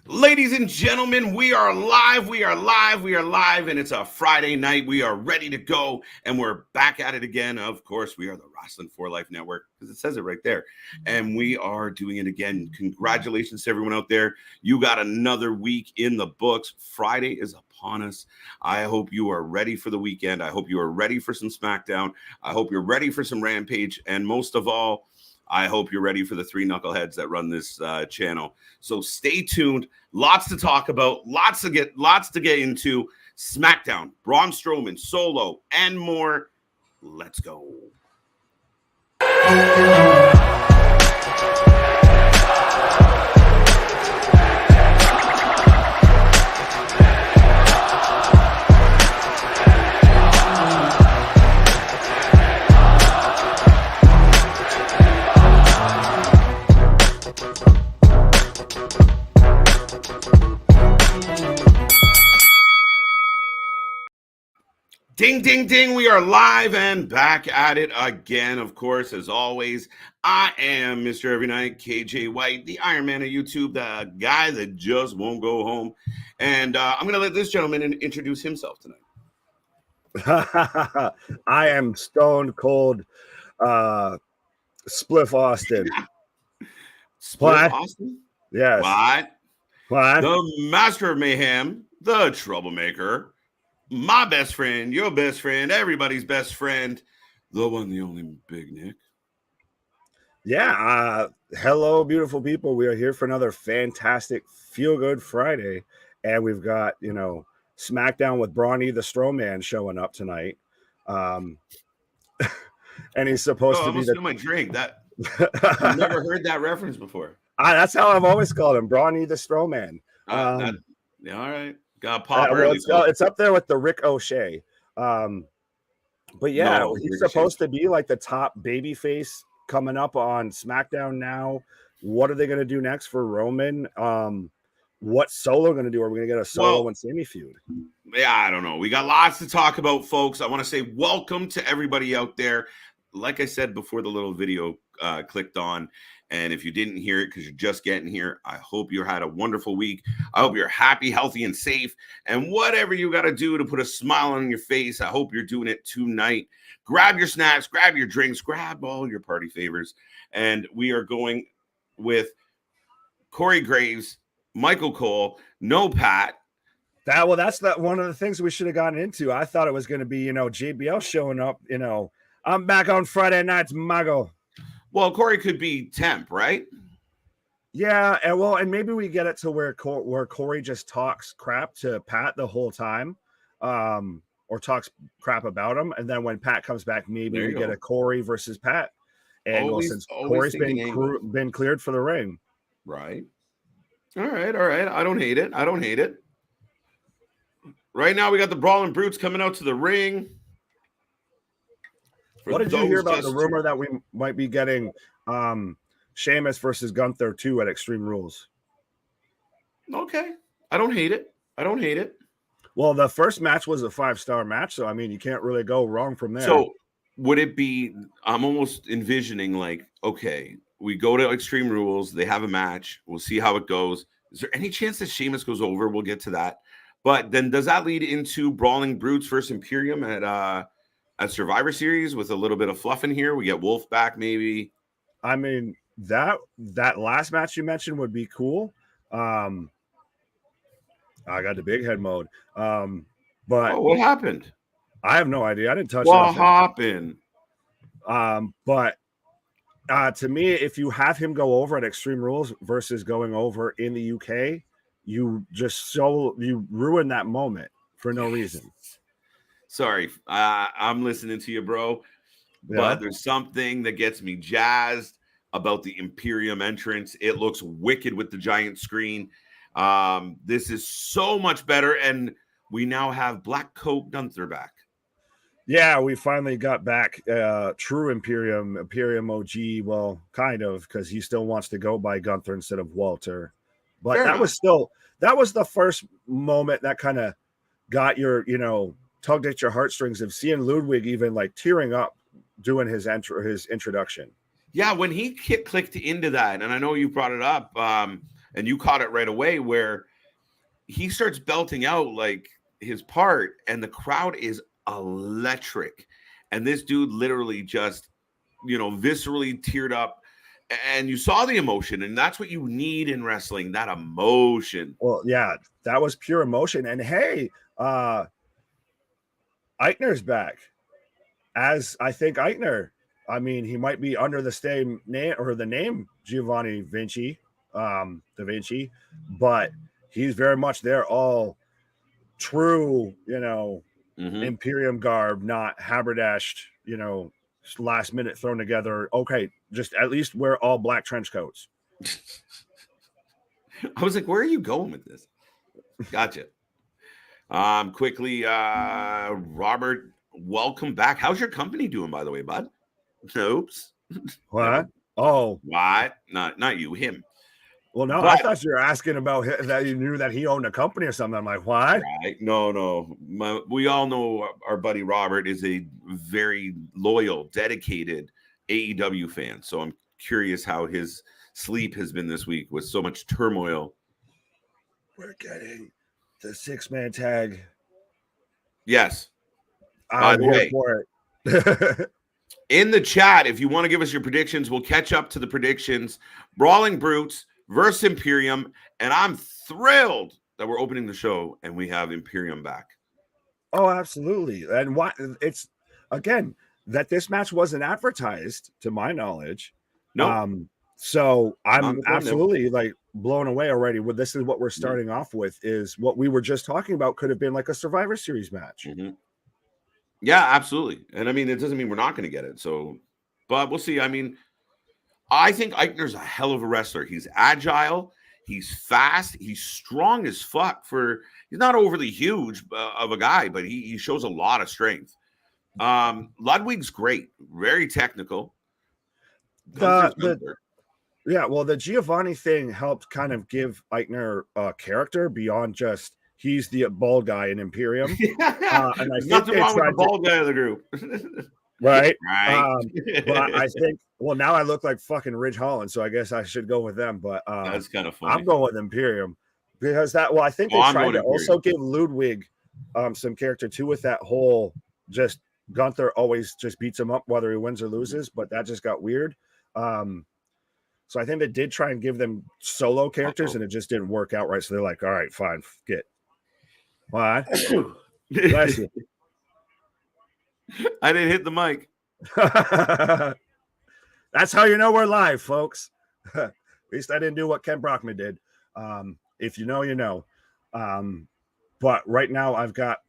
Ladies and gentlemen, we are live, and it's a Friday night. We are ready to go, and we're back at it again. Of course, we are the Wrasslin for Life Network, because it says it right there, and we are doing it again. Congratulations to everyone out there. You got another week in the books. Friday is upon us. I hope you are ready for the weekend. I hope you are ready for some SmackDown. I hope you're ready for some Rampage, and most of all, I hope you're ready for the three knuckleheads that run this channel. So stay tuned. Lots to talk about. Lots to get into. SmackDown, Braun Strowman, Solo, and more. Let's go. Ding, ding, ding. We are live and back at it again. Of course, as always, I am Mr. Every Night, KJ White, the Iron Man of YouTube, the guy that just won't go home. And I'm going to let this gentleman introduce himself tonight. I am Stone Cold Spliff Austin. Spliff Austin? Yes. What? The Master of Mayhem, the Troublemaker, my best friend, your best friend, everybody's best friend, the one, the only Big Nick. Yeah. Hello, beautiful people. We are here for another fantastic feel-good Friday. And we've got, SmackDown with Brawny the Strowman showing up tonight. And he's supposed to be my drink. That I've never heard that reference before. That's how I've always called him, Brawny the Strowman. All right. Got pop early. It's up there with the Rick O'Shea. But yeah, he's supposed to be like the top babyface coming up on SmackDown now. What are they going to do next for Roman? What's Solo going to do? Are we going to get a Solo and Sammy feud? Yeah, I don't know. We got lots to talk about, folks. I want to say welcome to everybody out there. Like I said before the little video clicked on, and if you didn't hear it because you're just getting here, I hope you had a wonderful week. I hope you're happy, healthy, and safe. And whatever you got to do to put a smile on your face, I hope you're doing it tonight. Grab your snacks, grab your drinks, grab all your party favors. And we are going with Corey Graves, Michael Cole, no Pat. That's one of the things we should have gotten into. I thought it was going to be, JBL showing up, I'm back on Friday nights, Mago. Well, Corey could be temp, right? Yeah, and maybe we get it to where Corey just talks crap to Pat the whole time, or talks crap about him, and then when Pat comes back, maybe we get a Corey versus Pat angle since Corey's been cleared for the ring. Right. All right. I don't hate it. Right now, we got the Brawling Brutes coming out to the ring. What did you hear about the rumor that we might be getting Sheamus versus Gunther too at Extreme Rules? Okay. I don't hate it. Well, the first match was a 5-star match, so I mean, you can't really go wrong from there. So would it be, I'm almost envisioning like, okay, we go to Extreme Rules, they have a match, we'll see how it goes. Is there any chance that Sheamus goes over? We'll get to that. But then does that lead into Brawling Brutes versus Imperium at Survivor Series with a little bit of fluff in here? We get Wolf back, maybe. I mean, that last match you mentioned would be cool. I got the big head mode. But what happened? I have no idea. I didn't touch what happened. But to me, if you have him go over at Extreme Rules versus going over in the UK, you ruin that moment for no reason. Sorry, I'm listening to you, bro. Yeah. But there's something that gets me jazzed about the Imperium entrance. It looks wicked with the giant screen. This is so much better, and we now have Black Coat Gunther back. Yeah, we finally got back true Imperium OG. Well, kind of, because he still wants to go by Gunther instead of Walter. But that was the first moment that kind of got your, tugged at your heartstrings of seeing Ludwig even like tearing up doing his introduction. Yeah, when he clicked into that, and I know you brought it up, and you caught it right away, where he starts belting out like his part, and the crowd is electric. And this dude literally just, viscerally teared up. And you saw the emotion, and that's what you need in wrestling, that emotion. Well, yeah, that was pure emotion. And hey, Eichner's back. As I think Eichner, I mean, he might be under the same name or the name Giovanni Vinci, Da Vinci, but he's very much there, all true, Imperium garb, not haberdashed, last minute thrown together. Okay, just at least wear all black trench coats. I was like, where are you going with this? Gotcha. Quickly, Robert, welcome back. How's your company doing, by the way, bud? Oops. What? No. Oh, what? Not you, him. Well, no, I thought you were asking about that. You knew that he owned a company or something. I'm like, what? Right? No. We all know our buddy Robert is a very loyal, dedicated AEW fan. So I'm curious how his sleep has been this week with so much turmoil. We're getting the 6-man tag. Yes. I'm here for it. In the chat, if you want to give us your predictions, we'll catch up to the predictions. Brawling Brutes versus Imperium, and I'm thrilled that we're opening the show and we have Imperium back. Oh, absolutely. And why it's again that this match wasn't advertised, to my knowledge. No. So I'm absolutely like blown away already. This is what we're starting off with, is what we were just talking about. Could have been like a Survivor Series match. Yeah, absolutely. And I mean, it doesn't mean we're not going to get it. So, but we'll see. I mean, I think Eichner's a hell of a wrestler. He's agile. He's fast. He's strong as fuck. He's not overly huge of a guy, but he shows a lot of strength. Ludwig's great. Very technical. Yeah, well, the Giovanni thing helped kind of give Eichner a character beyond just he's the bald guy in Imperium. And I think nothing wrong with the bald guy of the group. Right. But I think, well, now I look like fucking Ridge Holland, so I guess I should go with them. But that's kind of funny. I'm going with Imperium because I think they tried to also give Ludwig some character too, with that whole just Gunther always just beats him up whether he wins or loses, but that just got weird. So I think they did try and give them solo characters, and it just didn't work out right. So they're like, all right, fine, get. What? Bless you. I didn't hit the mic. That's how you know we're live, folks. At least I didn't do what Ken Brockman did. If you know, you know. But right now I've got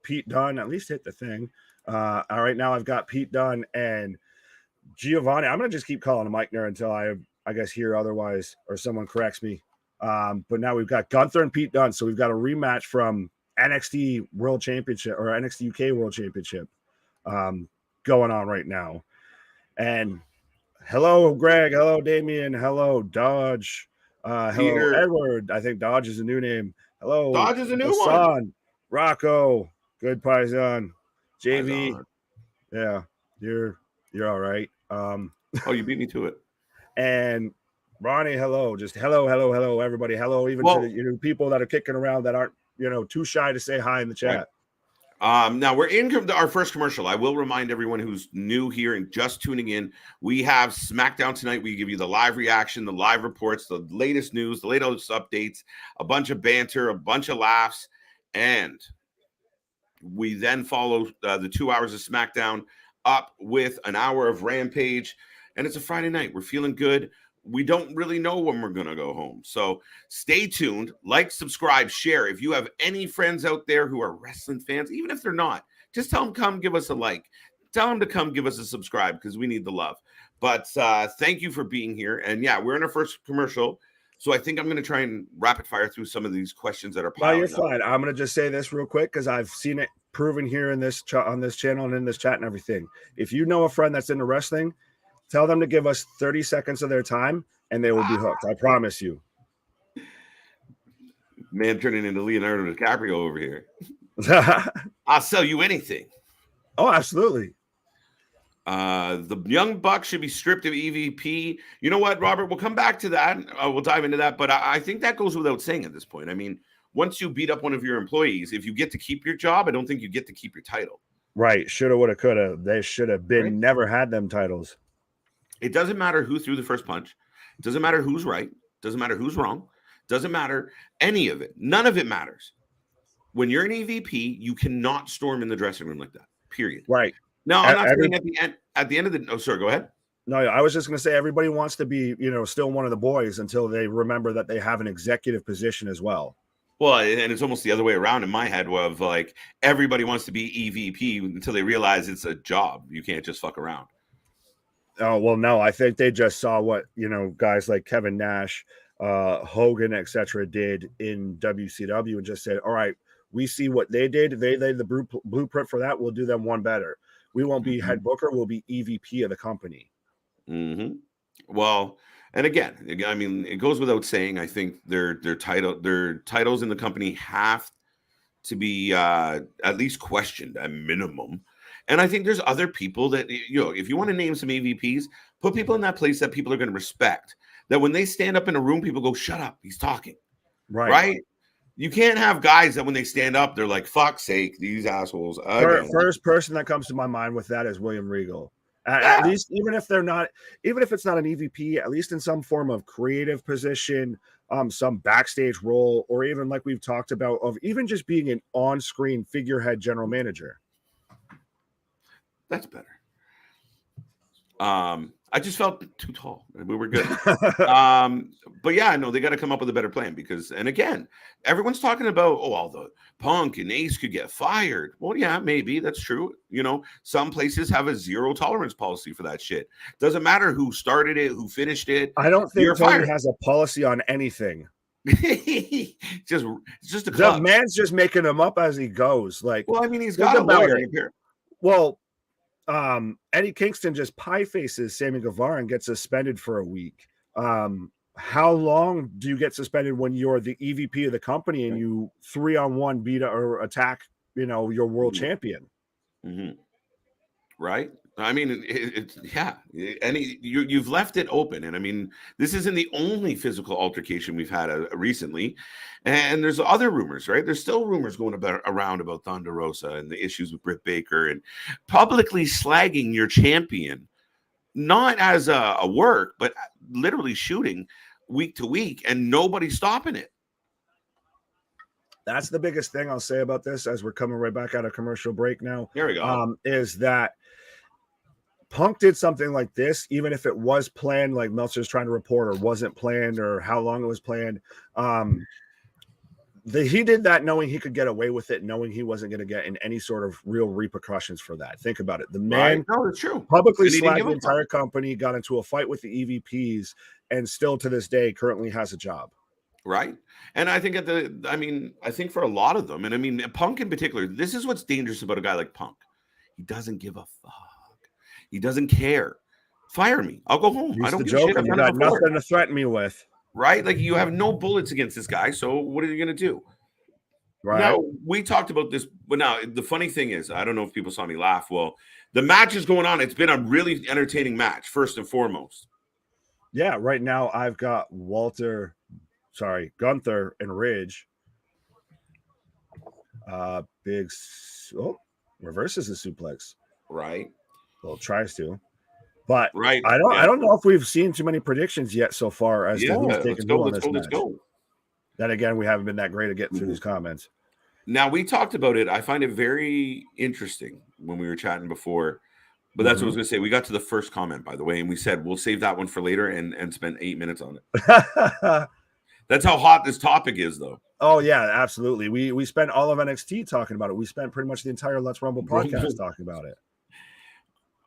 Pete Dunne. At least hit the thing. Right now I've got Pete Dunne and Giovanni. I'm gonna just keep calling him Eichner until I guess hear otherwise or someone corrects me. But now we've got Gunther and Pete Dunne. So we've got a rematch from NXT World Championship or NXT UK World Championship going on right now. And hello, Greg. Hello, Damien. Hello, Dodge. Hello, Peter. Edward. I think Dodge is a new name. Hello, Dodge is a new one. Rocco. Good Paisan. JV. Yeah, you're all right. You beat me to it. And Ronnie, hello. Just hello, everybody. Hello, even to the people that are kicking around that aren't too shy to say hi in the chat. Right. Now we're in our first commercial. I will remind everyone who's new here and just tuning in, we have SmackDown tonight. We give you the live reaction, the live reports, the latest news, the latest updates, a bunch of banter, a bunch of laughs, and we then follow the 2 hours of SmackDown up with an hour of Rampage. And it's a Friday night. We're feeling good. We don't really know when we're going to go home. So stay tuned, like, subscribe, share. If you have any friends out there who are wrestling fans, even if they're not, just tell them come give us a like. Tell them to come give us a subscribe because we need the love. But thank you for being here. And yeah, we're in our first commercial. So I think I'm going to try and rapid fire through some of these questions that are piling up. You're fine. I'm going to just say this real quick because I've seen it proven here in this on this channel and in this chat and everything. If you know a friend that's into wrestling, tell them to give us 30 seconds of their time and they will be hooked. I promise you. Man turning into Leonardo DiCaprio over here. I'll sell you anything. Oh, absolutely. The Young Bucks should be stripped of EVP. You know what, Robert? We'll come back to that. We'll dive into that. But I think that goes without saying at this point. I mean, once you beat up one of your employees, if you get to keep your job, I don't think you get to keep your title. Right. Shoulda, woulda, coulda. They should have been, right? Never had them titles. It doesn't matter who threw the first punch. It doesn't matter who's right. It doesn't matter who's wrong. It doesn't matter any of it. None of it matters. When you're an EVP, you cannot storm in the dressing room like that. Period. Right. No, I'm not saying at the end of the. Oh, sorry. Go ahead. No, I was just going to say everybody wants to be, still one of the boys until they remember that they have an executive position as well. Well, and it's almost the other way around in my head, of like everybody wants to be EVP until they realize it's a job. You can't just fuck around. Oh, well, no, I think they just saw what, guys like Kevin Nash, Hogan, etc. did in WCW and just said, all right, we see what they did. They laid the blueprint for that. We'll do them one better. We won't be head booker. We'll be EVP of the company. Mm-hmm. Well, and again, I mean, it goes without saying, I think their titles in the company have to be at least questioned at minimum. And I think there's other people that, if you want to name some EVPs, put people in that place that people are going to respect. That when they stand up in a room, people go, shut up, he's talking. Right? You can't have guys that when they stand up, they're like, fuck's sake, these assholes. First person that comes to my mind with that is William Regal. At least, even if it's not an EVP, at least in some form of creative position, some backstage role, or even like we've talked about, of even just being an on-screen figurehead general manager. That's better. I just felt too tall. We were good. But yeah, no, they got to come up with a better plan because, and again, everyone's talking about, all the Punk and Ace could get fired. Well, yeah, maybe that's true. Some places have a zero tolerance policy for that shit. Doesn't matter who started it, who finished it. I don't think Tony has a policy on anything. It's just a club. The man's just making them up as he goes. Like, well, I mean, he's got a lawyer here. Well, Eddie Kingston just pie faces Sammy Guevara and gets suspended for a week. How long do you get suspended when you're the EVP of the company and you 3-on-1 beat or attack, your world champion? Mm-hmm. Right. I mean, and you've left it open. And I mean, this isn't the only physical altercation we've had recently. And there's other rumors, right? There's still rumors going around about Thunder Rosa and the issues with Britt Baker and publicly slagging your champion, not as a work, but literally shooting week to week, and nobody's stopping it. That's the biggest thing I'll say about this as we're coming right back out of commercial break now. Here we go. Is that Punk did something like this, even if it was planned, like Meltzer's trying to report, or wasn't planned, or how long it was planned. He did that knowing he could get away with it, knowing he wasn't going to get in any sort of real repercussions for that. Think about it. The man it's true. Publicly slagged the entire company, got into a fight with the EVPs, and still to this day currently has a job. Right. And I think I think for a lot of them, and I mean, Punk in particular, this is what's dangerous about a guy like Punk. He doesn't give a fuck. He doesn't care. Fire me. I'll go home. I don't give a shit. You got nothing to threaten me with. Right? Like, you have no bullets against this guy. So what are you going to do? Right. Now, we talked about this, but now the funny thing is, I don't know if people saw me laugh. Well, the match is going on. It's been a really entertaining match, first and foremost. Yeah. Right now, I've got Gunther and Ridge. Reverses the suplex. Right. Well, tries to. But right. I don't know if we've seen too many predictions yet so far as to who's taking who on this match. Let's go. Then again, we haven't been that great at getting through these comments. Now, we talked about it. I find it very interesting when we were chatting before. But that's what I was going to say. We got to the first comment, by the way, and we said we'll save that one for later and spend 8 minutes on it. That's how hot this topic is, though. Oh, yeah, absolutely. We spent all of NXT talking about it. We spent pretty much the entire Let's Rumble podcast talking about it.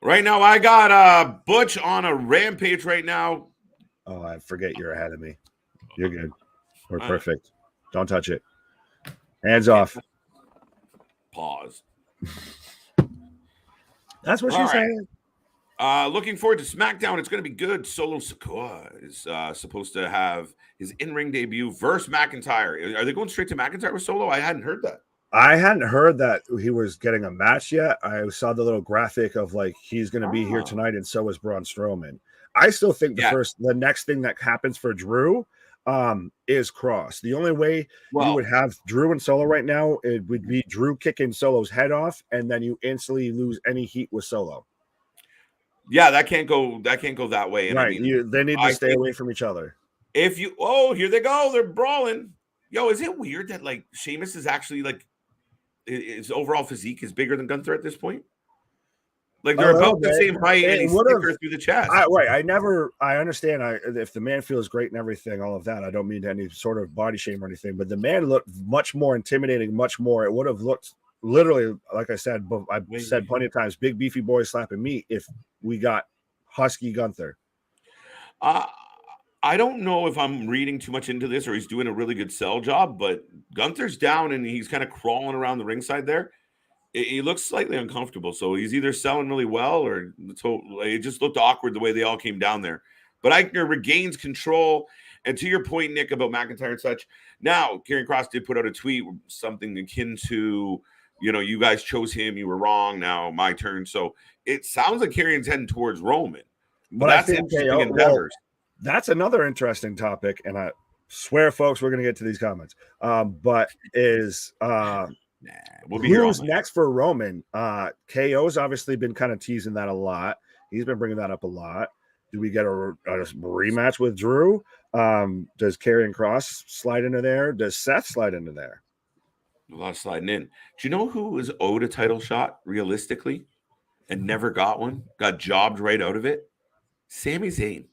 Right now, I got Butch on a rampage right now. Oh, I forget you're ahead of me. You're good. We're perfect. Don't touch it. Hands off. Pause. That's what she's saying. Looking forward to SmackDown. It's going to be good. Solo Sikoa is supposed to have his in-ring debut versus McIntyre. Are they going straight to McIntyre with Solo? I hadn't heard that. I hadn't heard that he was getting a match yet. I saw the little graphic of like he's going to be here tonight, and so is Braun Strowman. I still think the next thing that happens for Drew is Cross. The only way you would have Drew and Solo right now, it would be Drew kicking Solo's head off, and then you instantly lose any heat with Solo. Yeah, that can't go that way. And right. I mean, they need to stay away from each other. If you here they go, they're brawling. Yo, is it weird that like Sheamus is actually like his overall physique is bigger than Gunther at this point? Like they're about the same height, and he's thicker through the chest. I understand. If the man feels great and everything, all of that. I don't mean any sort of body shame or anything, but the man looked much more intimidating, much more. It would have looked literally, like I said, I've said plenty of times, big beefy boy slapping meat if we got husky Gunther. I don't know if I'm reading too much into this or he's doing a really good sell job, but Gunther's down and he's kind of crawling around the ringside there. He looks slightly uncomfortable. So he's either selling really well or it just looked awkward the way they all came down there. But Eichner regains control. And to your point, Nick, about McIntyre and such, now Karrion Kross did put out a tweet, something akin to, you guys chose him, you were wrong, now my turn. So it sounds like Karrion's heading towards Roman. But that's interesting endeavors. That's another interesting topic, and I swear, folks, we're going to get to these comments. But we'll be here who's next for Roman? KO's obviously been kind of teasing that a lot. He's been bringing that up a lot. Do we get a rematch with Drew? Does Karrion Kross slide into there? Does Seth slide into there? A lot of sliding in. Do you know who was owed a title shot realistically and never got one? Got jobbed right out of it? Sami Zayn.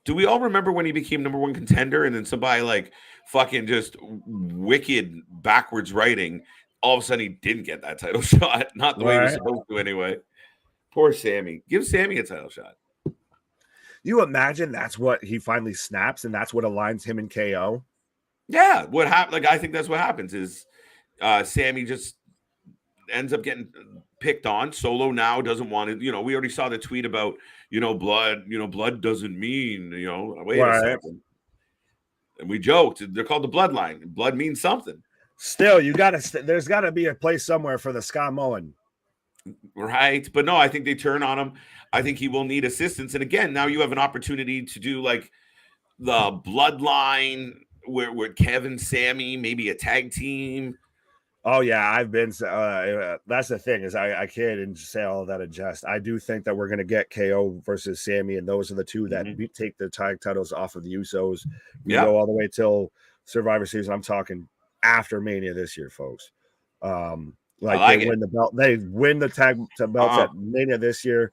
Do we all remember when he became number one contender and then somebody like fucking just wicked backwards writing, all of a sudden he didn't get that title shot? Not the way he was supposed to anyway. Poor Sammy. Give Sammy a title shot. You imagine that's what he finally snaps and that's what aligns him and KO? Yeah. What happened? Like, I think that's what happens is Sammy just ends up getting picked on. Solo now doesn't want to, we already saw the tweet about, blood doesn't mean, wait a second. And we joked, they're called the Bloodline. Blood means something. Still, there's got to be a place somewhere for the Scott Moen. Right. But no, I think they turn on him. I think he will need assistance. And again, now you have an opportunity to do like the Bloodline where Kevin, Sammy, maybe a tag team. Oh yeah, I've been. That's the thing is I can't even say all of that in jest. I do think that we're going to get KO versus Sammy, and those are the two that take the tag titles off of the Usos. We go all the way till Survivor Series. I'm talking after Mania this year, folks. Win the belt. They win the tag belts at Mania this year.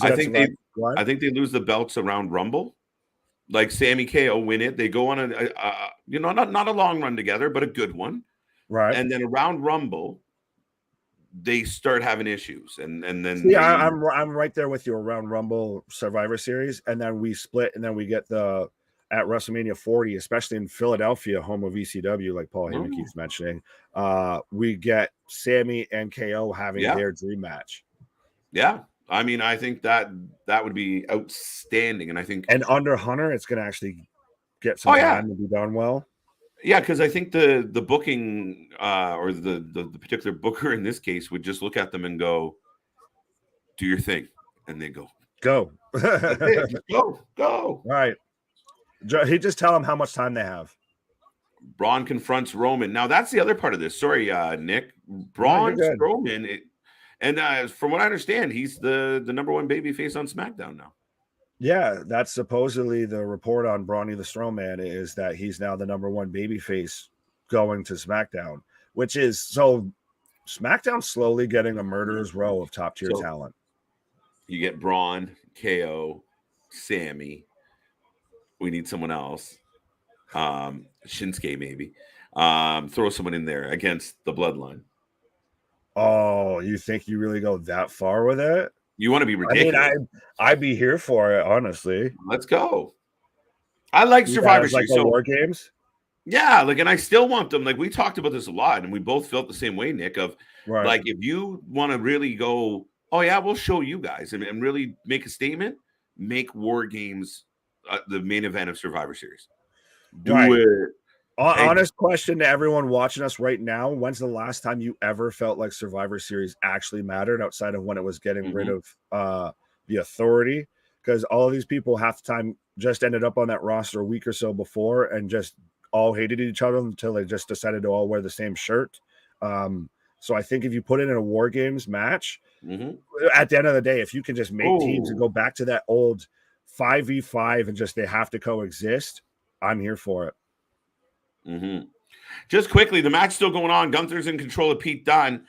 I think they lose the belts around Rumble. Like Sammy KO win it. They go on not a long run together, but a good one. Right. And then around Rumble, they start having issues. And then I'm right there with you around Rumble Survivor Series. And then we split and then we get at WrestleMania 40, especially in Philadelphia, home of ECW, like Paul Heyman keeps mentioning. We get Sammy and KO having their dream match. Yeah. I mean, I think that would be outstanding. And I think under Hunter, it's gonna actually get some time to be done well. Yeah, because I think the booking or the particular booker in this case would just look at them and go, "Do your thing," and they go, "Go, go." Right. He just tell them how much time they have. Braun confronts Roman. Now that's the other part of this. Sorry, Nick. Braun Strowman, and from what I understand, he's the number one babyface on SmackDown now. Yeah, that's supposedly the report on Brawny the Strowman is that he's now the number one babyface going to SmackDown, which is so SmackDown slowly getting a murderer's row of top tier talent. You get Braun, KO, Sammy. We need someone else. Shinsuke maybe. Throw someone in there against the Bloodline. Oh, you think you really go that far with it? You want to be ridiculous. I mean, I'd be here for it, honestly. Let's go. I like Survivor Series. Like War Games? Yeah, and I still want them. Like, we talked about this a lot, and we both felt the same way, Nick, of like, if you want to really go, oh, yeah, we'll show you guys and really make a statement, make War Games the main event of Survivor Series. Do it. Honest question to everyone watching us right now. When's the last time you ever felt like Survivor Series actually mattered outside of when it was getting rid of the authority? Because all of these people half the time just ended up on that roster a week or so before and just all hated each other until they just decided to all wear the same shirt. So I think if you put it in a War Games match, at the end of the day, if you can just make teams and go back to that old 5v5 and just they have to coexist, I'm here for it. Just quickly, the match still going on. Gunther's in control of Pete Dunne.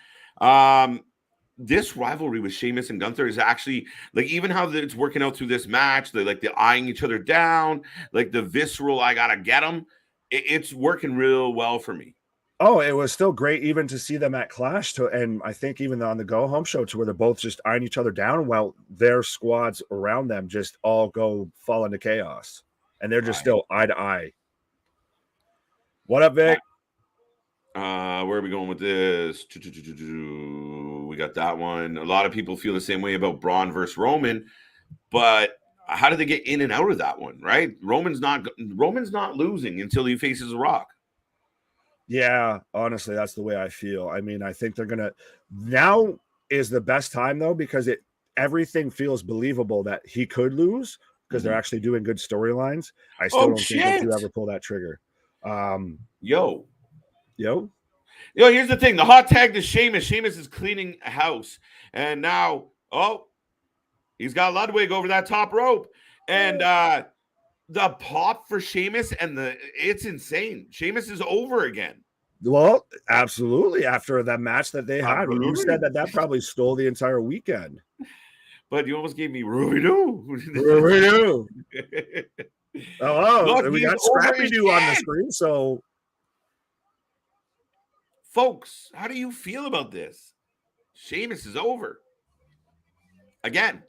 This rivalry with Sheamus and Gunther is actually like even how it's working out through this match. They're eyeing each other down, like the visceral "I gotta get them." It's working real well for me. Oh, it was still great even to see them at Clash, and I think even on the Go Home show to where they're both just eyeing each other down while their squads around them just all fall into chaos, and they're just still eye to eye. What up, Vic? Where are we going with this? We got that one. A lot of people feel the same way about Braun versus Roman, but how did they get in and out of that one? Right? Roman's not losing until he faces a Rock. Yeah, honestly, that's the way I feel. I mean, I think they're gonna now is the best time though because everything feels believable that he could lose because they're actually doing good storylines. I still don't think that you ever pull that trigger. Yo, here's the thing. The hot tag to Sheamus. Sheamus is cleaning a house. And now, he's got Ludwig over that top rope. And the pop for Sheamus it's insane. Sheamus is over again. Well, absolutely. After that match that they had, you said that probably stole the entire weekend. But you almost gave me Ruby-Doo. Ruby-Doo. Look, we got Scrappy-Doo on the screen, so... Folks, how do you feel about this? Sheamus is over. Again.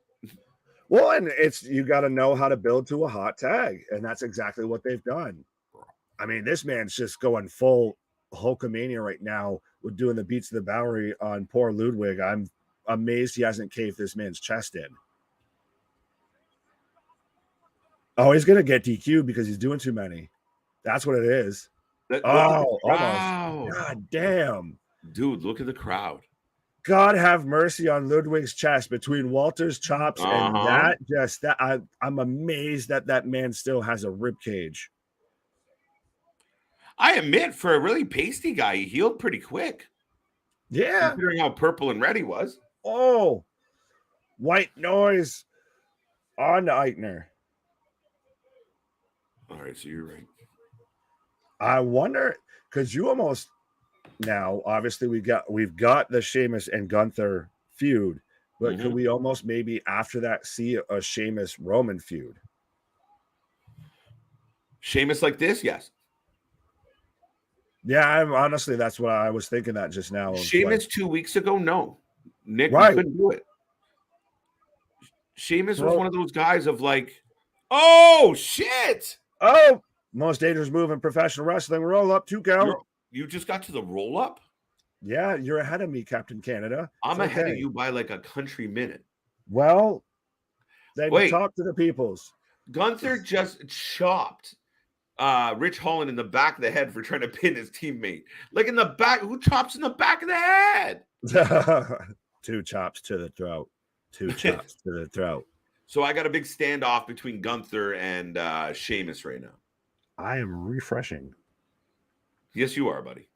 Well, and you got to know how to build to a hot tag, and that's exactly what they've done. I mean, this man's just going full Hulkamania right now with doing the beats of the Bowery on poor Ludwig. I'm amazed he hasn't caved this man's chest in. Oh, he's going to get DQ because he's doing too many. That's what it is. Almost. God damn. Dude, look at the crowd. God have mercy on Ludwig's chest between Walter's chops and I'm amazed that man still has a rib cage. I admit, for a really pasty guy, he healed pretty quick. Yeah. Considering how purple and red he was. Oh, white noise on Eichner. All right, so you're right. I wonder, because you almost now, obviously, we've got the Sheamus and Gunther feud, but could we almost maybe after that see a Sheamus Roman feud? Sheamus like this, yes. Yeah, honestly, that's what I was thinking that just now. Sheamus 2 weeks ago, no. Nick couldn't do it. Sheamus was one of those guys of like, oh, shit. Oh, most dangerous move in professional wrestling. Roll up, 2 count. You just got to the roll up? Yeah, you're ahead of me, Captain Canada. I'm ahead of you by like a country minute. Well, then talk to the peoples. Gunther just chopped Rich Holland in the back of the head for trying to pin his teammate. Like in the back. Who chops in the back of the head? 2 chops to the throat. 2 chops to the throat. So I got a big standoff between Gunther and Sheamus right now. I am refreshing. Yes, you are, buddy.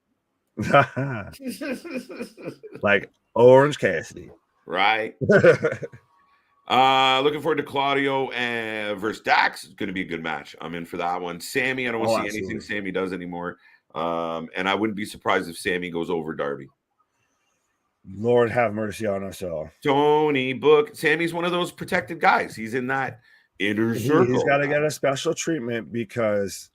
Like Orange Cassidy. Right. Looking forward to Claudio versus Dax. It's going to be a good match. I'm in for that one. Sammy, I don't want to see anything Sammy does anymore. And I wouldn't be surprised if Sammy goes over Darby. Lord have mercy on us all. Tony Book. Sammy's one of those protected guys. He's in that inner circle. He's got to get a special treatment because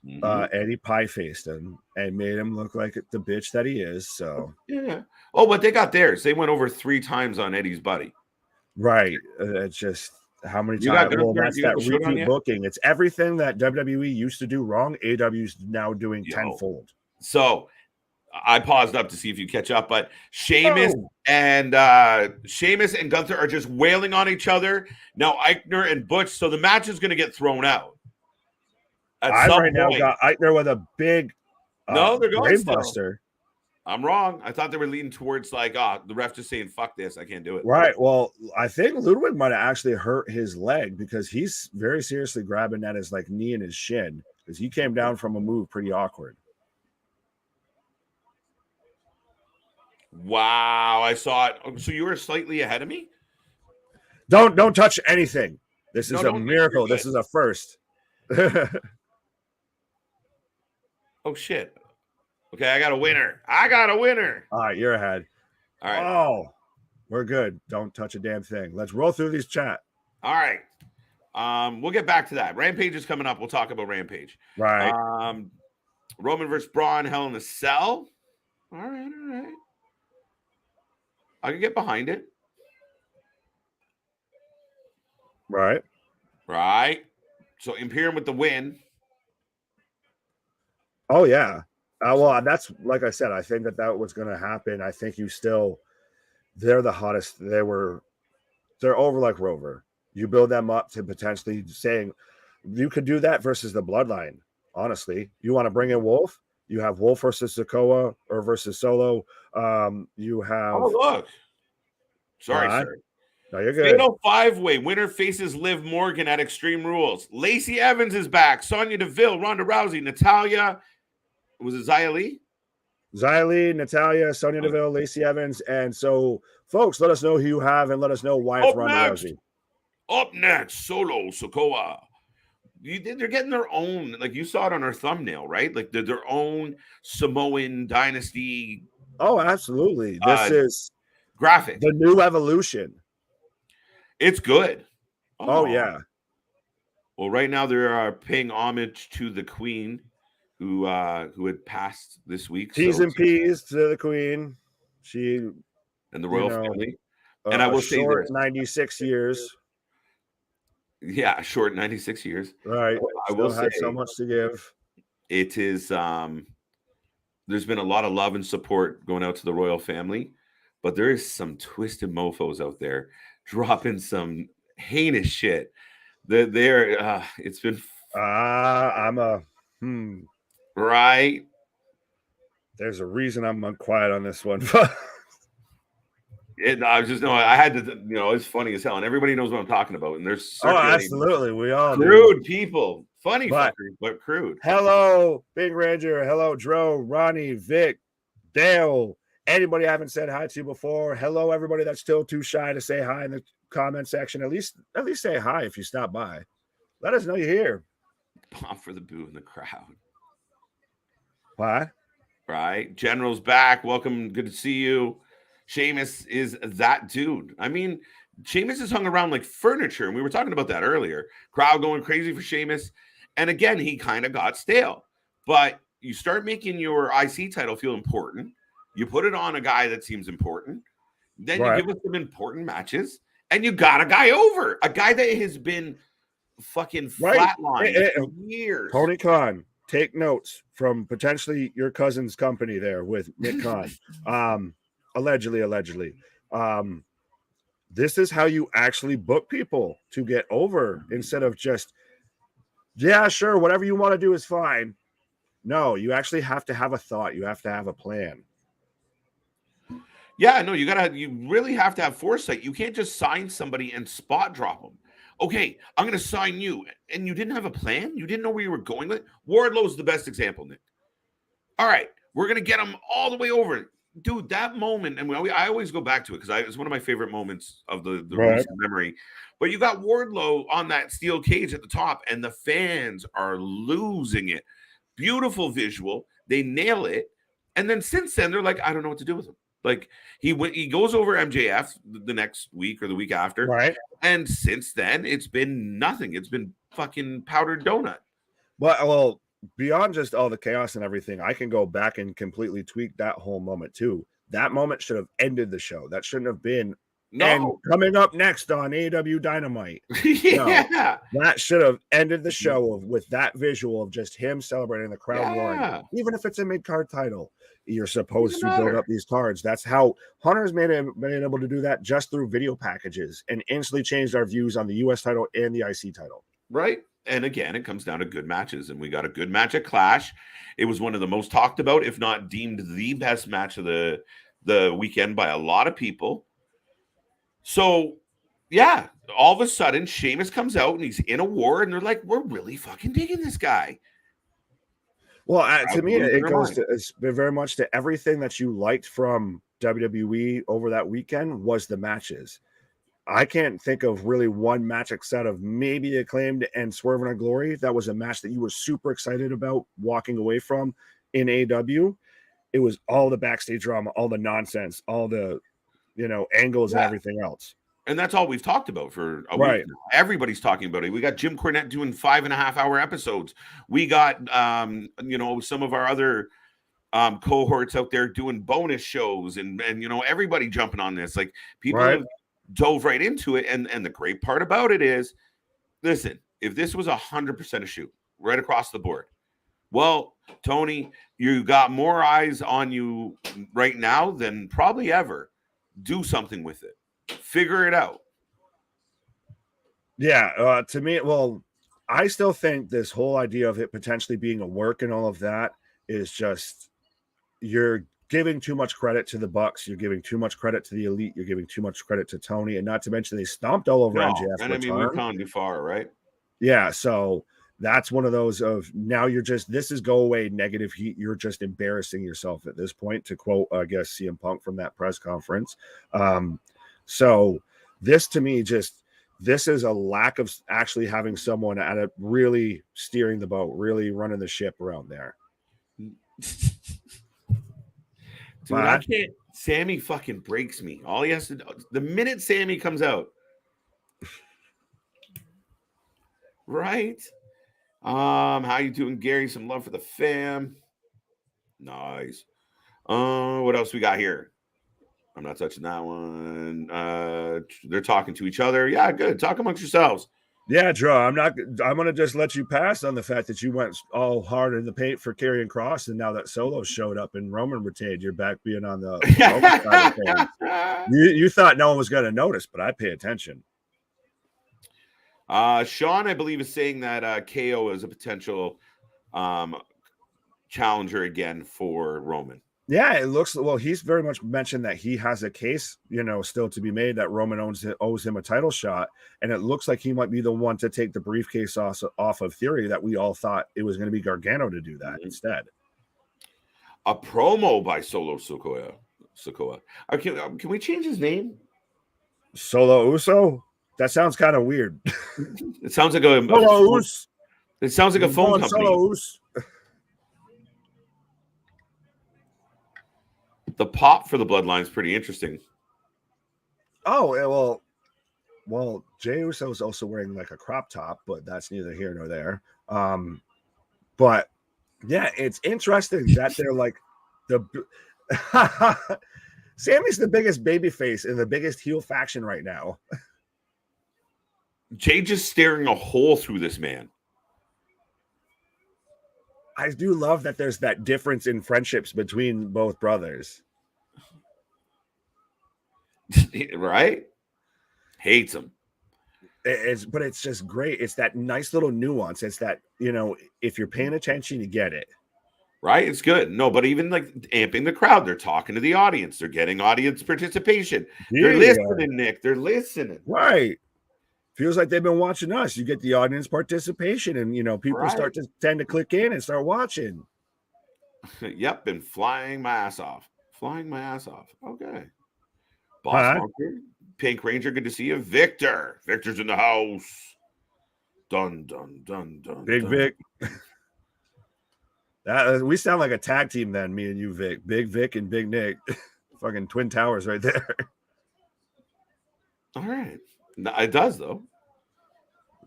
Eddie Pie faced him and made him look like the bitch that he is. So yeah. Oh, but they got theirs. They went over 3 times on Eddie's buddy. Right. It's just how many times. Well, that's that repeat booking. It's everything that WWE used to do wrong. AEW's now doing tenfold. So I paused up to see if you catch up, but Sheamus and Gunther are just wailing on each other. Now Eichner and Butch, so the match is going to get thrown out. I right now got Eichner with a big No, they're going still. Brainbuster. I'm wrong. I thought they were leading towards like, the ref just saying, fuck this, I can't do it. Right. Well, I think Ludwig might have actually hurt his leg because he's very seriously grabbing at his like knee and his shin because he came down from a move pretty awkward. Wow, I saw it. So you were slightly ahead of me? Don't touch anything. This is a miracle. This is a first. Oh shit. Okay, I got a winner. All right, you're ahead. All right. Oh, we're good. Don't touch a damn thing. Let's roll through these chat. All right. We'll get back to that. Rampage is coming up. We'll talk about Rampage. Right. Roman versus Braun, Hell in a Cell. All right. I can get behind it. Right. So Imperium with the win. Oh yeah. Well, that's like I said. I think that was going to happen. I think they're the hottest. They're over like Rover. You build them up to potentially saying you could do that versus the Bloodline. Honestly, you want to bring in Wolf. You have Wolf versus Sikoa or versus Solo. You have. Oh look. Sorry, sir. No, you're good. Fatal 5-way winner faces Liv Morgan at Extreme Rules. Lacey Evans is back. Sonya Deville, Ronda Rousey, Natalya. Was it Xia Li? Xia Li, Natalya, Sonya Deville, Lacey Evans. And so, folks, let us know who you have and let us know why it's Ronda Rousey. Up next, Solo Sikoa. They're getting their own, like you saw it on our thumbnail, right? Like they're their own Samoan dynasty. Oh, absolutely. This is graphic. The new evolution. It's good. Oh yeah. Well, right now they are paying homage to the Queen, who had passed this week. T's and P's to the Queen. She and the royal family. And I will say short 96 years. Yeah, short 96 years. Right. I will say so much to give. It is there's been a lot of love and support going out to the royal family, but there is some twisted mofos out there dropping some heinous shit. It's been right. There's a reason I'm quiet on this one. I had to, it's funny as hell, and everybody knows what I'm talking about. And there's absolutely, we all crude people, funny fuckers, but crude. Hello, Big Ranger. Hello, Dro, Ronnie, Vic, Dale. Anybody I haven't said hi to before? Hello, everybody that's still too shy to say hi in the comment section. At least say hi if you stop by. Let us know you're here. Pop for the boo in the crowd. What? Right, General's back. Welcome, good to see you. Sheamus is that dude. I mean, Sheamus is hung around like furniture, and we were talking about that earlier. Crowd going crazy for Sheamus, and again, he kind of got stale. But you start making your IC title feel important. You put it on a guy that seems important. Then you give us some important matches, and you got a guy over, a guy that has been fucking flatlined for years. Tony Khan, take notes from potentially your cousin's company there with Nick Khan. Allegedly. This is how you actually book people to get over instead of just, yeah, sure, whatever you want to do is fine. No, you actually have to have a thought. You have to have a plan. Yeah, no, you really have to have foresight. You can't just sign somebody and spot drop them. Okay, I'm going to sign you. And you didn't have a plan? You didn't know where you were going with it? Wardlow's the best example, Nick. All right, we're going to get him all the way over. Dude, that moment, and I always go back to it because it's one of my favorite moments of the recent memory. But you got Wardlow on that steel cage at the top, and the fans are losing it. Beautiful visual. They nail it. And then since then, they're like, I don't know what to do with him. Like, he goes over MJF the next week or the week after. Right. And since then, it's been nothing. It's been fucking powdered donut. Well, beyond just all the chaos and everything, I can go back and completely tweak that whole moment too. That moment should have ended the show. That shouldn't have been. No. And coming up next on AEW Dynamite. Yeah. No, that should have ended the show with that visual of just him celebrating, the crowd roaring. Even if it's a mid-card title, you're supposed to build up these cards. That's how Hunter's been able to do that just through video packages and instantly changed our views on the US title and the IC title. Right. And again, it comes down to good matches, and we got a good match at Clash. It was one of the most talked about, if not deemed the best match of the weekend by a lot of people. So, yeah, all of a sudden, Sheamus comes out and he's in a war, and they're like, "We're really fucking digging this guy." Well, to me, it goes to very much to everything that you liked from WWE over that weekend was the matches. I can't think of really one match except of maybe Acclaimed and Swerve and Glory. That was a match that you were super excited about walking away from in AEW. It was all the backstage drama, all the nonsense, all the, angles and everything else. And that's all we've talked about for a week now. Everybody's talking about it. We got Jim Cornette doing 5.5-hour episodes. We got, some of our other cohorts out there doing bonus shows and everybody jumping on this. Like, people have dove right into it. And the great part about it is, listen, if this was 100% a shoot right across the board, well, Tony, you got more eyes on you right now than probably ever. Do something with it. Figure it out. Yeah, to me, well, I still think this whole idea of it potentially being a work and all of that is just, you're giving too much credit to the Bucks. You're giving too much credit to the Elite. You're giving too much credit to Tony, and not to mention they stomped all over MJF. And I mean, we've gone too far, right? Yeah, so that's one of those of now this is go away negative heat. You're just embarrassing yourself at this point, to quote, I guess, CM Punk from that press conference. So this to me, this is a lack of actually having someone at it really steering the boat, really running the ship around there. Dude, I can't. Sammy fucking breaks me. All he has to do, the minute Sammy comes out, right? How you doing, Gary? Some love for the fam. Nice. What else we got here? I'm not touching that one. They're talking to each other. Yeah, good. Talk amongst yourselves. Yeah, Drew, I'm going to just let you pass on the fact that you went all hard in the paint for Karrion Kross, and now that Solo showed up and Roman retained, you're back being on the side of things. You thought no one was going to notice, but I pay attention. Sean, I believe, is saying that KO is a potential challenger again for Roman. Yeah, it looks, well, he's very much mentioned that he has a case, still to be made that Roman owes him a title shot. And it looks like he might be the one to take the briefcase off of Theory, that we all thought it was going to be Gargano to do that instead. A promo by Solo Sikoa. Can we change his name? Solo Uso? That sounds kind of weird. It sounds like a Solo Uso. It sounds like a phone company. Solo Uso. The pop for the Bloodline is pretty interesting. Oh, well, Jey Uso is also wearing like a crop top, but that's neither here nor there. But yeah, it's interesting that they're like Sammy's the biggest babyface and the biggest heel faction right now. Jay just staring a hole through this man. I do love that there's that difference in friendships between both brothers. Right? Hates him. But it's just great. It's that nice little nuance. It's that, if you're paying attention, you get it. Right? It's good. No, but even like amping the crowd, they're talking to the audience. They're getting audience participation. Yeah. They're listening, Nick. They're listening. Right. Feels like they've been watching us. You get the audience participation, and people start to tend to click in and start watching. Yep, been flying my ass off. Okay. Boss Funker, Pink Ranger, good to see you. Victor's in the house. Dun dun dun dun. Big Vic. We sound like a tag team then, me and you, Vic. Big Vic and Big Nick. Fucking twin towers right there. All right. No, it does, though.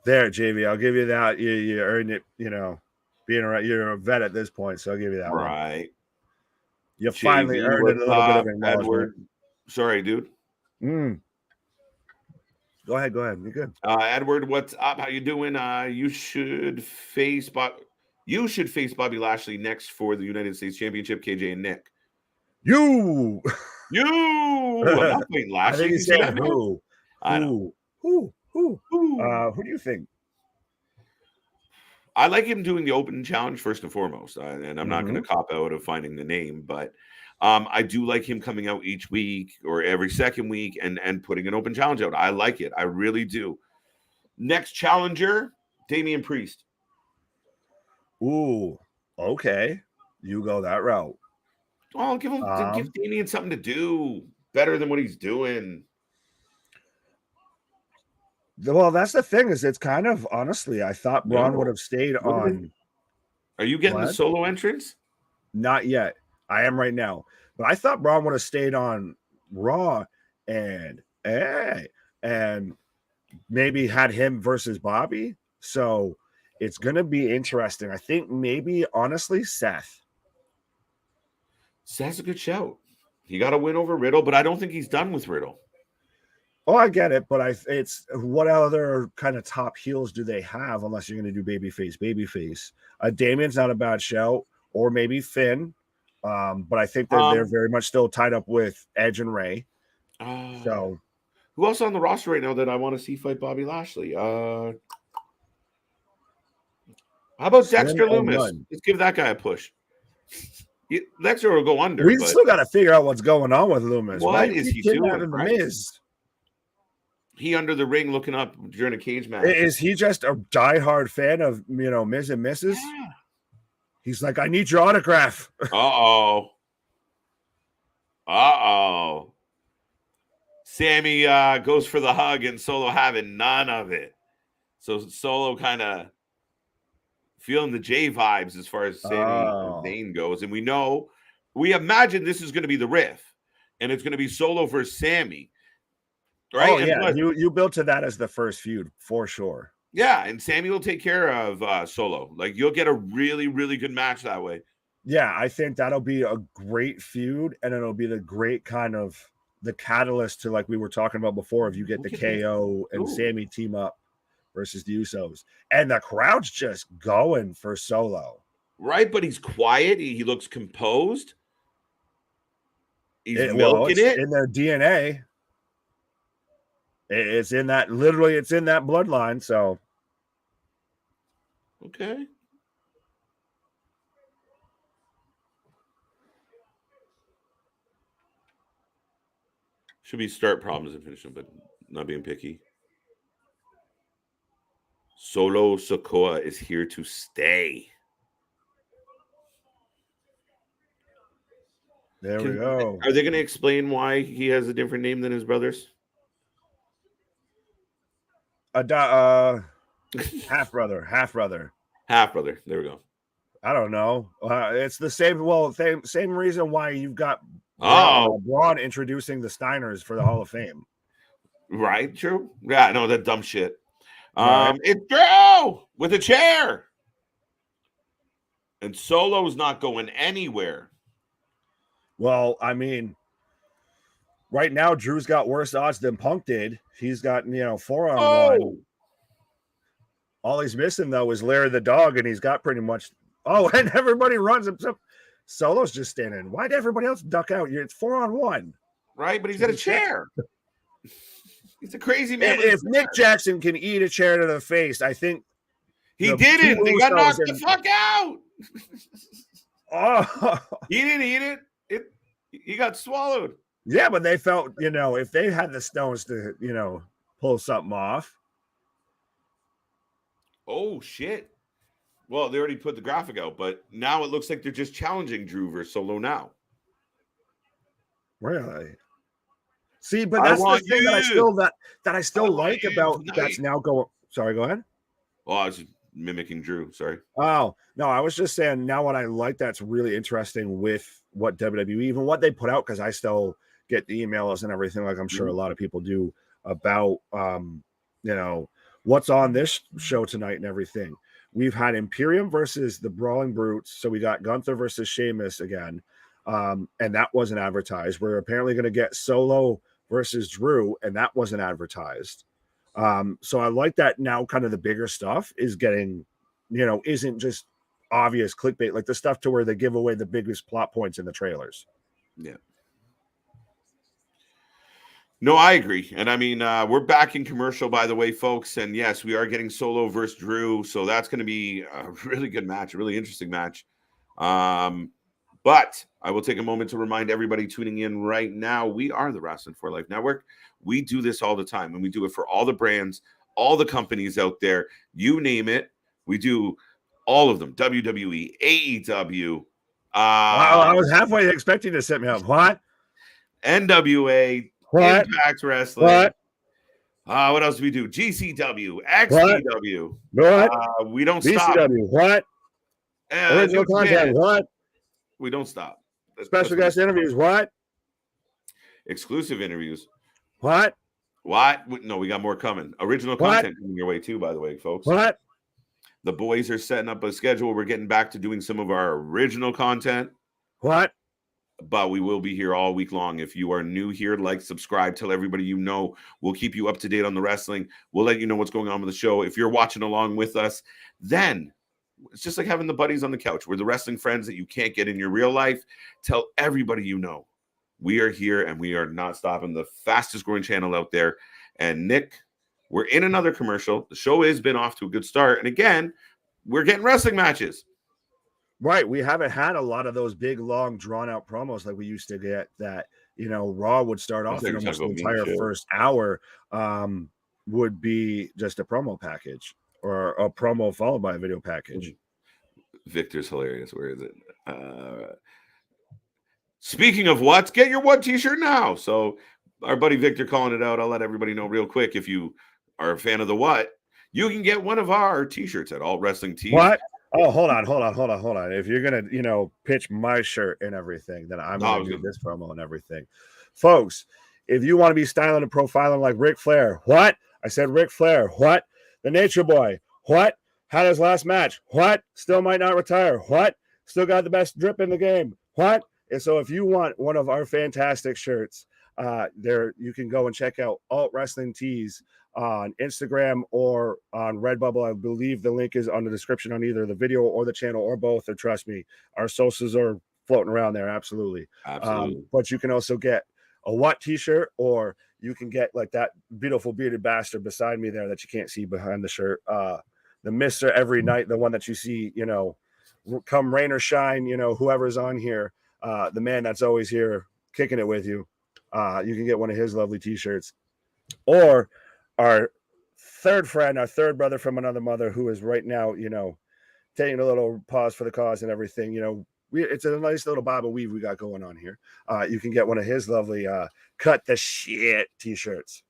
There, JV, I'll give you that. You earned it, you're a vet at this point, so I'll give you that. Right. One. You finally earned it a little bit of acknowledgement. Edward. Sorry, dude. Go ahead. You're good. Edward, what's up? How you doing? You should face Bobby Lashley next for the United States Championship, KJ and Nick. You. I'm not playing Lashley. I think he's saying who. I know. Who do you think? I like him doing the open challenge first and foremost, and I'm not going to cop out of finding the name, but I do like him coming out each week or every second week and putting an open challenge out. I like it. I really do. Next challenger, Damian Priest. Ooh, okay. You go that route. Oh, give Damian something to do better than what he's doing. Well, that's the thing is it's kind of honestly, I thought Braun would have stayed on. Are you getting the solo entrance? Not yet. I am right now. But I thought Braun would have stayed on Raw and maybe had him versus Bobby. So it's going to be interesting. I think maybe, honestly, Seth. Seth's a good shout. He got a win over Riddle, but I don't think he's done with Riddle. Oh, I get it, but it's what other kind of top heels do they have unless you're going to do babyface? Damian's not a bad shout, or maybe Finn, but I think they're very much still tied up with Edge and Ray. So, who else on the roster right now that I want to see fight Bobby Lashley? How about Dexter Lumis? Let's give that guy a push. Dexter will go under. We still got to figure out what's going on with Lumis. What is he doing? He under the ring looking up during a cage match. Is he just a diehard fan of Miz and Mrs.? Yeah. He's like, I need your autograph. Uh-oh. Sammy goes for the hug and Solo having none of it. So Solo kind of feeling the J vibes as far as Sammy and Zayn goes. And we imagine this is going to be the riff. And it's going to be Solo versus Sammy. Right? Oh, yeah. You built to that as the first feud, for sure. Yeah, and Sammy will take care of Solo. Like, you'll get a really, really good match that way. Yeah, I think that'll be a great feud, and it'll be the great kind of the catalyst to, like we were talking about before, if you get the KO and Sammy team up versus the Usos. And the crowd's just going for Solo. Right, but he's quiet. He looks composed. He's milking it. In their DNA. It's in that bloodline. So, okay. Should be start problems and finish them, but not being picky. Solo Sikoa is here to stay. There we go. Are they going to explain why he has a different name than his brothers? Half brother. There we go. I don't know. It's the same. Well, same reason why you've got Braun introducing the Steiners for the Hall of Fame. Right. True. Yeah. No, that dumb shit. Right. It's Drew with a chair, and Solo's not going anywhere. Well, I mean, right now Drew's got worse odds than Punk did. He's got 4-on-1. All he's missing though is Larry the dog, and he's got pretty much. Oh, and everybody runs himself. Solo's just standing. Why'd everybody else duck out? It's 4-on-1. Right, but he's got a chair. He's a crazy man. If Nick Jackson can eat a chair to the face, I think he didn't. They got knocked the fuck out. Oh, he didn't eat it. He got swallowed. Yeah, but they felt, if they had the stones to, pull something off. Oh, shit. Well, they already put the graphic out, but now it looks like they're just challenging Drew versus Solo now. Really? See, but that's the thing that I still like about that's now going. Sorry, go ahead. Well, I was mimicking Drew. Sorry. Oh, no, I was just saying now what I like that's really interesting with what WWE, even what they put out, because I still get the emails and everything, like I'm sure a lot of people do, about what's on this show tonight and everything. We've had Imperium versus the Brawling Brutes, so we got Gunther versus Sheamus again, and that wasn't advertised. We're apparently going to get Solo versus Drew, and that wasn't advertised. So I like that now. Kind of the bigger stuff is getting, isn't just obvious clickbait, like the stuff to where they give away the biggest plot points in the trailers. Yeah. No, I agree. And I mean, we're back in commercial, by the way, folks. And yes, we are getting Solo versus Drew. So that's going to be a really good match, a really interesting match. But I will take a moment to remind everybody tuning in right now, we are the Wrasslin for Life Network. We do this all the time, and we do it for all the brands, all the companies out there. You name it, we do all of them. WWE, AEW. I was halfway expecting to set me up. What? NWA, What? Impact Wrestling. What? What else do we do? GCW, XPW. What? We don't BCW. stop. What? Original content. What? We don't stop. Special guest interviews. What? Exclusive interviews. What? What? No, we got more coming. Original content coming your way too, by the way, folks. What? The boys are setting up a schedule. We're getting back to doing some of our original content. What? But we will be here all week long. If you are new here, like, subscribe, tell everybody you know. We'll keep you up to date on the wrestling. We'll let you know what's going on with the show. If you're watching along with us, then it's just like having the buddies on the couch. We're the wrestling friends that you can't get in your real life. Tell everybody you know. We are here, and we are not stopping. The fastest growing channel out there. And Nick, we're in another commercial. The show has been off to a good start. And again, we're getting wrestling matches. Right. We haven't had a lot of those big, long, drawn-out promos like we used to get that, Raw would start off in almost the entire first hour would be just a promo package or a promo followed by a video package. Victor's hilarious. Where is it? Speaking of what, get your what t-shirt now. So our buddy Victor calling it out. I'll let everybody know real quick. If you are a fan of the what, you can get one of our t-shirts at Alt Wrestling Tees. What? Oh, hold on. If you're gonna, pitch my shirt and everything, then I'm gonna do this promo and everything. Folks, if you want to be styling and profiling like Ric Flair, what? I said Ric Flair, what? The Nature Boy, what? Had his last match, what? Still might not retire, what? Still got the best drip in the game, what? And so if you want one of our fantastic shirts, there you can go and check out Alt Wrestling Tees on Instagram or on Redbubble. I believe the link is on the description on either the video or the channel or both. Or trust me, our socials are floating around there. Absolutely. But you can also get a what t-shirt, or you can get like that beautiful bearded bastard beside me there that you can't see behind the shirt. The Mr. Every Night, the one that you see, come rain or shine, whoever's on here, the man that's always here kicking it with you. You can get one of his lovely t-shirts. Or our third friend, our third brother from another mother, who is right now, taking a little pause for the cause and everything. It's a nice little bob and weave we got going on here. You can get one of his lovely cut the shit t-shirts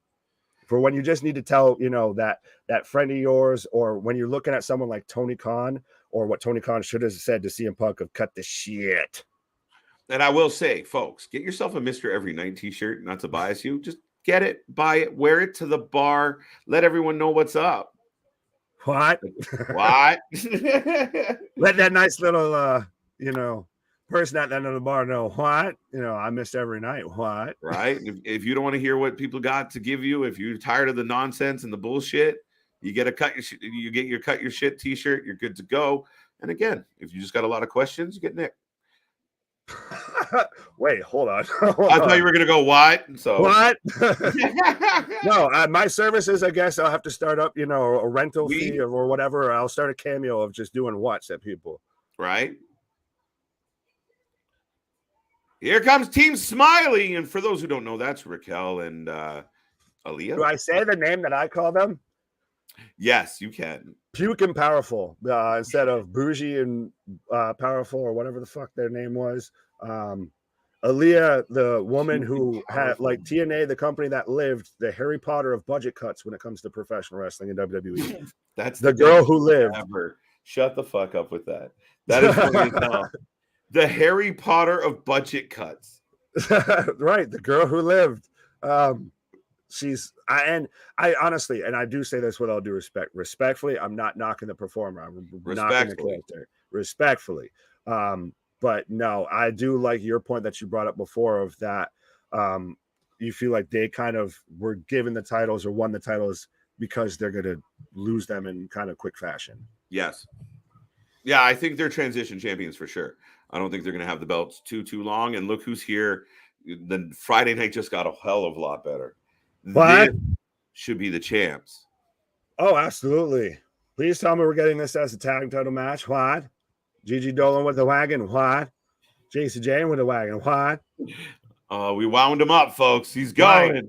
for when you just need to tell, that friend of yours, or when you're looking at someone like Tony Khan, or what Tony Khan should have said to CM Punk of cut the shit. And I will say, folks, get yourself a Mr. Every Night t-shirt, not to bias you. Just get it, buy it, wear it to the bar. Let everyone know what's up. What? What? Let that nice little, person at the end of the bar know what? I missed every night. What? Right? If you don't want to hear what people got to give you, if you're tired of the nonsense and the bullshit, you get your cut your shit t-shirt. You're good to go. And again, if you just got a lot of questions, you get Nick. Wait, hold on. I thought you were gonna go what? So what? No, my services. I guess I'll have to start up, a rental fee or whatever. Or I'll start a cameo of just doing what's at people. Right. Here comes Team Smiley, and for those who don't know, that's Raquel and Aaliyah. Do I say the name that I call them? Yes, you can. Puke and Powerful instead of Bougie and Powerful, or whatever the fuck their name was. Aaliyah, the woman who had, like, TNA, the company that lived, the Harry Potter of budget cuts when it comes to professional wrestling in WWE. That's the girl who lived. Ever. Shut the fuck up with that. That is funny. The Harry Potter of budget cuts. Right, the girl who lived. I honestly, and I do say this with all due respect, respectfully, I'm not knocking the performer. I'm knocking the character. Respectfully. But no, I do like your point that you brought up before of that. You feel like they kind of were given the titles or won the titles because they're going to lose them in kind of quick fashion. Yes. Yeah, I think they're transition champions for sure. I don't think they're going to have the belts too long. And look who's here. The Friday night just got a hell of a lot better. What? This should be the champs. Oh, absolutely. Please tell me we're getting this as a tag title match. What? Gigi Dolan with the wagon. What? Jason Jane with the wagon. What? We wound him up, folks. He's going. Right.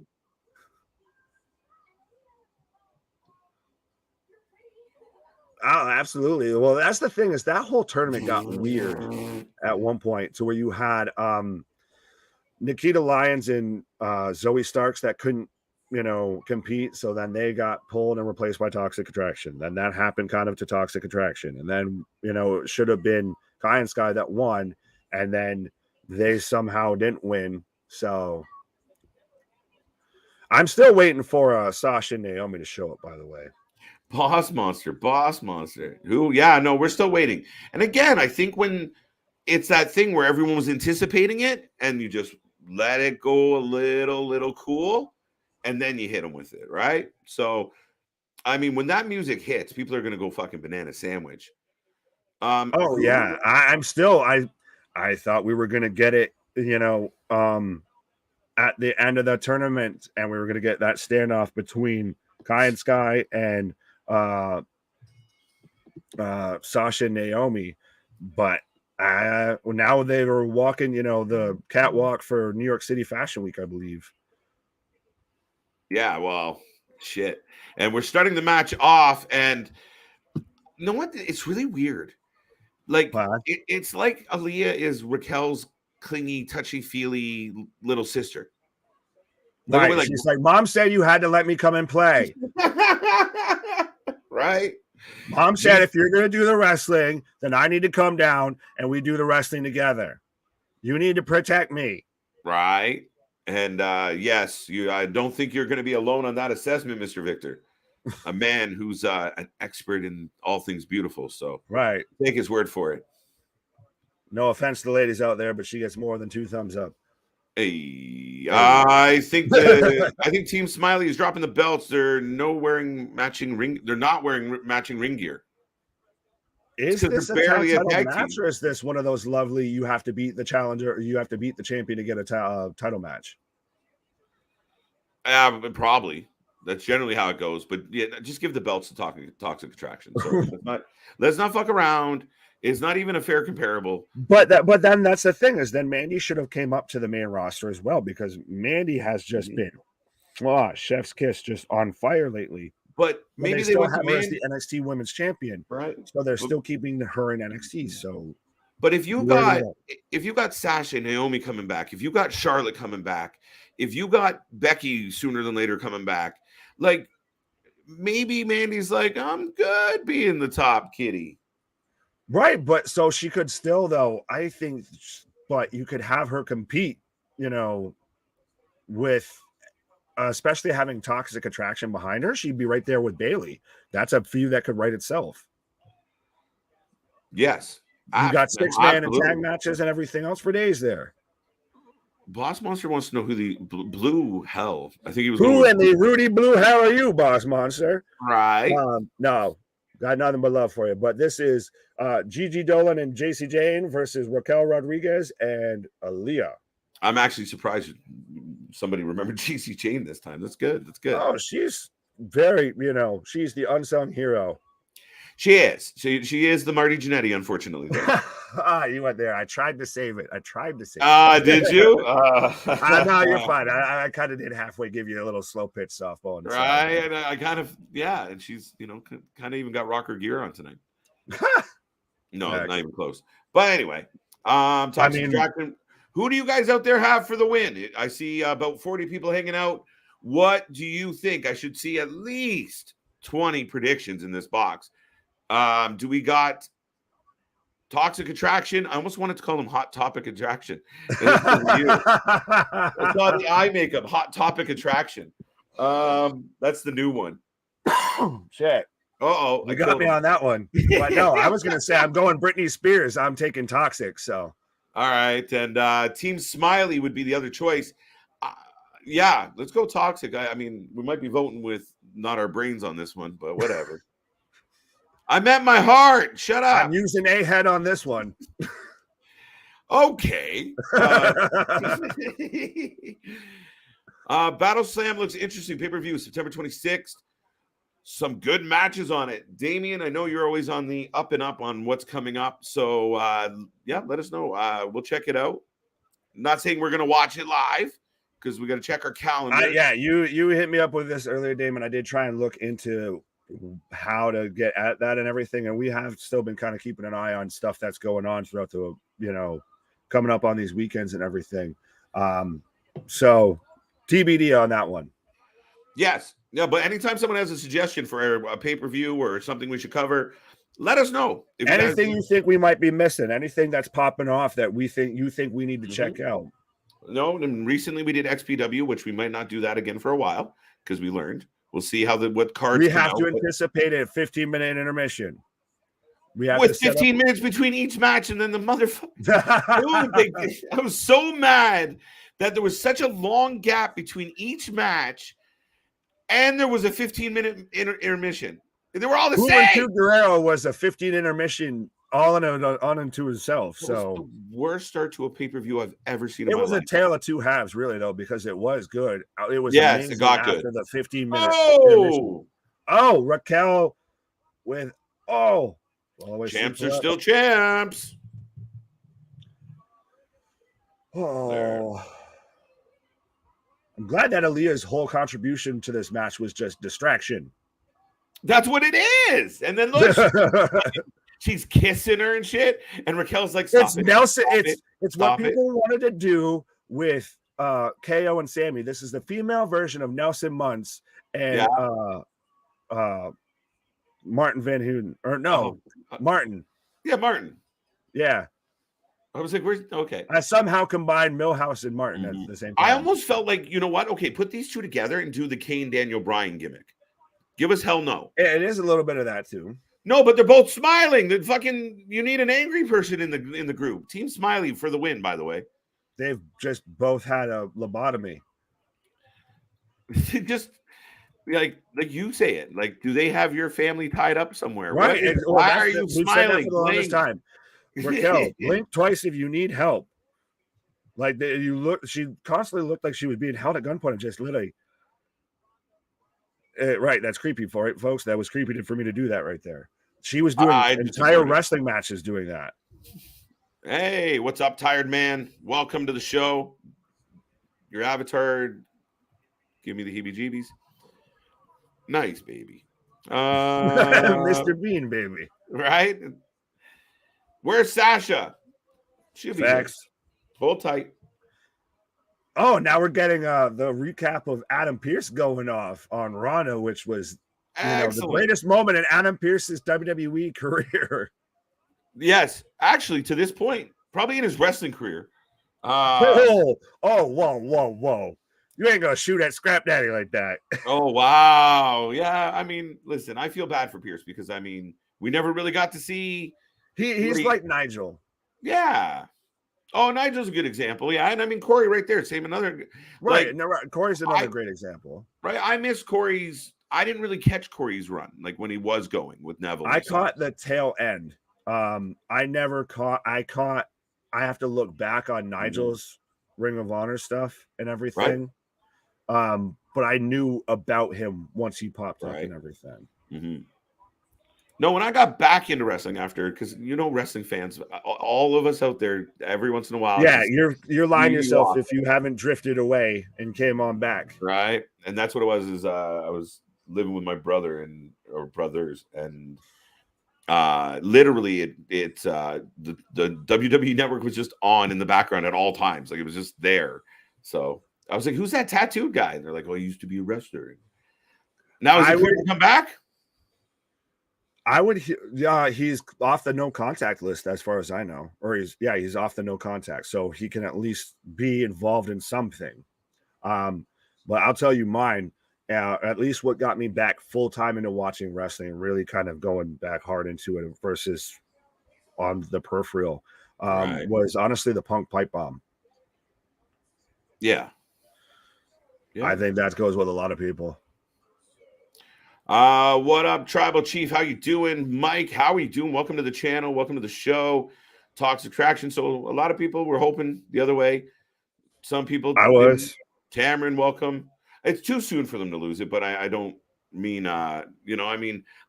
Oh, absolutely. Well, that's the thing is that whole tournament got weird at one point to where you had Nikita Lyons and Zoe Starks that couldn't, compete. So then they got pulled and replaced by Toxic Attraction. Then that happened kind of to Toxic Attraction. And then, it should have been Kai and Sky that won. And then they somehow didn't win. So I'm still waiting for Sasha and Naomi to show up, by the way. Boss Monster. Who? Yeah, no, we're still waiting. And again, I think when it's that thing where everyone was anticipating it and you just let it go a little cool and then you hit them with it, right? So, I mean, when that music hits, people are going to go fucking banana sandwich. Oh, yeah. I thought we were going to get it, at the end of the tournament and we were going to get that standoff between Kai and Sky and Sasha and Naomi, but now they were walking, the catwalk for New York City Fashion Week, I believe. Yeah, well, shit. And we're starting the match off, and you know what? It's really weird. Like, it's like Aaliyah is Raquel's clingy, touchy-feely little sister. Right. She's like, Mom said you had to let me come and play. Right. Mom said if you're going to do the wrestling, then I need to come down and we do the wrestling together. You need to protect me. Right. And yes, I don't think you're going to be alone on that assessment, Mr. Victor. A man who's an expert in all things beautiful. So right. Take his word for it. No offense to the ladies out there, but she gets more than 2 thumbs up. Hey, I think Team Smiley is dropping the belts. They're not wearing matching ring gear. Is this a barely a tag match, or is this one of those lovely you have to beat the challenger or you have to beat the champion to get a title match? Probably. That's generally how it goes. But yeah, just give the belts to Toxic Attraction. So let's not fuck around. It's not even a fair comparable. But then that's the thing is then Mandy should have came up to the main roster as well because Mandy has just been chef's kiss, just on fire lately. But maybe they still have her as the NXT Women's Champion, right? So they're still keeping her in NXT. So, but if you got Sasha and Naomi coming back, if you got Charlotte coming back, if you got Becky sooner than later coming back, like maybe Mandy's like, I'm good being the top kitty. Right, but so she could still, though, I think, but you could have her compete, with, especially having Toxic Attraction behind her. She'd be right there with Bayley. That's a feud that could write itself. Yes. You got 6-man and tag matches and everything else for days there. Boss Monster wants to know who the Blue Hell. I think he was. Who in the Rudy Blue Hell are you, Boss Monster? Right. No. Got nothing but love for you. But this is Gigi Dolan and JC Jane versus Raquel Rodriguez and Aaliyah. I'm actually surprised somebody remembered JC Jane this time. That's good. Oh, she's very, she's the unsung hero. She is. She is the Marty Jannetty, unfortunately. You went there. I tried to save it. Did you? No, you're fine. I kind of did halfway give you a little slow pitch softball. Right. And I kind of, and she's, kind of even got rocker gear on tonight. No, not even close. But anyway, Toxic Attraction. Who do you guys out there have for the win? I see about 40 people hanging out. What do you think? I should see at least 20 predictions in this box. Do we got Toxic Attraction? I almost wanted to call them Hot Topic Attraction. It's on the eye makeup, Hot Topic Attraction. That's the new one. Shit. Uh-oh. You got me on that one. But no, I was going to say I'm going Britney Spears. I'm taking Toxic, so. All right. And Team Smiley would be the other choice. Yeah, let's go Toxic. I mean, we might be voting with not our brains on this one, but whatever. I meant my heart. Shut up. I'm using a head on this one. Okay. Battle Slam looks interesting. Pay-per-view, September 26th. Some good matches on it. Damien, I know you're always on the up and up on what's coming up. So, yeah, let us know. We'll check it out. Not saying we're going to watch it live because we got to check our calendar. Yeah, you hit me up with this earlier, Damon. I did try and look into how to get at that and everything, and we have still been kind of keeping an eye on stuff that's going on throughout the, coming up on these weekends and everything. So TBD on that one. Yes. Yeah, but anytime someone has a suggestion for a pay-per-view or something we should cover, let us know. Anything you think we might be missing, anything that's popping off that you think we need to check out. No, and recently we did XPW, which we might not do that again for a while because we learned. We'll see what cards we have to anticipate a 15-minute intermission. We have with 15 minutes between each match, and then the motherfucker. I was so mad that there was such a long gap between each match, and there was a 15-minute intermission. They were all the same. Guerrero was a 15 intermission all on into itself. So the worst start to a pay-per-view I've ever seen. It was a tale of two halves, really, though, because it was good. It was it got after good. The 15-minute. Oh, Raquel with champs are still champs. Oh, I'm glad that Aaliyah's whole contribution to this match was just distraction. That's what it is. And then look, she's kissing her and shit. And Raquel's like, it's Nelson. It's what people wanted to do with KO and Sammy. This is the female version of Nelson Muntz and Martin Van Houten. Or no, Martin. Yeah, Martin. Yeah. I was like, where's okay? I somehow combined Millhouse and Martin at the same time. I almost felt like, you know what? Okay, put these two together and do the Kane Daniel Bryan gimmick. Give us hell no. It is a little bit of that too. No, but they're both smiling. You need an angry person in the group. Team Smiley for the win, by the way. They've just both had a lobotomy. Just like you say it. Like, do they have your family tied up somewhere? Right. Why are you smiling? For the longest time. Raquel, blink twice if you need help. Like she constantly looked like she was being held at gunpoint and just literally. Right, that's creepy for it, folks. That was creepy for me to do that right there. She was doing entire wrestling matches doing that. Hey, what's up, tired man? Welcome to the show. Your avatar, give me the heebie-jeebies. Nice, baby. Mr. Bean, baby. Right? Where's Sasha? She'll be here. Hold tight. Oh, now we're getting the recap of Adam Pearce going off on Ronda, which was the greatest moment in Adam Pearce's WWE career. Yes, actually, to this point, probably in his wrestling career. Whoa. You ain't gonna shoot at Scrap Daddy like that. Oh, wow. Yeah, I mean, listen, I feel bad for Pearce because, I mean, we never really got to see. He's like Nigel. Yeah. Oh, Nigel's a good example. Yeah, and I mean Corey right there. Same another. Right. Corey's another great example. Right. I miss Corey's. I didn't really catch Corey's run like when he was going with Neville. I caught the tail end. I never caught. I have to look back on Nigel's Ring of Honor stuff and everything. Right. But I knew about him once he popped up and everything. Mm-hmm. No, when I got back into wrestling after, because wrestling fans, all of us out there, every once in a while. Yeah, you're lying yourself if you haven't drifted away and came on back. Right, and that's what it was. Is I was living with my brother or brothers, and literally it's the WWE Network was just on in the background at all times, like it was just there. So I was like, "Who's that tattooed guy?" And they're like, "Oh, he used to be a wrestler." Now is he clear to come back? He's off the no contact list as far as I know, or he's off the no contact, so he can at least be involved in something. But I'll tell you mine, at least what got me back full time into watching wrestling, really kind of going back hard into it versus on the peripheral, was honestly the Punk pipe bomb. Yeah. I think that goes with a lot of people. What up, Tribal Chief? How you doing? Mike, how are you doing? Welcome to the channel. Welcome to the show. Toxic Attraction. So a lot of people were hoping the other way. Some people Cameron, welcome. It's too soon for them to lose it, but I don't mean, I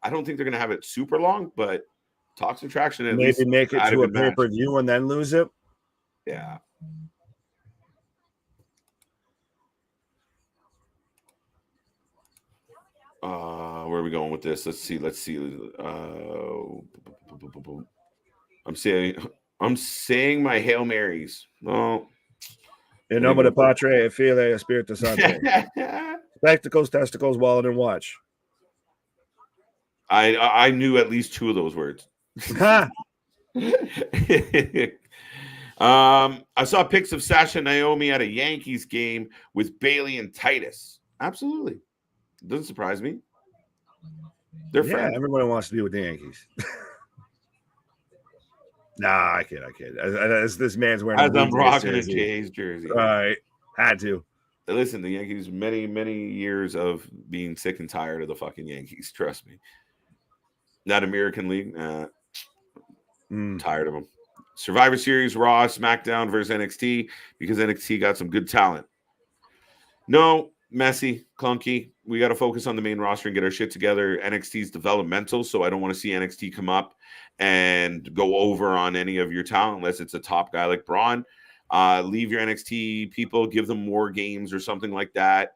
don't think they're going to have it super long, but Toxic Attraction at least maybe make it had to a good match. pay-per-view and then lose it. Yeah. Where are we going with this? Let's see. I'm saying my Hail Marys. Well, In nome de Patre, e Fili, e Spiritu Santo. Spectacles, testicles, wallet, and watch. I knew at least two of those words. I saw pics of Sasha and Naomi at a Yankees game with Bailey and Titus. Absolutely. Doesn't surprise me. They're friends. Everybody wants to be with the Yankees. Nah, I kid. As this man's wearing as I'm rocking a Jays jersey. Right. Had to. Listen, the Yankees, many, many years of being sick and tired of the fucking Yankees. Trust me. That American League, tired of them. Survivor Series, Raw, SmackDown versus NXT, because NXT got some good talent. No, messy, clunky. We got to focus on the main roster and get our shit together. NXT's developmental, so I don't want to see NXT come up and go over on any of your talent unless it's a top guy like Braun. Leave your NXT people, give them war games or something like that.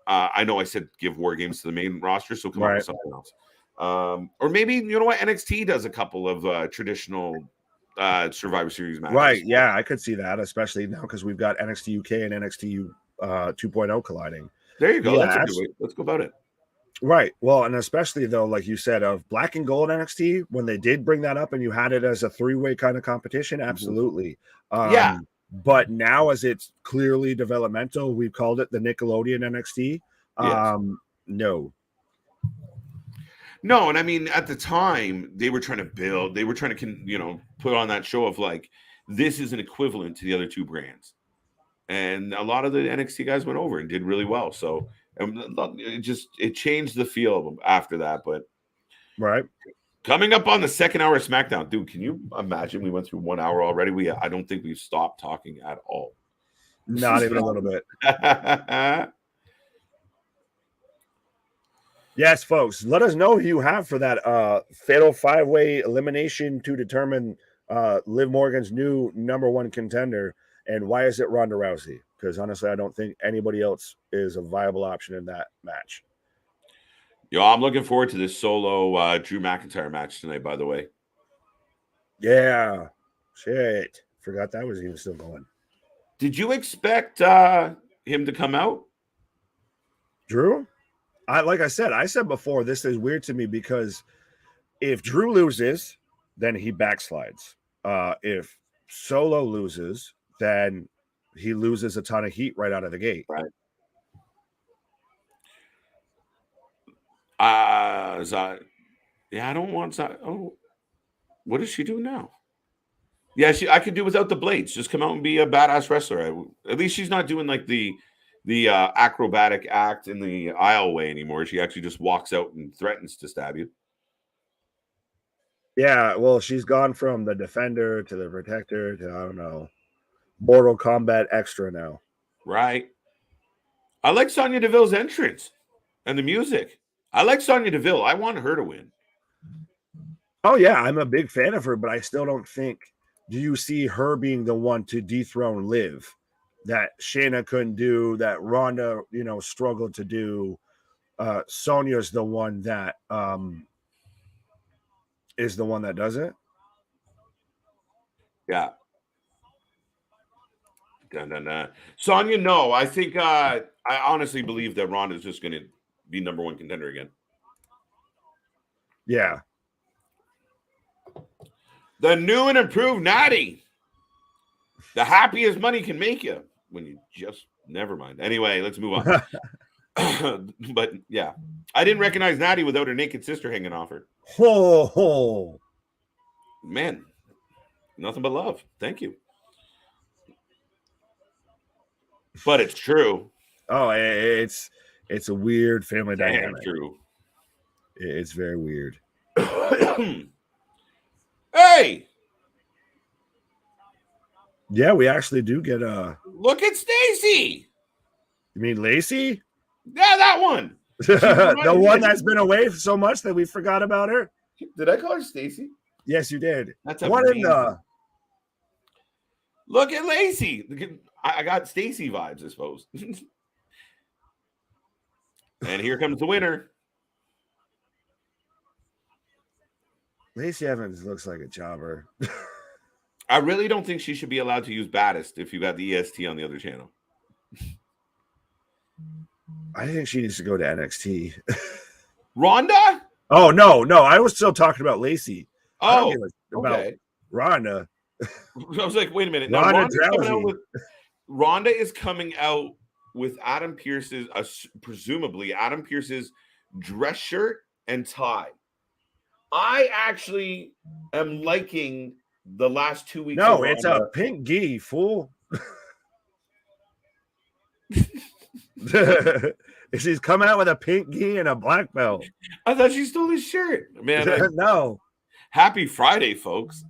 I know I said give war games to the main roster, so come up with something else. Or maybe, you know what, NXT does a couple of traditional Survivor Series matches. Right, yeah, I could see that, especially now because we've got NXT UK and NXT 2.0 colliding. There you go. Yeah, that's a good way. Let's go about it. Right. Well, and especially though, like you said, of Black and Gold NXT, when they did bring that up and you had it as a three-way kind of competition, absolutely. Yeah. But now, as it's clearly developmental, we've called it the Nickelodeon NXT. No. No, and I mean, at the time, they were trying to build, they were trying to, put on that show of like, this is an equivalent to the other two brands. And a lot of the NXT guys went over and did really well. So it changed the feel after that. But right. Coming up on the second hour of SmackDown, dude, can you imagine we went through 1 hour already? I don't think we've stopped talking at all. Not even a little bit. Yes, folks, let us know who you have for that fatal five-way elimination to determine Liv Morgan's new number one contender. And why is it Ronda Rousey? Because honestly, I don't think anybody else is a viable option in that match. Yo, I'm looking forward to this solo Drew McIntyre match tonight, by the way. Yeah. Shit. Forgot that was even still going. Did you expect him to come out? Drew? Like I said before, this is weird to me because if Drew loses, then he backslides. If Solo loses, then he loses a ton of heat right out of the gate. Right. I don't want that. Oh, what does she do now? Yeah, I could do without the blades. Just come out and be a badass wrestler. At least she's not doing like the acrobatic act in the aisle way anymore. She actually just walks out and threatens to stab you. Yeah, well, she's gone from the defender to the protector to, I don't know, Mortal Kombat Extra now. Right. I like Sonya Deville's entrance and the music. I like Sonya Deville. I want her to win. Oh, yeah, I'm a big fan of her, but I still don't think, do you see her being the one to dethrone Liv? That Shayna couldn't do, that Ronda, struggled to do. Sonya's the one that is the one that does it. Yeah. Sonya, no. I think I honestly believe that Ronda's just going to be number one contender again. Yeah. The new and improved Natty. The happiest money can make you when you just never mind. Anyway, let's move on. But yeah, I didn't recognize Natty without her naked sister hanging off her. Oh, man, nothing but love. Thank you. But it's true. Oh, it's a weird family dynamic. True. It's very weird. Hey. Yeah, we actually do get a look at Stacy. You mean Lacey? Yeah, that one. The one that's been away so much that we forgot about her. Did I call her Stacy? Yes, you did. That's what amazing. in the? Look at Lacey. I got Stacy vibes, I suppose. And here comes the winner. Lacey Evans looks like a jobber. I really don't think she should be allowed to use baddest if you got the EST on the other channel. I think she needs to go to NXT. Ronda? Oh, no. I was still talking about Lacey. Oh, about okay. Ronda. I was like, wait a minute. Ronda is coming out with Adam Pearce's, presumably Adam Pearce's dress shirt and tie. I actually am liking the last 2 weeks. No, it's a pink gi, fool. She's coming out with a pink gi and a black belt. I thought she stole his shirt. Man, no. Happy Friday, folks.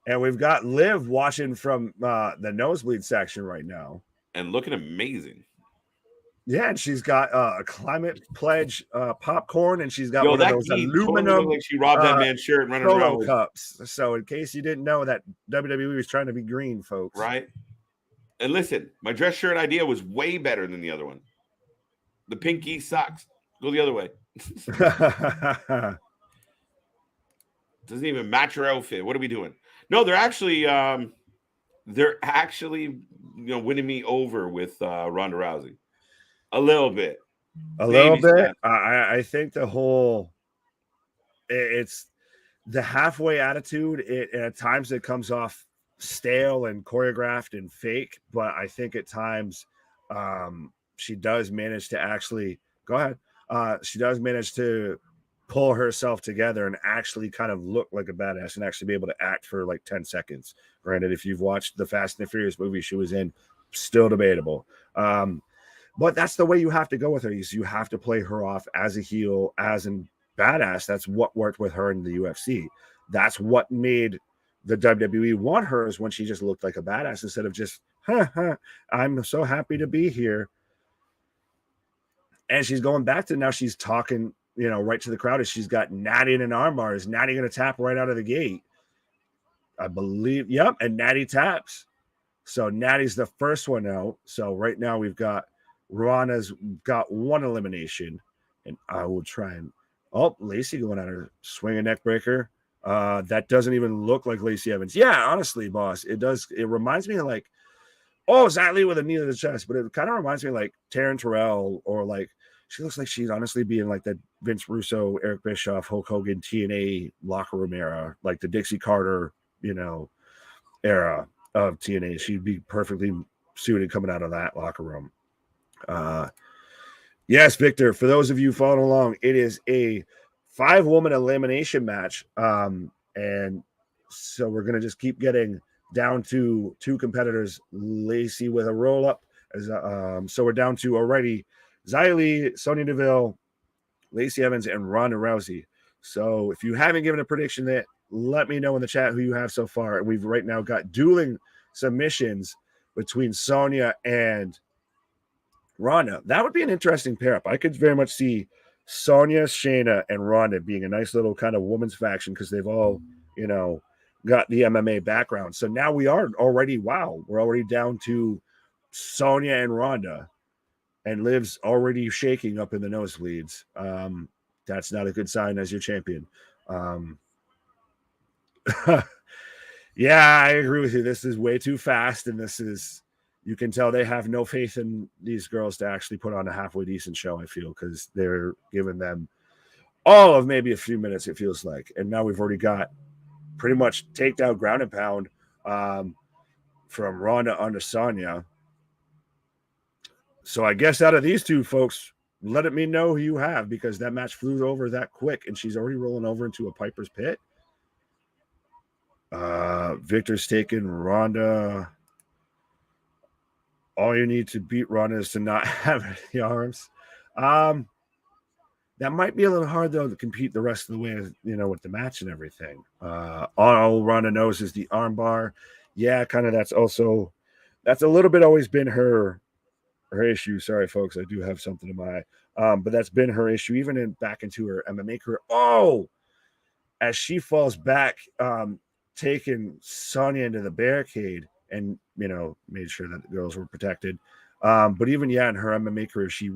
And we've got Liv watching from the nosebleed section right now. And looking amazing. Yeah, and she's got a climate pledge popcorn, and she's got one of those aluminum totally like she robbed that man's shirt and running around with cups. So in case you didn't know that WWE was trying to be green, folks. Right. And listen, my dress shirt idea was way better than the other one. The pinky sucks. Go the other way. Doesn't even match your outfit. What are we doing? No, they're actually winning me over with Ronda Rousey. A little bit. I think the whole it's the halfway attitude. At times it comes off stale and choreographed and fake, but I think at times she does manage to actually go ahead. She does manage to pull herself together and actually kind of look like a badass and actually be able to act for like 10 seconds. Granted, if you've watched the Fast and the Furious movie she was in, still debatable. But that's the way you have to go with her. You have to play her off as a heel, as a badass. That's what worked with her in the UFC. That's what made the WWE want her, is when she just looked like a badass instead of just, I'm so happy to be here. And she's going back to now she's talking, right to the crowd, as she's got Natty in an armbar. Is Natty going to tap right out of the gate? I believe, yep, and Natty taps. So Natty's the first one out. So right now we've got Ronda's got one elimination, and I will try and Lacey going at her, swing a neck breaker. That doesn't even look like Lacey Evans. Yeah, honestly, boss, it does. It reminds me of like, Zach with a knee to the chest, but it kind of reminds me of like Taryn Terrell, or like she looks like she's honestly being like that Vince Russo, Eric Bischoff, Hulk Hogan, TNA locker room era, like the Dixie Carter, era of TNA. She'd be perfectly suited coming out of that locker room. Yes, Victor, for those of you following along, it is a 5-woman elimination match. And so we're going to just keep getting down to 2 competitors. Lacey with a roll up. So we're down to already Xia Li, Sonya Deville, Lacey Evans, and Ronda Rousey. So if you haven't given a prediction yet, let me know in the chat who you have so far. We've right now got dueling submissions between Sonya and Ronda. That would be an interesting pair up. I could very much see Sonya, Shayna, and Ronda being a nice little kind of women's faction, because they've all, got the MMA background. So now we are already, we're already down to Sonya and Ronda, and Liv's already shaking up in the nosebleeds. That's not a good sign as your champion. Yeah, I agree with you. This is way too fast, and you can tell they have no faith in these girls to actually put on a halfway decent show, I feel, because they're giving them all of maybe a few minutes, it feels like. And now we've already got pretty much takedown, ground and pound from Ronda onto Sonya. So I guess out of these two folks, let me know who you have, because that match flew over that quick, and she's already rolling over into a Piper's Pit. Victor's taking Ronda. All you need to beat Ronda is to not have the arms. That might be a little hard, though, to compete the rest of the way, with the match and everything. All Ronda knows is the arm bar. Yeah, kind of that's a little bit always been her issue. Sorry, folks, I do have something in my eye. But that's been her issue, even back into her MMA career. Oh, as she falls back, taking Sonya into the barricade and, made sure that the girls were protected. But even, in her MMA career, she's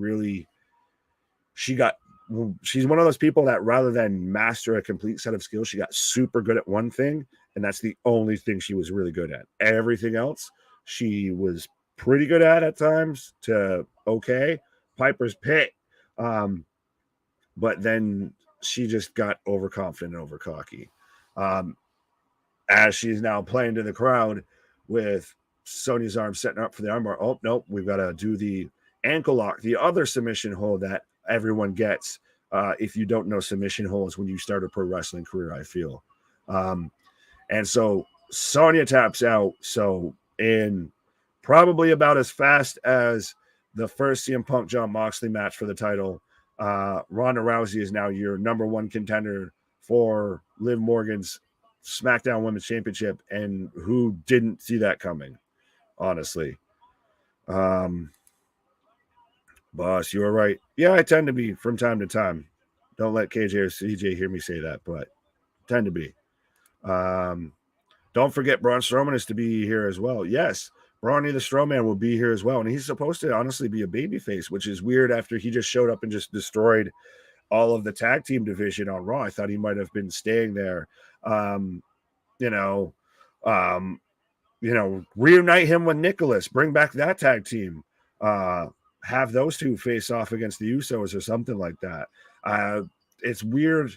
one of those people that rather than master a complete set of skills, she got super good at one thing. And that's the only thing she was really good at. Everything else, she was pretty good at times to okay. Piper's Pit. But then she just got overconfident and overcocky. As she's now playing to the crowd with Sonya's arm setting up for the armbar. Oh, nope, we've got to do the ankle lock, the other submission hold that everyone gets. If you don't know submission holds when you start a pro wrestling career, I feel. And so Sonya taps out. So in probably about as fast as the first CM Punk John Moxley match for the title, Ronda Rousey is now your number one contender for Liv Morgan's SmackDown Women's Championship. And who didn't see that coming, honestly? Boss, you were right. Yeah, I tend to be from time to time. Don't let KJ or CJ hear me say that, but tend to be. Don't forget Braun Strowman is to be here as well. Yes, Brawny the Strowman will be here as well. And he's supposed to honestly be a babyface, which is weird after he just showed up and just destroyed all of the tag team division on Raw. I thought he might have been staying there. Reunite him with Nicholas, bring back that tag team. Have those two face off against the Usos or something like that. It's weird.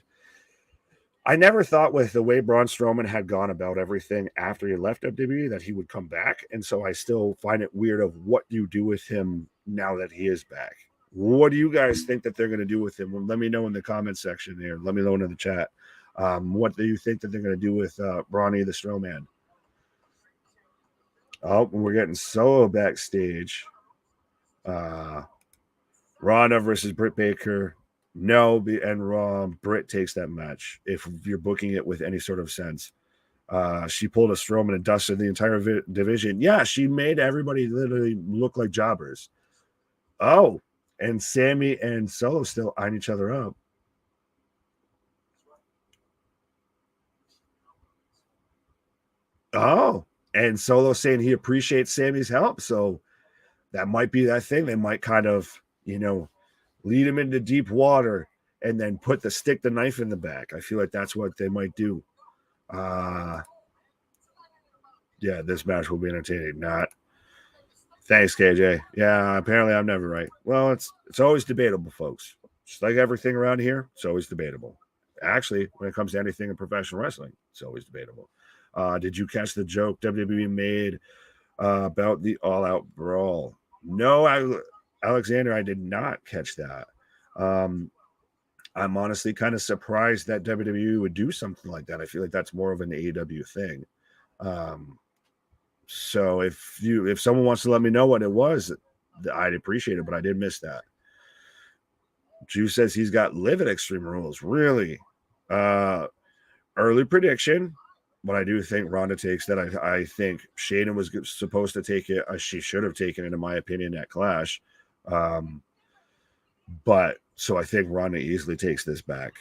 I never thought with the way Braun Strowman had gone about everything after he left WWE that he would come back. And so I still find it weird of what you do with him now that he is back. What do you guys think that they're going to do with him? Well, let me know in the comment section there. Let me know in the chat. What do you think that they're going to do with Brawny the Strowman? Oh, we're getting Solo backstage. Ronda versus Britt Baker. No, and Britt takes that match if you're booking it with any sort of sense. She pulled a Strowman and dusted the entire division. Yeah, she made everybody literally look like jobbers. Oh, and Sammy and Solo still eyeing each other up. Oh, and Solo saying he appreciates Sammy's help. So that might be that thing. They might kind of, lead him into deep water and then put the knife in the back. I feel like that's what they might do. Yeah, this match will be entertaining. Not. Thanks, KJ. Yeah, apparently I'm never right. Well, it's always debatable, folks. Just like everything around here, it's always debatable. Actually, when it comes to anything in professional wrestling, it's always debatable. Did you catch the joke WWE made about the all-out brawl? No, Alexander, I did not catch that. I'm honestly kind of surprised that WWE would do something like that. I feel like that's more of an AEW thing. So if someone wants to let me know what it was, I'd appreciate it, but I did miss that. Drew says he's got Liv at Extreme Rules. Really? Early prediction, but I do think Ronda takes that. I think Shayna was supposed to take it. She should have taken it, in my opinion, at Clash. But so I think Ronda easily takes this back,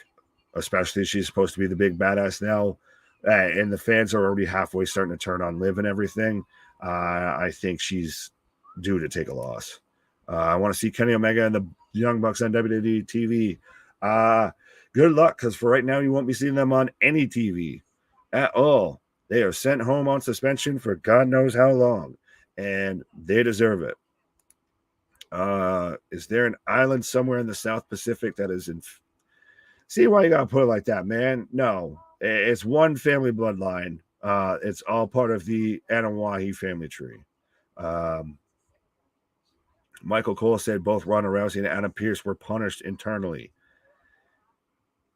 especially she's supposed to be the big badass now. And the fans are already halfway starting to turn on Liv and everything. I think she's due to take a loss. I want to see Kenny Omega and the Young Bucks on WWE TV. Good luck, because for right now, you won't be seeing them on any TV at all. They are sent home on suspension for God knows how long, and they deserve it. Is there an island somewhere in the South Pacific that is in... See why you got to put it like that, man? No. It's one family bloodline. It's all part of the Anawahi family tree. Michael Cole said both Ronda Rousey and Anna Pierce were punished internally.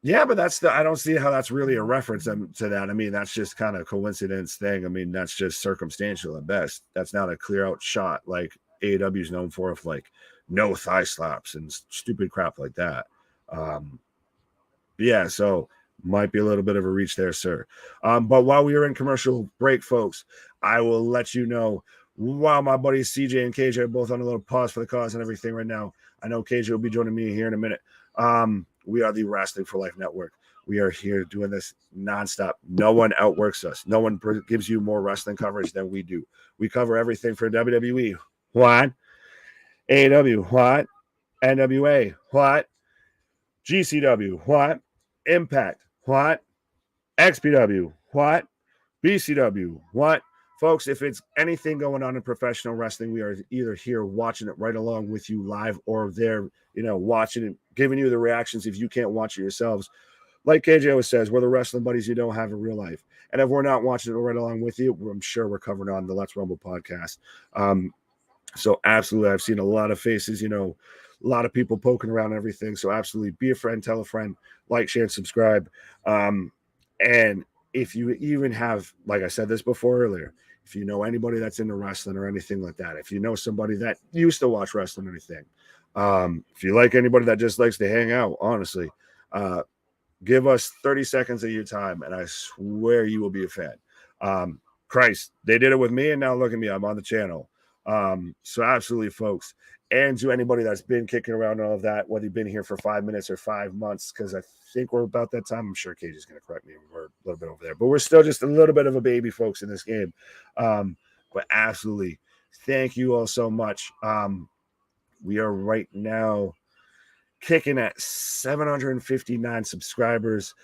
Yeah, but I don't see how that's really a reference to that. I mean, that's just kind of coincidence thing. I mean, that's just circumstantial at best. That's not a clear out shot like AEW is known for, of like no thigh slaps and stupid crap like that. Yeah, so might be a little bit of a reach there, sir. But while we are in commercial break, folks, I will let you know While my buddies CJ and KJ are both on a little pause for the cause and everything right now, I know KJ will be joining me here in a minute. We are the Wrestling for Life Network. We are here doing this nonstop. No one outworks us. No one gives you more wrestling coverage than we do. We cover everything for WWE. What? AEW. What? NWA. What? GCW. What? Impact. What? XPW. What? BCW. What? Folks, if it's anything going on in professional wrestling, we are either here watching it right along with you live or there, watching it, giving you the reactions if you can't watch it yourselves. Like KJ always says, we're the wrestling buddies you don't have in real life. And if we're not watching it right along with you, I'm sure we're covering on the Let's Rumble podcast. So absolutely, I've seen a lot of faces, a lot of people poking around and everything. So absolutely, be a friend, tell a friend, like, share, and subscribe. And if you even have, like I said this before earlier, if you know anybody that's into wrestling or anything like that, if you know somebody that used to watch wrestling or anything, if you like anybody that just likes to hang out, honestly, give us 30 seconds of your time, and I swear you will be a fan. Christ, they did it with me, and now look at me. I'm on the channel. So absolutely, folks. And to anybody that's been kicking around all of that, whether you've been here for 5 minutes or 5 months, because I think we're about that time. I'm sure Cage is going to correct me. We're a little bit over there, but we're still just a little bit of a baby, folks, in this game. But absolutely, thank you all so much. We are right now kicking at 759 subscribers.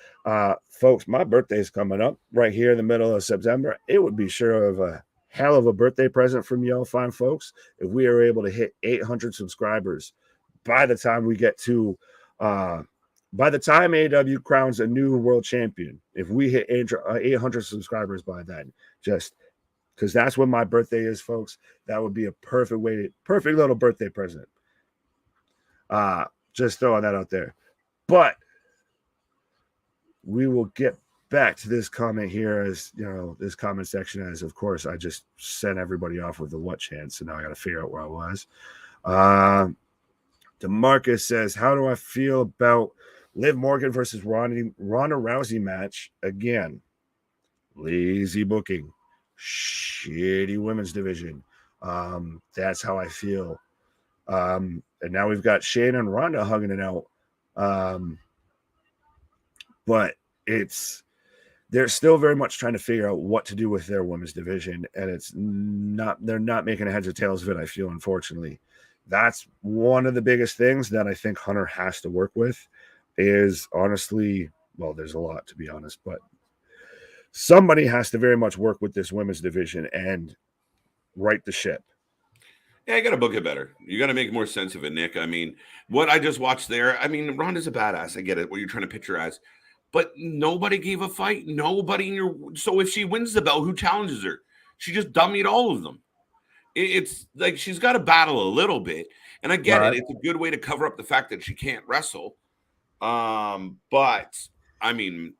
Folks, my birthday is coming up right here in the middle of September. It would be sure of a hell of a birthday present from y'all fine folks if we are able to hit 800 subscribers by the time we get to by the time AEW crowns a new world champion. If we hit 800 subscribers by then, just because that's when my birthday is, folks, that would be a perfect little birthday present. Just throwing that out there. But we will get back to this comment here, as this comment section, as of course I just sent everybody off with the what chance, so now I got to figure out where I was. DeMarcus says, how do I feel about Liv Morgan versus Ronda Rousey match again? Lazy booking, shitty women's division. That's how I feel. And now we've got Shane and Ronda hugging it out. But they're still very much trying to figure out what to do with their women's division, and they're not making heads or tails of it, I feel, unfortunately. That's one of the biggest things that I think Hunter has to work with is, honestly, well, there's a lot, to be honest, but somebody has to very much work with this women's division and right the ship. Yeah, you got to book it better. You got to make more sense of it, Nick. I mean, what I just watched there, I mean, Ronda's a badass. I get it, what you're trying to picture as. But nobody gave a fight. Nobody in your... So if she wins the belt, who challenges her? She just dummied all of them. It's like she's got to battle a little bit. And I get it. It's a good way to cover up the fact that she can't wrestle. But, I mean,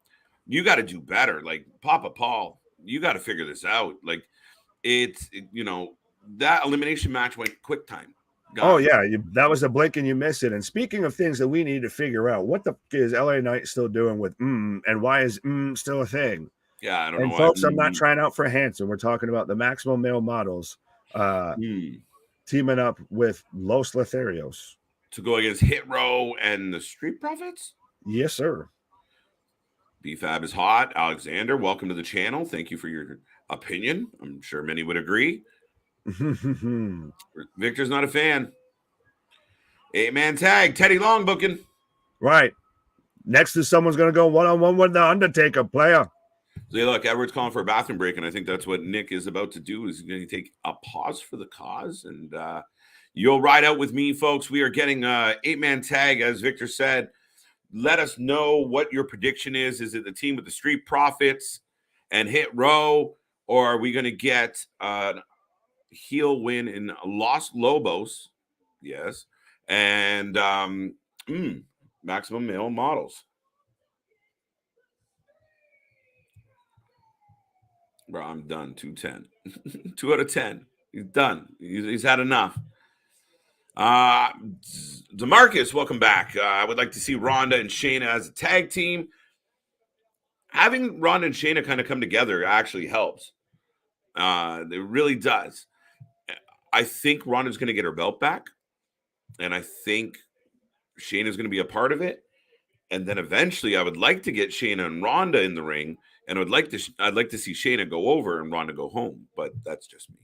you got to do better. Like, Papa Paul, you got to figure this out. Like, that elimination match went quick time. Oh, yeah. That was a blink and you miss it. And speaking of things that we need to figure out, what the is LA Knight still doing with and why is still a thing? Yeah, I don't know. And folks, I'm not trying out for Hanson. We're talking about the Maximum Male Models teaming up with Los Lotharios to go against Hit Row and the Street Profits? Yes, sir. BFAB is hot. Alexander, welcome to the channel. Thank you for your opinion. I'm sure many would agree. Victor's not a fan. 8-man tag. Teddy Long booking. Right. Next is someone's going to go one-on-one with the Undertaker player. So, look, Edward's calling for a bathroom break, and I think that's what Nick is about to do. Is going to take a pause for the cause, and you'll ride out with me, folks. We are getting 8-man tag, as Victor said. Let us know what your prediction is. Is it the team with the Street Profits and Hit Row, or are we going to get heel win in Los Lobos? Yes. And Maximum Male Models. Bro, I'm done. 210. 2 out of 10. He's done. He's had enough. DeMarcus, welcome back. I would like to see Ronda and Shayna as a tag team. Having Ronda and Shayna kind of come together actually helps. It really does. I think Ronda's going to get her belt back, and I think Shayna's going to be a part of it. And then eventually, I would like to get Shayna and Ronda in the ring, and I'd like to see Shayna go over and Ronda go home. But that's just me.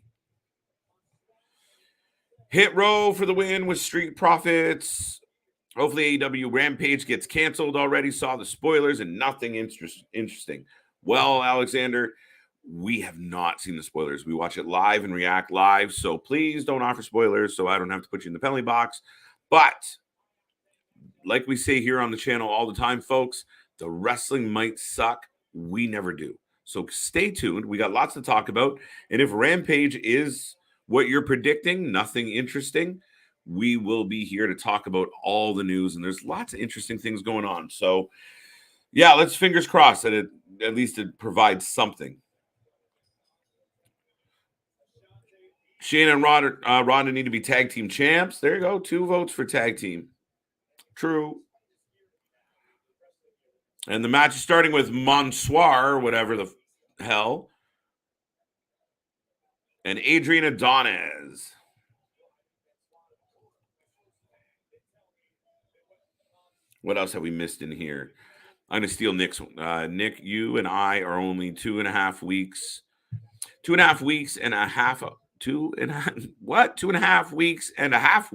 Hit Row for the win with Street Profits. Hopefully, AEW Rampage gets canceled already. Saw the spoilers and nothing interesting. Well, Alexander, we have not seen the spoilers. We watch it live and react live. So please don't offer spoilers so I don't have to put you in the penalty box. But like we say here on the channel all the time, folks, the wrestling might suck. We never do. So stay tuned. We got lots to talk about. And if Rampage is what you're predicting, nothing interesting, we will be here to talk about all the news. And there's lots of interesting things going on. So, yeah, let's fingers crossed that at least it provides something. Shayna and Ronda need to be tag team champs. There you go. 2 votes for tag team. True. And the match is starting with Mansoor, whatever the hell, and Adrian Adonis. What else have we missed in here? I'm going to steal Nick's. Nick, you and I are only 2.5 weeks. 2.5 weeks and a half. 2.5 weeks and a half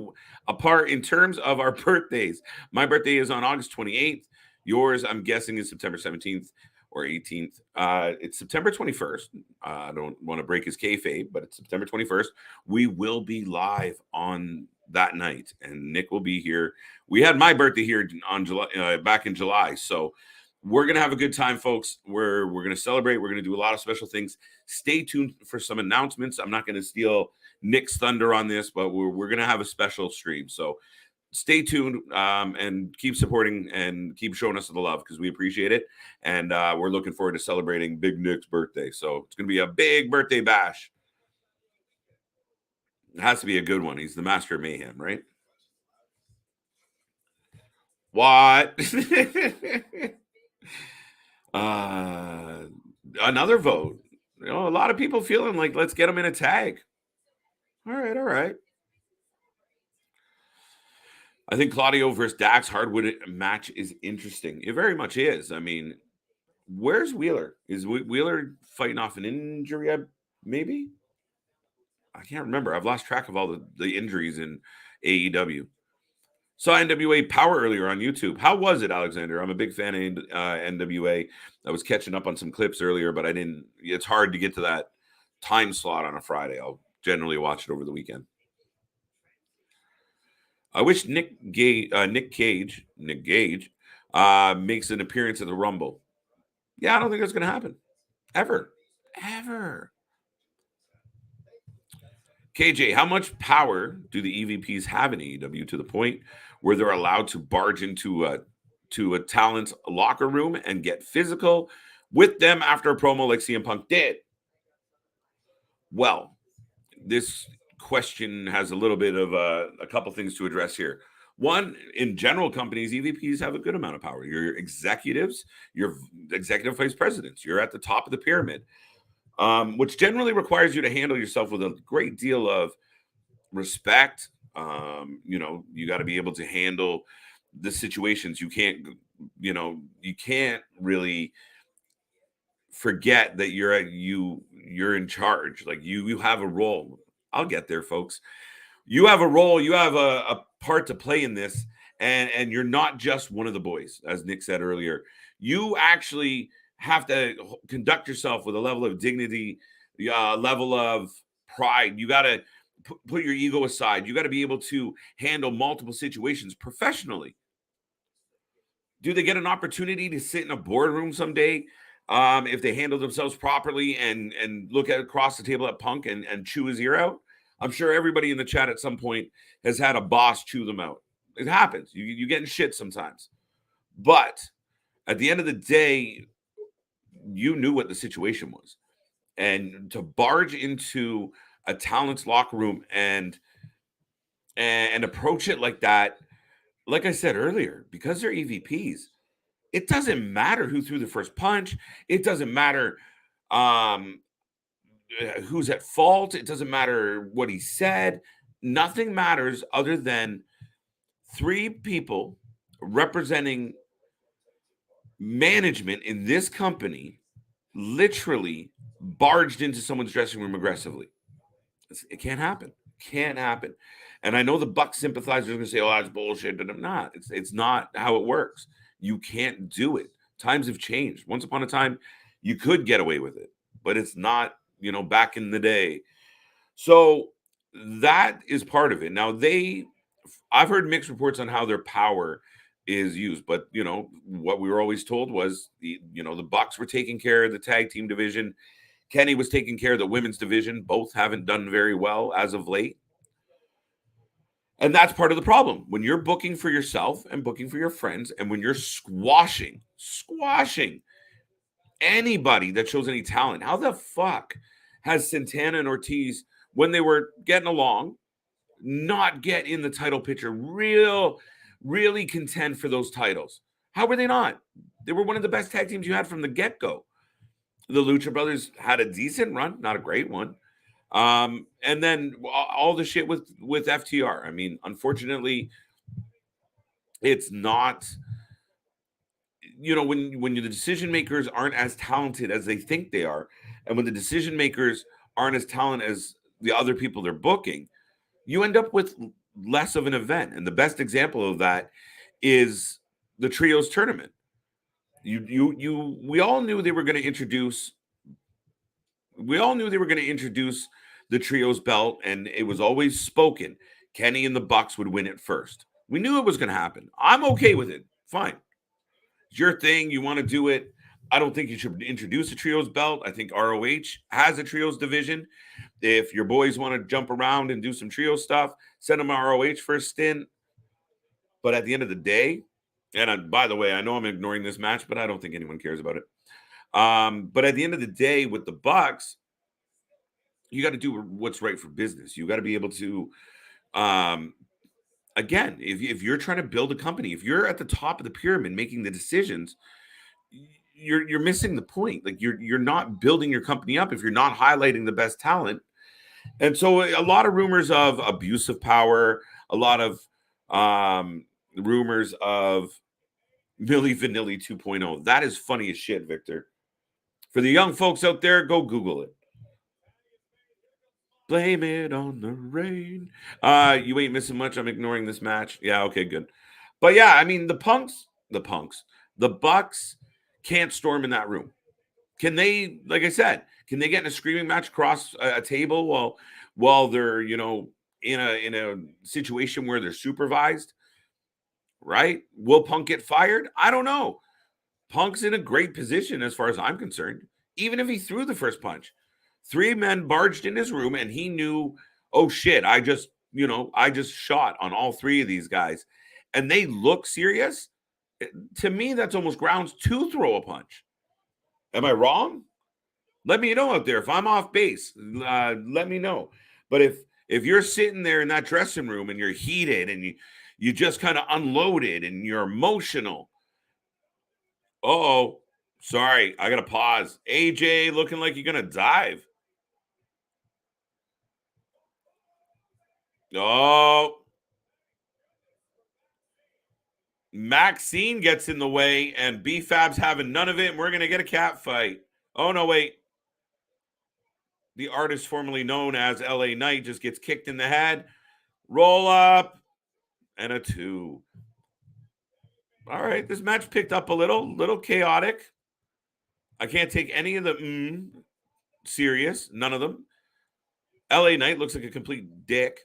apart in terms of our birthdays. My birthday is on August 28th. Yours, I'm guessing, is September 17th or 18th. It's September 21st. I don't want to break his kayfabe, but it's September 21st. We will be live on that night, and Nick will be here. We had my birthday here on July, back in July, so we're gonna have a good time, folks. We're gonna celebrate. We're gonna do a lot of special things. Stay tuned for some announcements. I'm not gonna steal Nick's thunder on this, but we're gonna have a special stream. So stay tuned and keep supporting and keep showing us the love because we appreciate it. And we're looking forward to celebrating Big Nick's birthday. So it's gonna be a big birthday bash. It has to be a good one. He's the master of mayhem, right? What? Another vote. You know, a lot of people feeling like let's get him in a tag. All right. I think Claudio versus Dax hardwood match is interesting. It very much is. I mean, where's Wheeler? Is Wheeler fighting off an injury? Maybe. I can't remember. I've lost track of all the injuries in AEW. Saw NWA Power earlier on YouTube. How was it, Alexander? I'm a big fan of NWA. I was catching up on some clips earlier, but I didn't. It's hard to get to that time slot on a Friday. I'll generally watch it over the weekend. I wish Nick Gage makes an appearance at the Rumble. Yeah, I don't think that's going to happen. Ever. KJ, how much power do the EVPs have in AEW to the point where they're allowed to barge into a talent's locker room and get physical with them after a promo like CM Punk did? Well, this question has a little bit of a couple things to address here. One, in general companies, EVPs have a good amount of power. Your executives, your executive vice presidents, you're at the top of the pyramid. Which generally requires you to handle yourself with a great deal of respect. You got to be able to handle the situations. You can't really forget that you're in charge. Like you have a role. I'll get there, folks. You have a role. You have a part to play in this, and you're not just one of the boys, as Nick said earlier. You actually have to conduct yourself with a level of dignity, level of pride. You got to put your ego aside. You got to be able to handle multiple situations professionally. Do they get an opportunity to sit in a boardroom someday if they handle themselves properly and look at across the table at Punk and chew his ear out? I'm sure everybody in the chat at some point has had a boss chew them out. It happens. You get in shit sometimes. But at the end of the day, you knew what the situation was, and to barge into a talent's locker room and approach it like that, like I said earlier, because they're EVPs, it doesn't matter who threw the first punch. It doesn't matter who's at fault. It doesn't matter what he said. Nothing matters other than 3 people representing management in this company literally barged into someone's dressing room aggressively. It can't happen. Can't happen. And I know the Buck sympathizers are going to say, "Oh, that's bullshit." But I'm not. It's not how it works. You can't do it. Times have changed. Once upon a time, you could get away with it, but it's not, back in the day. So that is part of it. Now I've heard mixed reports on how their power is used, but what we were always told was the Bucks were taking care of the tag team division. Kenny was taking care of the women's division. Both haven't done very well as of late. And that's part of the problem. When you're booking for yourself and booking for your friends, and when you're squashing anybody that shows any talent, how the fuck has Santana and Ortiz, when they were getting along, not get in the title picture, really contend for those titles? How were they not? They were one of the best tag teams you had from the get-go. The Lucha Brothers had a decent run, not a great one. And then all the shit with FTR. I mean, unfortunately, it's not, when the decision makers aren't as talented as they think they are, and when the decision makers aren't as talented as the other people they're booking, you end up with less of an event. And the best example of that is the trios tournament. We all knew they were going to introduce the trios belt, and it was always spoken Kenny and the Bucks would win it first. We knew it was going to happen. I'm okay with it. Fine. It's your thing. You want to do it. I don't think you should introduce a trios belt. I think ROH has a trios division. If your boys want to jump around and do some trio stuff, send them to ROH for a stint. But at the end of the day, and by the way, I know I'm ignoring this match, but I don't think anyone cares about it. But at the end of the day, with the Bucks, you got to do what's right for business. You got to be able to, again, if you're trying to build a company, if you're at the top of the pyramid making the decisions, you're missing the point. Like you're not building your company up if you're not highlighting the best talent. And so a lot of rumors of abuse of power, a lot of rumors of Milli Vanilli 2.0. That is funny as shit, Victor. For the young folks out there, go Google it. Blame it on the rain. You ain't missing much. I'm ignoring this match. Yeah, okay, good. But yeah, I mean, the Bucks can't storm in that room. Can they, like I said, can they get in a screaming match across a table while they're, in a situation where they're supervised? Right? Will Punk get fired? I don't know. Punk's in a great position as far as I'm concerned. Even if he threw the first punch, 3 men barged in his room and he knew, oh shit, I just shot on all 3 of these guys and they look serious. To me, that's almost grounds to throw a punch. Am I wrong? Let me know out there. If I'm off base, let me know. But if you're sitting there in that dressing room and you're heated and you just kind of unloaded and you're emotional. Oh, sorry. I got to pause. AJ looking like you're going to dive. Oh. Maxine gets in the way and B-Fab's having none of it. And we're going to get a cat fight. Oh, no, wait. The artist formerly known as LA Knight just gets kicked in the head. Roll up. And a 2. All right, this match picked up a little chaotic. I can't take any of the serious. None of them. LA Knight looks like a complete dick.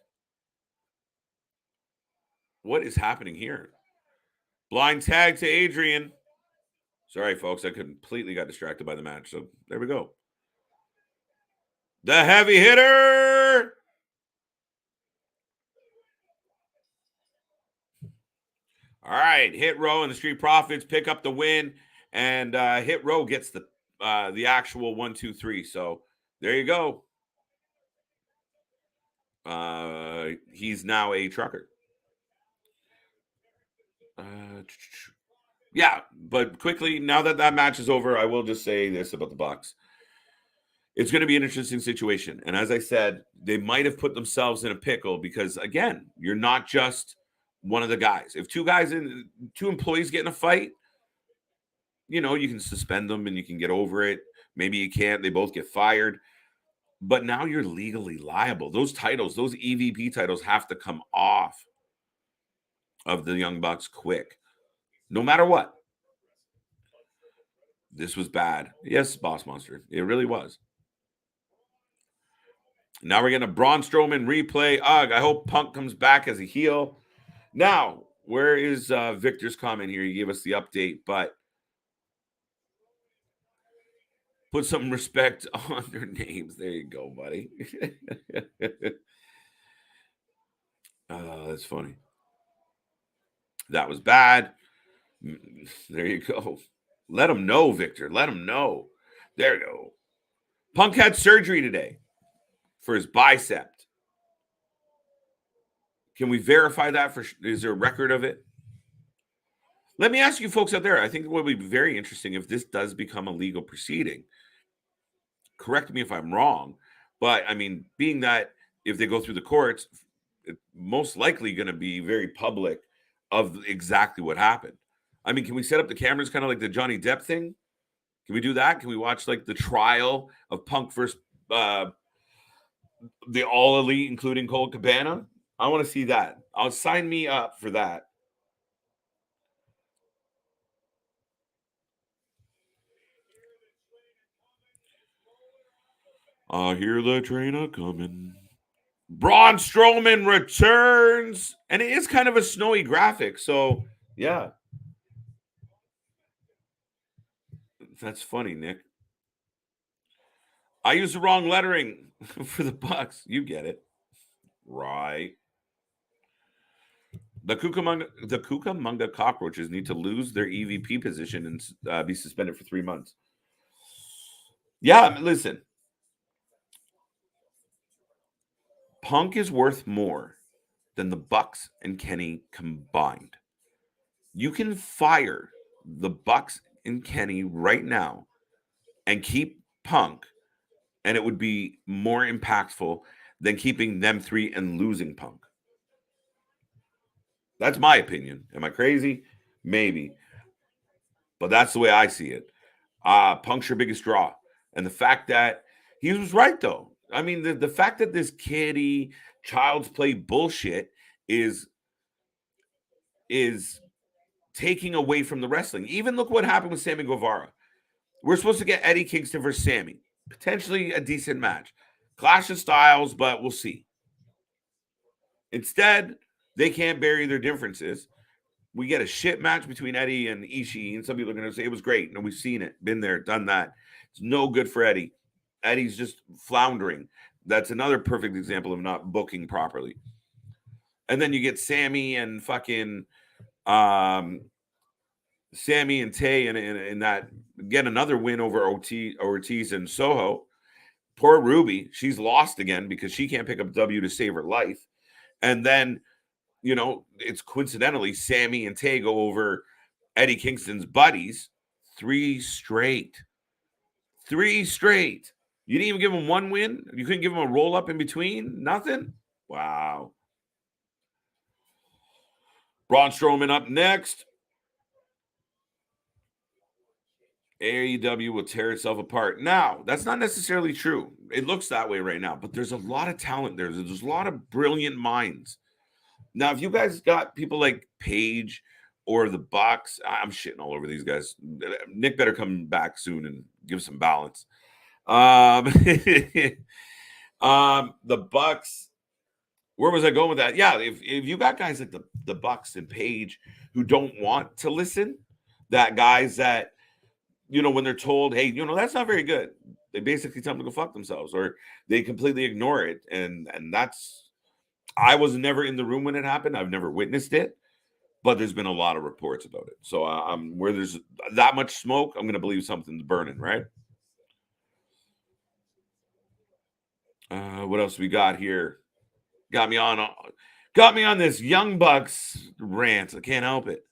What is happening here? Blind tag to Adrian. Sorry, folks. I completely got distracted by the match. So there we go. The heavy hitter. All right. Hit Row and the Street Profits pick up the win. And Hit Row gets the actual 1, 2, 3. So there you go. He's now a trucker. Yeah, but quickly, now that match is over, I will just say this about the Bucks. it's going to be an interesting situation. And as I said, they might have put themselves in a pickle because, again, you're not just one of the guys. If two employees get in a fight, you know, you can suspend them and you can get over it. Maybe you can't. They both get fired. But now you're legally liable. Those titles, those EVP titles have to come off of the Young Bucks quick, no matter what. This was bad. Yes, Boss Monster. It really was. Now we're getting a Braun Strowman replay. Ugh, I hope Punk comes back as a heel. Now, where is Victor's comment here? He gave us the update, but put some respect on their names. There you go, buddy. That's funny. That was bad. There you go. Let them know, Victor. Let them know. There you go. Punk had surgery today for his bicep. Can we verify that? Is there a record of it? Let me ask you folks out there. I think it would be very interesting if this does become a legal proceeding. Correct me if I'm wrong, but I mean, being that if they go through the courts, it's most likely going to be very public of exactly what happened. I mean, can we set up the cameras kind of like the Johnny Depp thing? Can we do that? Can we watch like the trial of Punk versus the All Elite, including Colt Cabana? I want to see that. I'll sign me up for that. I hear the train a coming. Braun Strowman returns, and it is kind of a snowy graphic. So, yeah. That's funny, Nick. I use the wrong lettering for the Bucks. You get it. Right. The Cucamonga cockroaches need to lose their EVP position and be suspended for 3 months. Yeah, listen. Punk is worth more than the Bucks and Kenny combined. You can fire the Bucks and Kenny right now and keep Punk, and it would be more impactful than keeping them three and losing Punk. That's my opinion. Am I crazy? Maybe. But that's the way I see it. Punk's your biggest draw. And the fact that he was right, though. I mean, the fact that this kiddie child's play bullshit is taking away from the wrestling. Even look what happened with Sammy Guevara. We're supposed to get Eddie Kingston versus Sammy. Potentially a decent match. Clash of styles, but we'll see. Instead, they can't bury their differences. We get a shit match between Eddie and Ishii, and some people are going to say it was great. No, we've seen it, been there, done that. It's no good for Eddie. Eddie's just floundering. That's another perfect example of not booking properly. And then you get Sammy and fucking Sammy and Tay in that get another win over Ortiz and Soho. Poor Ruby, she's lost again because she can't pick up W to save her life. And then, you know, it's coincidentally Sammy and Tay go over Eddie Kingston's buddies 3 straight. 3 straight. You didn't even give him one win? You couldn't give him a roll-up in between? Nothing? Wow. Braun Strowman up next. AEW will tear itself apart. Now, that's not necessarily true. It looks that way right now, but there's a lot of talent there. There's a lot of brilliant minds. Now, if you guys got people like Paige or the Bucks, I'm shitting all over these guys. Nick better come back soon and give some balance. The Bucks, where was I going with that? Yeah, if you got guys like the Bucks and Paige who don't want to listen, that guys that, you know, when they're told, hey, you know, that's not very good, they basically tell them to go fuck themselves, or they completely ignore it. And that's, I was never in the room when it happened. I've never witnessed it, but there's been a lot of reports about it. So where there's that much smoke, I'm going to believe something's burning, right? What else we got here? Got me on this Young Bucks rant. I can't help it.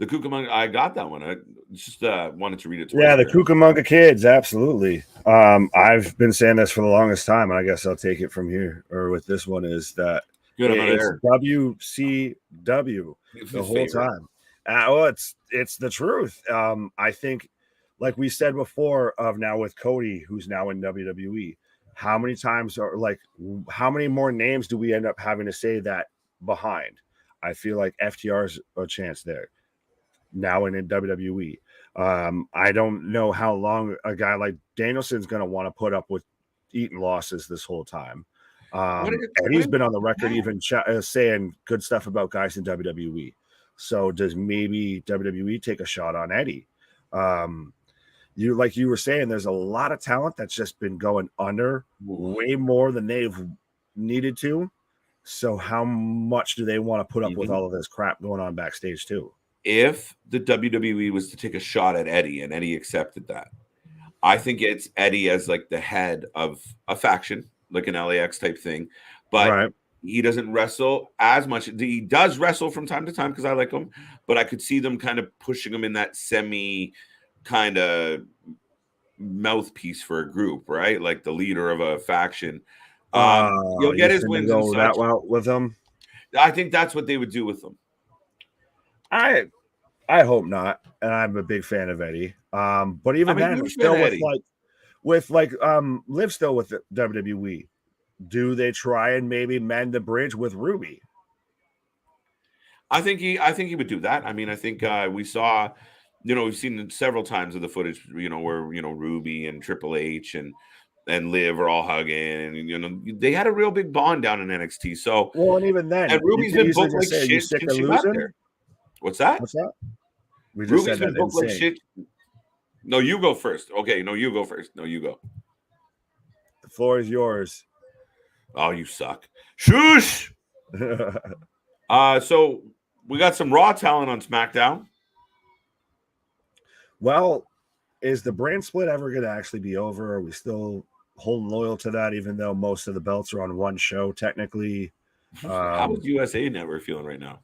The Cucamonga, I got that one. I just wanted to read it. Yeah, the Cucamonga kids, absolutely. I've been saying this for the longest time, and I guess I'll take it from here or with this one is that it's WCW the whole time. Well, it's the truth. I think, like we said before, of now with Cody, who's now in WWE. How many times how many more names do we end up having to say that behind? I feel like FTR's a chance there. Now in WWE. I don't know how long a guy like Danielson's going to want to put up with eating losses this whole time. And he's been on the record even saying good stuff about guys in WWE. So does maybe WWE take a shot on Eddie? You like you were saying, there's a lot of talent that's just been going under way more than they've needed to. So how much do they want to put up with all of this crap going on backstage too? If the WWE was to take a shot at Eddie and Eddie accepted that, I think it's Eddie as like the head of a faction, like an LAX type thing, but he doesn't wrestle as much. He does wrestle from time to time because I like him, but I could see them kind of pushing him in that semi kind of mouthpiece for a group, right? Like the leader of a faction. You'll get his wins and that well with him. I think that's what they would do with him. I hope not, and I'm a big fan of Eddie. But even then, still with Liv still with the WWE. Do they try and maybe mend the bridge with Ruby? I think he would do that. I mean, I think we saw, we've seen several times of the footage, where Ruby and Triple H and Liv are all hugging, and they had a real big bond down in NXT. So and even then, and Ruby's been booked like shit since she got there. What's that? We just Ruby's been booked like shit. No, you go first. Okay, no, you go first. No, you go. The floor is yours. Oh, you suck. Shush. So we got some Raw talent on SmackDown. Well, is the brand split ever going to actually be over? Are we still holding loyal to that, even though most of the belts are on one show technically? How is USA Network feeling right now?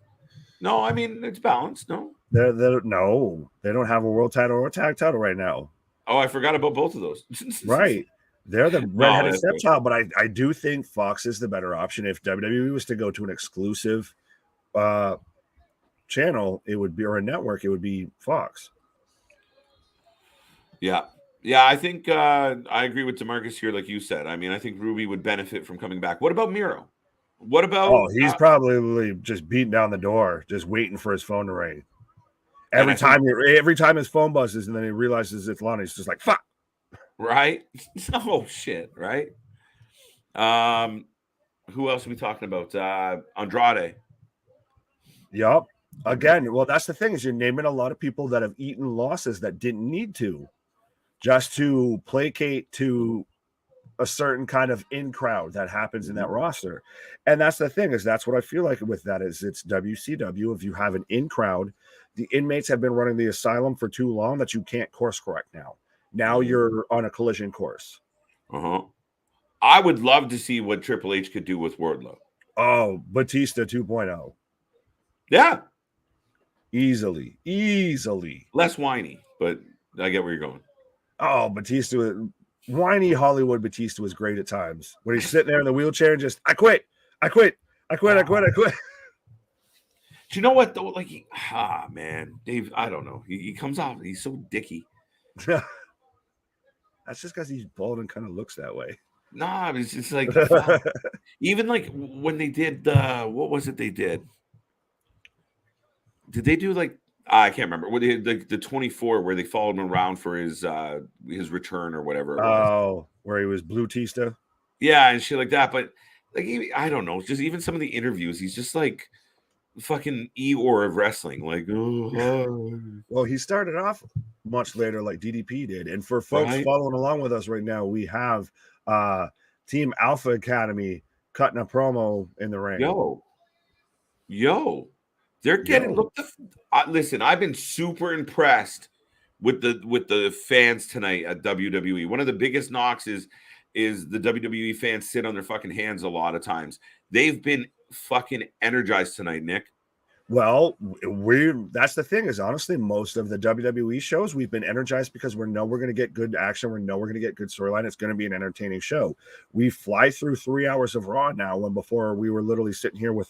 No, I mean, it's balanced. No, they don't have a world title or a tag title right now. Oh, I forgot about both of those. Right. They're the redheaded stepchild, but I do think Fox is the better option. If WWE was to go to an exclusive channel, it would be, or a network, it would be Fox. Yeah. I think I agree with DeMarcus here, like you said. I mean, I think Ruby would benefit from coming back. What about Miro? What about? Oh, he's probably just beating down the door, just waiting for his phone to ring. Every time his phone buzzes, and then he realizes it's Lana, he's just like, "Fuck!" Right? Oh shit! Right? Who else are we talking about? Andrade. Yup. Again, well, that's the thing is you're naming a lot of people that have eaten losses that didn't need to, just to placate to a certain kind of in crowd that happens in that roster. And that's the thing is that's what I feel like with that is it's WCW. If you have an in crowd, the inmates have been running the asylum for too long that you can't course correct now. Now you're on a collision course. I would love to see what Triple H could do with Wardlow. Oh, Batista 2.0. Yeah. Easily. Less whiny, but I get where you're going. Oh, Batista, whiny Hollywood Batista was great at times. When he's sitting there in the wheelchair and just, I quit. Do you know what though? Like, man, Dave, I don't know. He comes off, he's so dicky. That's just because he's bald and kind of looks that way. Nah, it's just like even like when they did what was it they did? Did they do like I can't remember. What they did the 24 where they followed him around for his return or whatever. Oh, where he was Blue Tista? Yeah, and shit like that. But like I don't know, just even some of the interviews, he's just like fucking Eeyore of wrestling. Like, well, he started off much later like DDP did. And for folks following along with us right now, we have Team Alpha Academy cutting a promo in the ring. Yo. They're getting listen, I've been super impressed with the fans tonight at WWE. One of the biggest knocks is the WWE fans sit on their fucking hands a lot of times. They've been fucking energized tonight, Nick. Well, that's the thing is honestly, most of the WWE shows we've been energized because we know we're going to get good action. We know we're going to get good storyline. It's going to be an entertaining show. We fly through 3 hours of Raw now, when before we were literally sitting here with,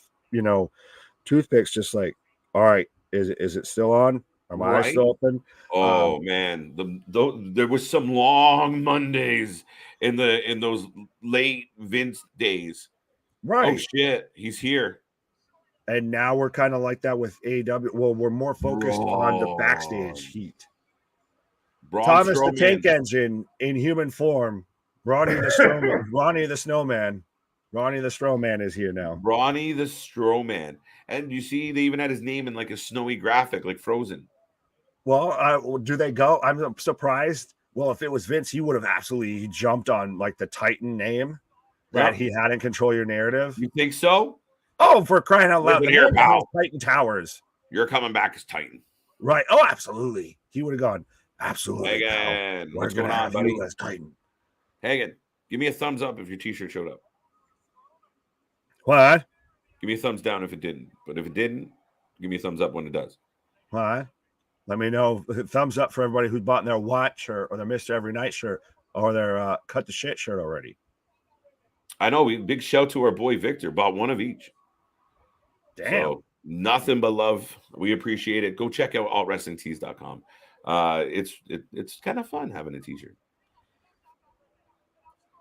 toothpicks, just like, all right, is it still on? Are my eyes still open? Oh man, there was some long Mondays in those late Vince days. Right. Oh shit, he's here. And now we're kind of like that with AEW. Well, we're more focused on the backstage heat. Braun Thomas Strowman. the Tank Engine in human form. Ronnie the Snowman. Ronnie the Snowman. Ronnie the Strowman is here now. Ronnie the Strowman. And you see, they even had his name in like a snowy graphic, like Frozen. Well, do they go? I'm surprised. Well, if it was Vince, he would have absolutely jumped on like the Titan name that he had in Control Your Narrative. You think so? Oh, for crying out loud. Here, pal. Titan Towers. You're coming back as Titan. Right. Oh, absolutely. He would have gone, absolutely. Hagen, what's going on, buddy? You as Titan. Hagen, give me a thumbs up if your t-shirt showed up. What? Give me a thumbs down if it didn't. But if it didn't, give me a thumbs up when it does. What? Let me know. Thumbs up for everybody who's bought their Watch shirt or their Mr. Every Night shirt or their Cut the Shit shirt already. I know. Big shout to our boy Victor. Bought one of each. Damn. So, nothing but love. We appreciate it. Go check out altwrestlingtees.com. It's kind of fun having a t-shirt.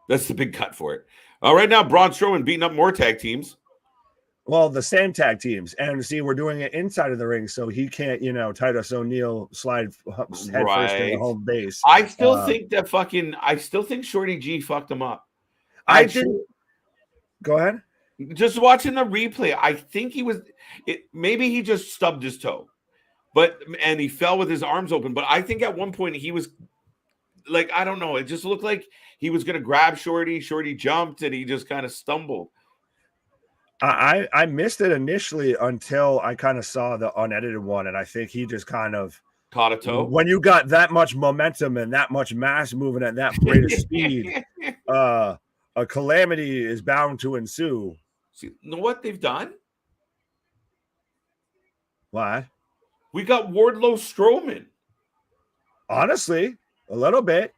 That's the big cut for it. Right now, Braun Strowman beating up more tag teams. Well, the same tag teams. And see, we're doing it inside of the ring, so he can't, Titus O'Neil slide head first in the home base. I still think Shorty G fucked him up. I didn't. Go ahead. Just watching the replay, I think maybe he just stubbed his toe, and he fell with his arms open. But I think at one point he was like, I don't know. It just looked like he was going to grab Shorty. Shorty jumped and he just kind of stumbled. I missed it initially until I kind of saw the unedited one. And I think he just kind of caught a toe. When you got that much momentum and that much mass moving at that rate of speed, a calamity is bound to ensue. See, you know what they've done? What? We got Wardlow Strowman. Honestly, a little bit.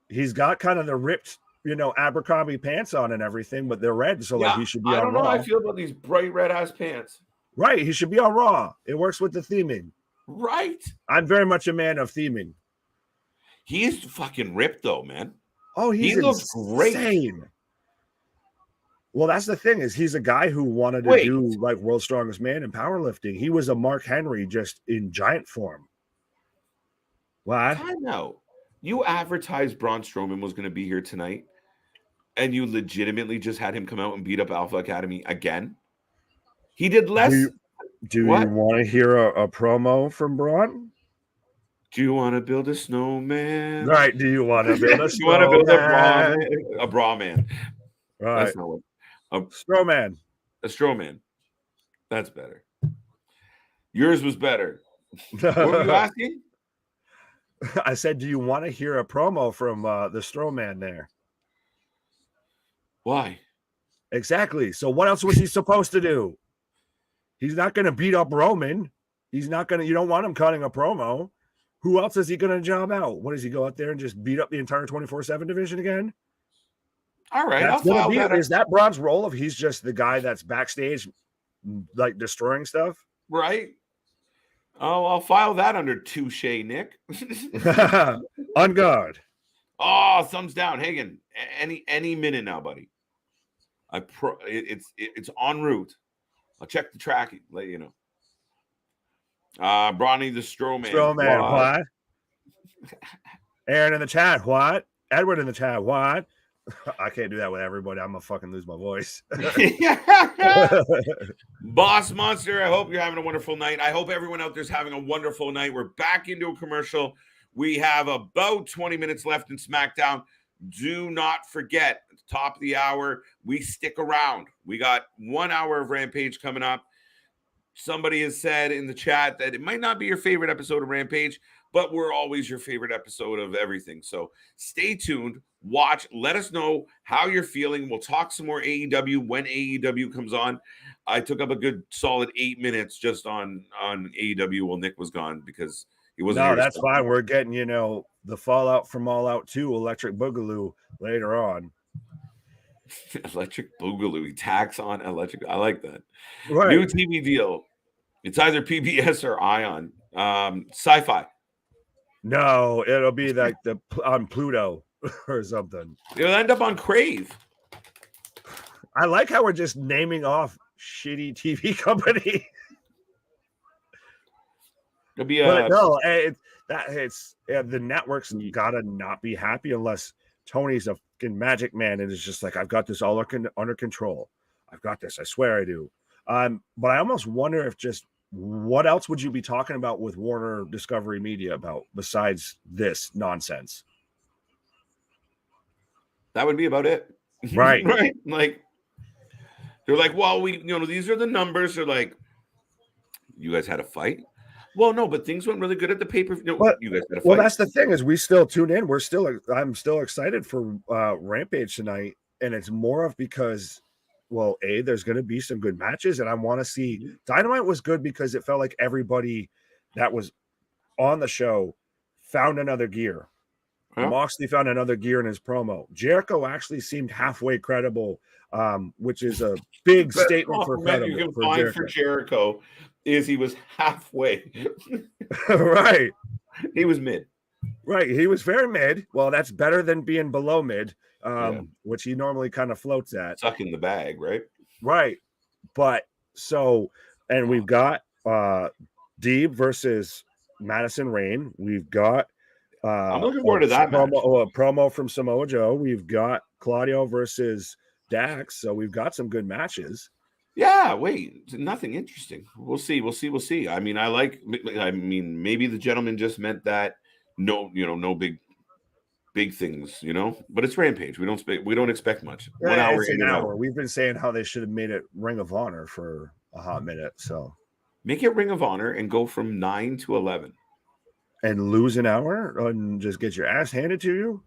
He's got kind of the ripped, Abercrombie pants on and everything, but they're red, so like he should be on Raw. I don't know how I feel about these bright red ass pants. Right, he should be on Raw. It works with the theming. Right. I'm very much a man of theming. He's fucking ripped though, man. Oh, he looks great. Well, that's the thing is he's a guy who wanted to do like World's Strongest Man in powerlifting. He was a Mark Henry just in giant form. What? I know. You advertised Braun Strowman was going to be here tonight, and you legitimately just had him come out and beat up Alpha Academy again. He did less. Do you want to hear a promo from Braun? Do you want to build a snowman? Right. Do you want to build a snowman? You want to build a bra man? Right. That's not what. A Strowman. A Strowman. That's better. Yours was better. What were you asking? I said, do you want to hear a promo from the Strowman there? Why? Exactly. So what else was he supposed to do? He's not going to beat up Roman. He's not going to, you don't want him cutting a promo. Who else is he going to job out? What does he go out there and just beat up the entire 24/7 division again? All right. Is that Braun's role if he's just the guy that's backstage, like destroying stuff? Right. Oh, I'll file that under touche, Nick. On guard. Oh, thumbs down, Hagen. Any minute now, buddy. It's en route. I'll check the tracking. Let you know. Brawny the Strowman. What? Aaron in the chat. What? Edward in the chat. What? I can't do that with everybody. I'm gonna fucking lose my voice. Boss Monster, I hope you're having a wonderful night. I hope everyone out there's having a wonderful night. We're back into a commercial. We have about 20 minutes left in SmackDown. Do not forget, at the top of the hour, we stick around. We got 1 hour of Rampage coming up. Somebody has said in the chat that it might not be your favorite episode of Rampage, but we're always your favorite episode of everything. So stay tuned, watch, let us know how you're feeling. We'll talk some more AEW when AEW comes on. I took up a good solid 8 minutes just on AEW while Nick was gone because he wasn't here. No, that's fine. We're getting, the fallout from All Out 2, Electric Boogaloo later on. Electric Boogaloo. He tacks on electric. I like that. Right. New TV deal. It's either PBS or Ion. Sci-fi. No, it'll be like on Pluto or something. It'll end up on Crave. I like how we're just naming off shitty TV company. It'll be the network's gotta not be happy unless Tony's a fucking magic man and is just like, I've got this all under control. I've got this. I swear I do. But I almost wonder if just what else would you be talking about with Warner Discovery Media about besides this nonsense? That would be about it. Right. Right. Like, they're like, well, these are the numbers. They're like, you guys had a fight? Well, no, but things went really good at the pay-per-view. No, you guys had a fight. Well, that's the thing is we still tune in. I'm still excited for Rampage tonight. And it's more of because, well, there's going to be some good matches. And I want to see Dynamite was good because it felt like everybody that was on the show found another gear. Huh? Moxley found another gear in his promo. Jericho actually seemed halfway credible, which is a big statement for credible. You can find for Jericho is he was halfway. Right. He was mid. Right. He was very mid. Well, that's better than being below mid, which he normally kind of floats at. Sucking the bag, right? Right. But and we've got Deeb versus Madison Rayne. We've got I'm looking forward to that promo from Samoa Joe. We've got Claudio versus Dax. So we've got some good matches. Yeah, wait, nothing interesting. We'll see. I mean, maybe the gentleman just meant that no big things, but it's Rampage. We don't expect much. 1 hour, an hour. We've been saying how they should have made it Ring of Honor for a hot minute. So make it Ring of Honor and go from 9 to 11. And lose an hour and just get your ass handed to you.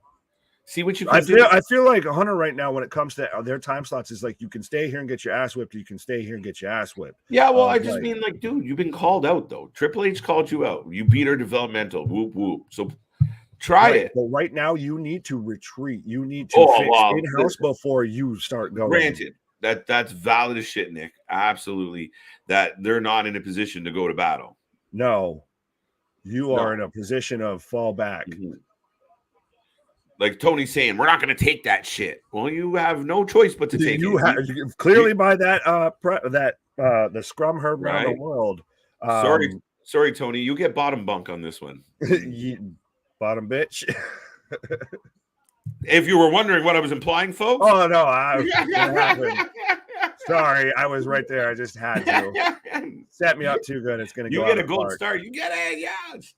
See what you can do. I feel like Hunter right now, when it comes to their time slots, is like you can stay here and get your ass whipped. You can stay here and get your ass whipped. Yeah, well, I just mean like, dude, you've been called out though. Triple H called you out. You beat our developmental. Whoop whoop. So try it. But right now, you need to retreat. You need to fix in-house before you start going. Granted, that's valid as shit, Nick. Absolutely, that they're not in a position to go to battle. No. You are in a position of fall back. Mm-hmm. Like Tony's saying, we're not going to take that shit. Well, you have no choice but to take it. You clearly by that the scrum herb around the world. Sorry, Tony. You get bottom bunk on this one. Bottom bitch. If you were wondering what I was implying, folks. Oh no, sorry, I was right there. I just had to. Set me up too good. It's going to go. You get a gold star. You get it. Yes.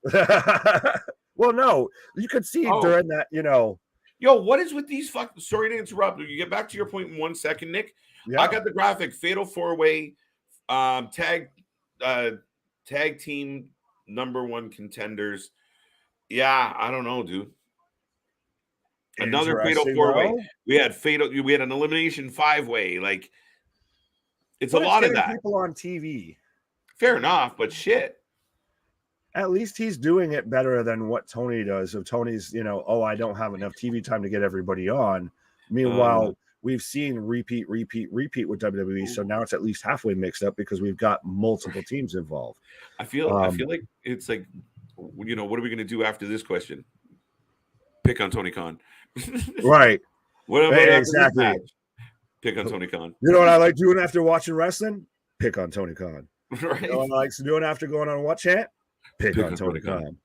Well, no, you could see during that, Yo, what is with these sorry to interrupt. You get back to your point in 1 second, Nick. Yeah. I got the graphic. Fatal 4-way tag team #1 contenders. Yeah, I don't know, dude. Another fatal 4-way. We had an elimination 5-way. Like, it's a lot of that. People on TV. Fair enough, but shit. At least he's doing it better than what Tony does. So Tony's, I don't have enough TV time to get everybody on. Meanwhile, we've seen repeat with WWE. So now it's at least halfway mixed up because we've got multiple teams involved. I feel like it's like, what are we going to do after this question? Pick on Tony Khan. Right. What about exactly? Pick on Tony Khan. You know what I like doing after watching wrestling? Pick on Tony Khan. Right. You know what I like doing after going on What Chant? Pick on Tony Khan.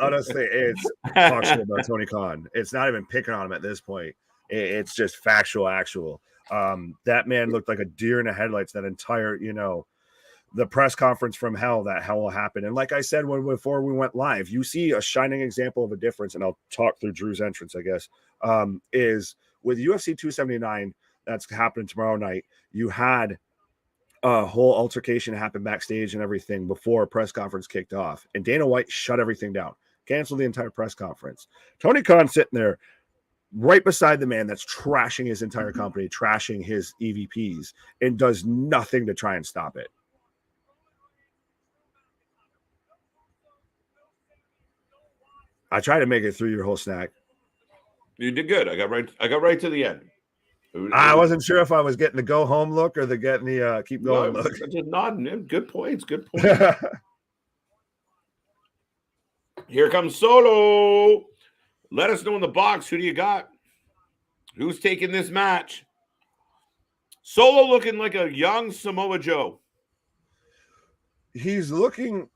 Honestly, it's talk shit about Tony Khan. It's not even picking on him at this point. It's just actual. That man looked like a deer in the headlights that entire, the press conference from hell that hell happened. And like I said, before we went live, you see a shining example of a difference. And I'll talk through Drew's entrance, I guess, is with UFC 279 that's happening tomorrow night. You had whole altercation happened backstage and everything before a press conference kicked off. And Dana White shut everything down, canceled the entire press conference. Tony Khan sitting there right beside the man that's trashing his entire company, trashing his EVPs, and does nothing to try and stop it. I tried to make it through your whole snack. You did good. I got right to the end. I wasn't sure if I was getting the go home look or the getting the keep going look. Just nodding. Good points. Good points. Here comes Solo. Let us know in the box. Who do you got? Who's taking this match? Solo looking like a young Samoa Joe. He's looking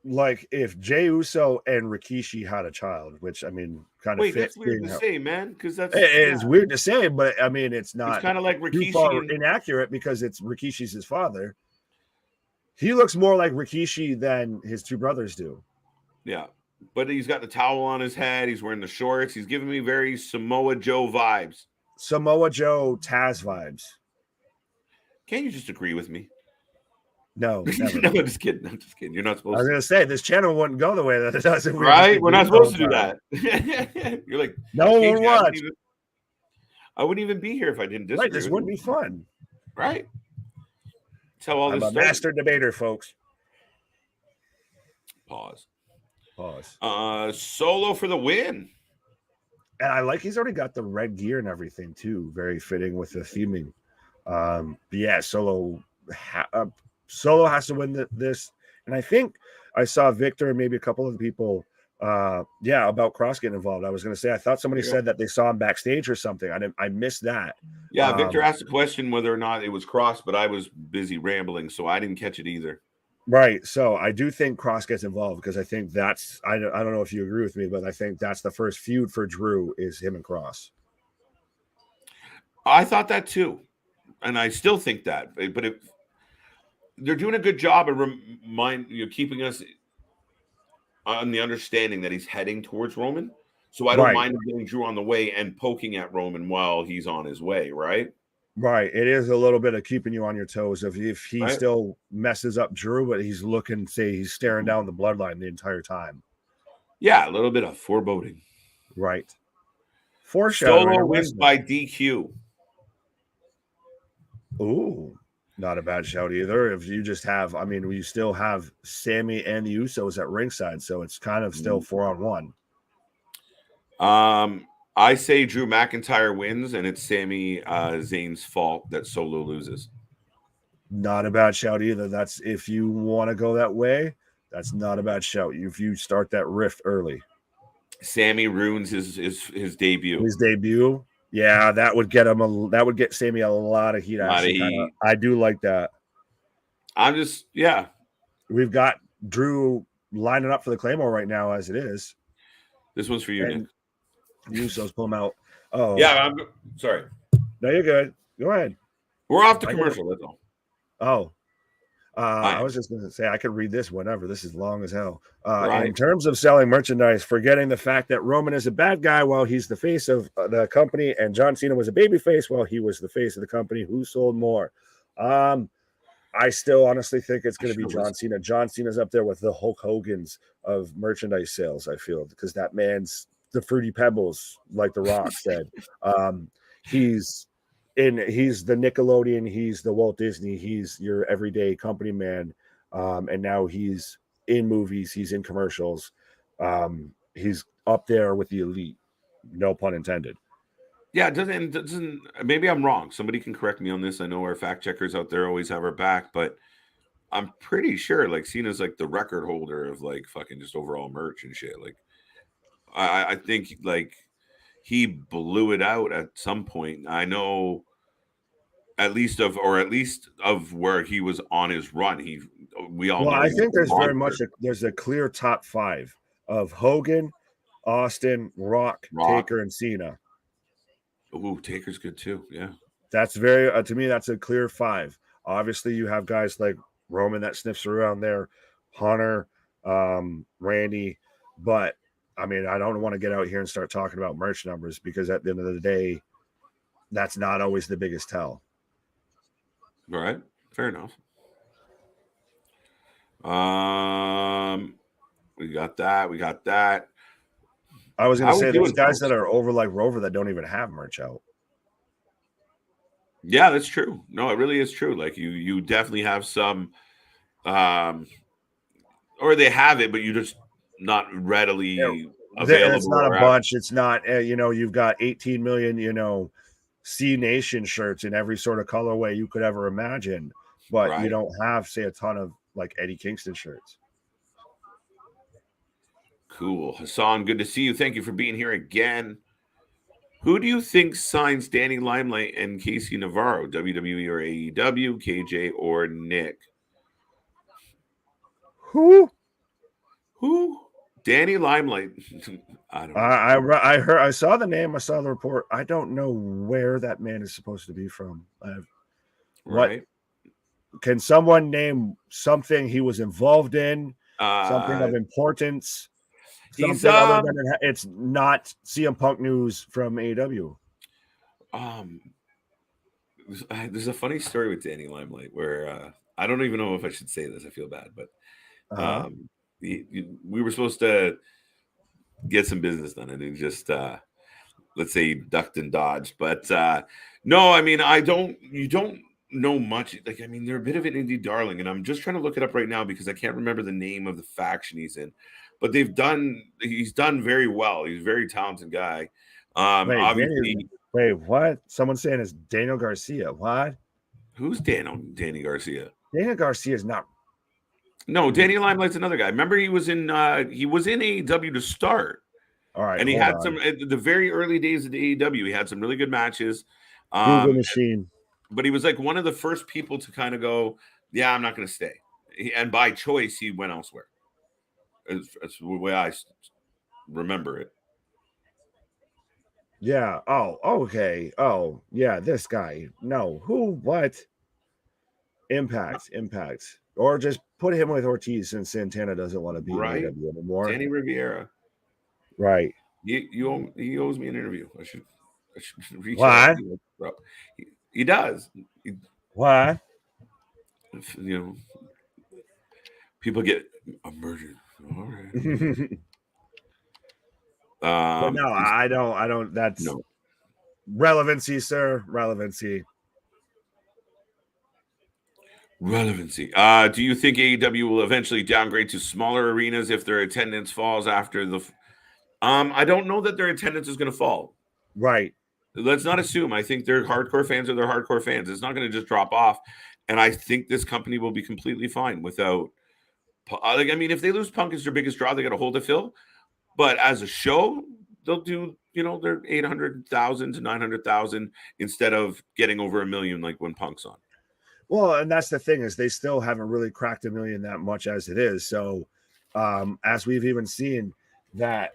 like if Jey Uso and Rikishi had a child, which I mean, kind of Wait, that's weird to say, man, because it's weird to say, but I mean, it's not. It's kind of like Rikishi. Too far inaccurate because it's Rikishi's his father. He looks more like Rikishi than his two brothers do. Yeah, but he's got the towel on his head. He's wearing the shorts. He's giving me very Samoa Joe vibes. Samoa Joe Taz vibes. Can't you just agree with me? No, never. No, I'm just kidding. You're not supposed to. I was going to say, this channel wouldn't go the way that it does. Right? We're not supposed to do that. You're like, no one would watch. I wouldn't even be here if I didn't disagree. Right, this wouldn't be fun. Right? That's how all this I'm a master debater, folks. Pause. Solo for the win. And I like he's already got the red gear and everything, too. Very fitting with the theming. But yeah, Solo has to win this, and I think I saw Victor and maybe a couple of people about Cross getting involved. I was going to say I thought somebody said that they saw him backstage or something. I missed that. Yeah, Victor asked a question whether or not it was Cross, but I was busy rambling, so I didn't catch it either. Right, so I do think Cross gets involved because I think that's I don't know if you agree with me, but I think that's the first feud for Drew is him and Cross. I thought that too, and I still think that, but they're doing a good job of keeping us on the understanding that he's heading towards Roman. So I don't mind him getting Drew on the way and poking at Roman while he's on his way, right? Right. It is a little bit of keeping you on your toes if he still messes up Drew, but he's looking, say he's staring down the bloodline the entire time. Yeah, a little bit of foreboding. Right. Foreshadowing. Solo wins by DQ. Ooh. Not a bad shout either. If you just have, I mean, we still have Sammy and the Usos at ringside, so it's kind of still 4-on-1. I say Drew McIntyre wins, and it's Sami Zayn's fault that Solo loses. Not a bad shout either. That's if you want to go that way. That's not a bad shout. If you start that rift early, Sammy ruins his debut. His debut. Yeah, that would get him. That would get Sammy a lot of heat. I do like that. We've got Drew lining up for the Claymore right now, as it is. This one's for you, Nick. Usos pull him out. Oh, yeah. I'm sorry. No, you're good. Go ahead. We're off to commercial. That's all. Oh. I was just going to say I could read this whenever. This is long as hell. In terms of selling merchandise, forgetting the fact that Roman is a bad guy while he's the face of the company, and John Cena was a babyface while he was the face of the company. Who sold more? I still honestly think it's going to be John Cena. John Cena's up there with the Hulk Hogan's of merchandise sales, I feel, because that man's the Fruity Pebbles, like The Rock said. He's the Nickelodeon, he's the Walt Disney, he's your everyday company man, and now he's in movies, he's in commercials, he's up there with the elite, no pun intended. Yeah, it doesn't maybe I'm wrong. Somebody can correct me on this. I know our fact checkers out there always have our back, but I'm pretty sure like Cena's like the record holder of like fucking just overall merch and shit. Like I think like he blew it out at some point. I know at least of where he was on his run. I think there's very much there's a clear top 5 of Hogan, Austin, Rock, Taker, and Cena. Ooh, Taker's good too. Yeah. That's very to me, that's a clear 5. Obviously, you have guys like Roman that sniffs around there, Hunter, Randy, but I mean, I don't want to get out here and start talking about merch numbers because at the end of the day, that's not always the biggest tell. All right. Fair enough. We got that. We got that. I was going to say, there's guys that are over like Rover that don't even have merch out. Yeah, that's true. No, it really is true. Like you definitely have some, or they have it, but you just not readily available. It's not a bunch. It's not, you've got 18 million, C Nation shirts in every sort of colorway you could ever imagine, but you don't have, say, a ton of like Eddie Kingston shirts. Cool. Hassan, good to see you. Thank you for being here again. Who do you think signs Danny Limelight and Casey Navarro, WWE or AEW, KJ or Nick? Who? Danny Limelight. I don't know. I saw the name. I saw the report. I don't know where that man is supposed to be from. Right. Can someone name something he was involved in? Something of importance? Something other than it's not CM Punk news from AEW. There's a funny story with Danny Limelight where I don't even know if I should say this. I feel bad, but we were supposed to get some business done, and he just let's say ducked and dodged. But no, I mean, you don't know much. Like, I mean, they're a bit of an indie darling, and I'm just trying to look it up right now because I can't remember the name of the faction he's in. But he's done very well. He's a very talented guy. Obviously, wait, what? Someone's saying it's Daniel Garcia. What? Who's Danny Garcia? Daniel Garcia is not. No, Danny Limelight's another guy. Remember, he was in AEW to start. All right, and he had some at the very early days of the AEW. He had some really good matches. Google machine. But he was like one of the first people to kind of go, yeah, I'm not going to stay. And by choice, he went elsewhere. That's the way I remember it. Yeah. Oh, okay. Oh, yeah. This guy. No. Who? What? Impact. Or just put him with Ortiz since Santana doesn't want to be in AEW anymore. Danny Rivera. Right. He owes me an interview. I should reach out. What? He does. What? People get murdered. All right. But no, I don't. That's no relevancy, sir. Relevancy. Do you think AEW will eventually downgrade to smaller arenas if their attendance falls after the? I don't know that their attendance is going to fall. Right. Let's not assume. I think their hardcore fans are their hardcore fans. It's not going to just drop off, and I think this company will be completely fine without. Like, I mean, if they lose Punk as their biggest draw, they got a hole to fill. But as a show, they'll do, their 800,000 to 900,000 instead of getting over 1 million like when Punk's on. Well, and that's the thing is they still haven't really cracked 1 million that much as it is. So as we've even seen that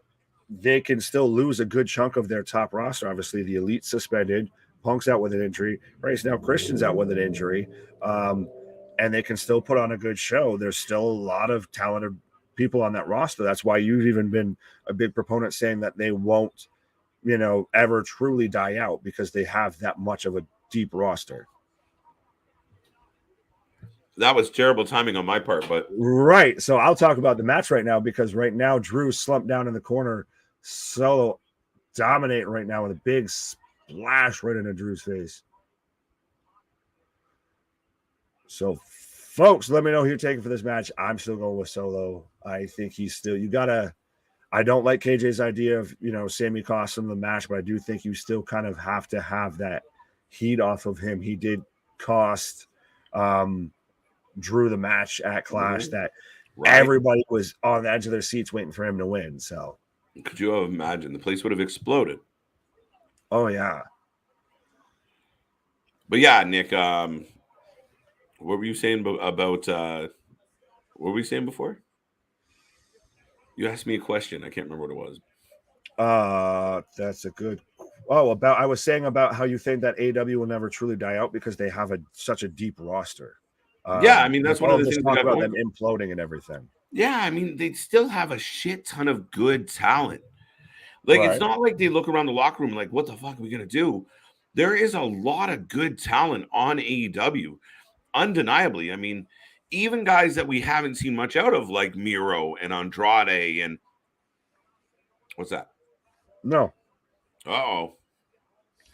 they can still lose a good chunk of their top roster. Obviously, the Elite suspended, Punk's out with an injury. Right now, Christian's out with an injury. And they can still put on a good show. There's still a lot of talented people on that roster. That's why you've even been a big proponent saying that they won't, ever truly die out because they have that much of a deep roster. That was terrible timing on my part, but right. So I'll talk about the match right now because right now Drew slumped down in the corner, Solo dominating right now with a big splash right into Drew's face. So, folks, let me know who you're taking for this match. I'm still going with Solo. I think he's still, I don't like KJ's idea of, Sammy cost him the match, but I do think you still kind of have to have that heat off of him. He did cost Drew the match at Clash that everybody was on the edge of their seats waiting for him to win. So, could you have imagined the place would have exploded? Oh, yeah. But yeah, Nick, what were you saying about what were we saying before? You asked me a question. I can't remember what it was. That's a good. I was saying about how you think that AEW will never truly die out because they have such a deep roster. Yeah, I mean that's one of the things talk about them imploding and everything. Yeah, I mean they still have a shit ton of good talent. Like It's not like they look around the locker room like, what the fuck are we gonna do? There is a lot of good talent on AEW. undeniably. I mean, even guys that we haven't seen much out of, like Miro and Andrade, and what's that? No. Oh,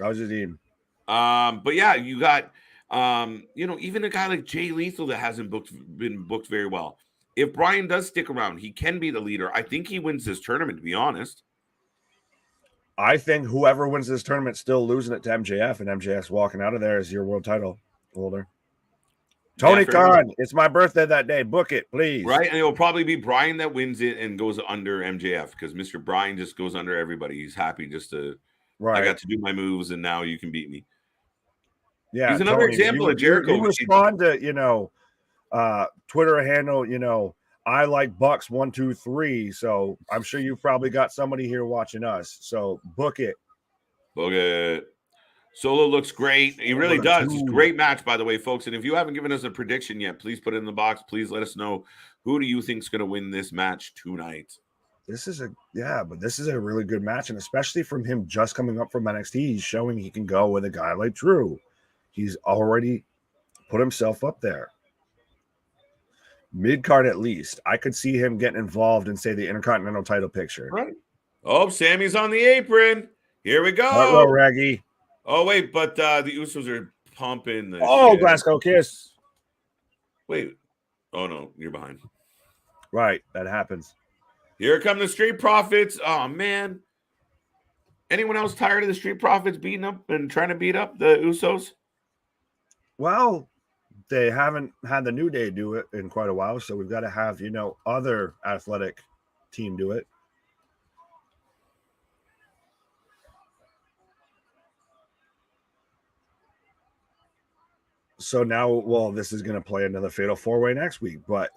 I was just eating. But yeah, you got even a guy like Jay Lethal that hasn't been booked very well. If Brian does stick around, he can be the leader. I think he wins this tournament, to be honest. I think whoever wins this tournament still losing it to MJF, and MJF's walking out of there as your world title holder. Tony Khan, it's my birthday that day. Book it, please. Right, and it'll probably be Brian that wins it and goes under MJF because Mr. Brian just goes under everybody. He's happy just to. Right. I got to do my moves, and now you can beat me. Yeah, he's another example of Jericho. You respond to Twitter handle, I like Bucks 1, 2, 3. So I'm sure you've probably got somebody here watching us. So book it. Book it. Solo looks great. He really does. It's a great match, by the way, folks. And if you haven't given us a prediction yet, please put it in the box. Please let us know who do you think is going to win this match tonight. This is a really good match, and especially from him just coming up from NXT, he's showing he can go with a guy like Drew. He's already put himself up there. Mid-card at least. I could see him getting involved in, say, the Intercontinental title picture. Right. Oh, Sammy's on the apron. Here we go. Hello, Reggie. Oh, wait, but the Usos are pumping the shit. Glasgow Kiss. Wait. Oh, no, you're behind. Right, that happens. Here come the Street Profits. Oh, man. Anyone else tired of the Street Profits beating up and trying to beat up the Usos? Well, they haven't had the New Day do it in quite a while, so we've got to have, other athletic team do it. So now, this is going to play another Fatal 4-Way next week, but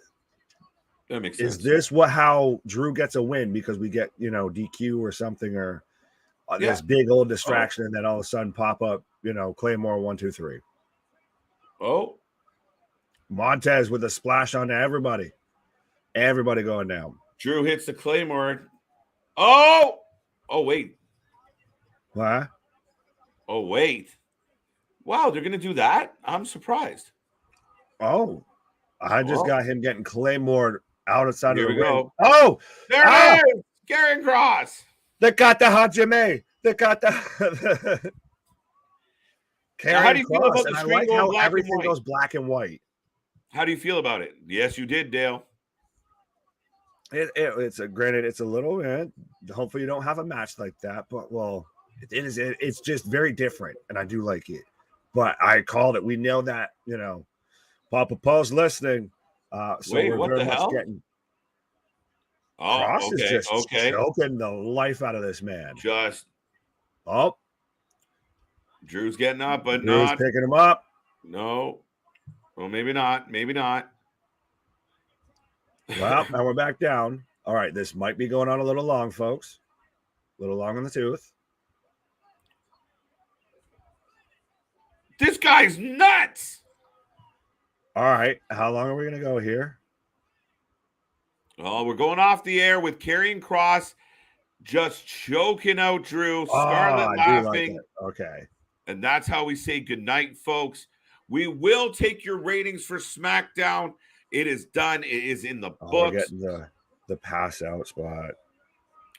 that makes sense. Is this how Drew gets a win? Because we get, DQ or something, or this big old distraction, and then all of a sudden pop up, Claymore 1, 2, 3. Oh, Montez with a splash onto everybody. Everybody going down. Drew hits the Claymore. Oh, wait. What? Oh, wait. Wow, they're going to do that? I'm surprised. Oh, I just got him getting Claymore outside of the ring. Oh, there it is. Karrion Kross. They got the Hajime. They got the. How do you feel about the screen? I like how everything goes black and white. How do you feel about it? Yes, you did, Dale. It's a little, man. Hopefully you don't have a match like that, but it's just very different, and I do like it. But I called it. We know that, Papa Paul's listening. So wait, what the hell? Kross is just choking the life out of this man. Drew's getting up, but Drew's not picking him up. No. Well, maybe not. Maybe not. Well, now we're back down. All right, this might be going on a little long, folks. A little long in the tooth. This guy's nuts. All right, how long are we going to go here? Oh, we're going off the air with Karrion Kross just choking out Drew. Scarlett laughing. Like okay. And that's how we say goodnight, folks. We will take your ratings for SmackDown. It is done. It is in the books. We're getting the pass out spot.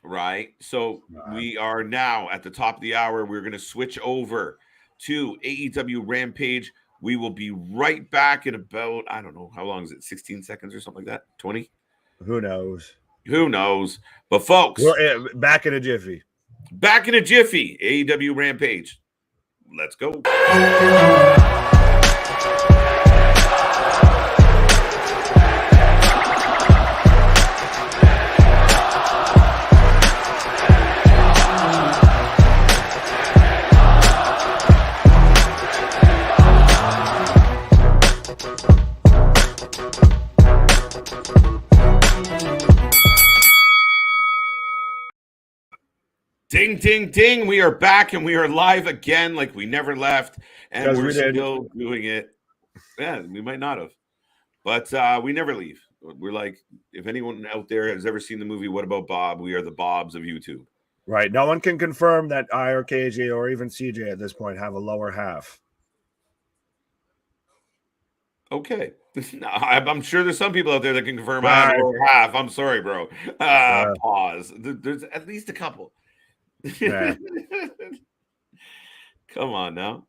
Right. So we are now at the top of the hour. We're going to switch over to AEW Rampage. We will be right back in about, I don't know, how long is it? 16 seconds or something like that? 20? Who knows? Who knows? But folks, we're back in a jiffy. Back in a jiffy. AEW Rampage. Let's go. Ding, ding, ding. We are back and we are live again like we never left. And we're still doing it. Yeah, we might not have. But we never leave. We're like, if anyone out there has ever seen the movie What About Bob? We are the Bobs of YouTube. Right. No one can confirm that I or KJ or even CJ at this point have a lower half. Okay. No, I'm sure there's some people out there that can confirm I have Right. lower half. I'm sorry, bro. Pause. There's at least a couple. Yeah. Come on now.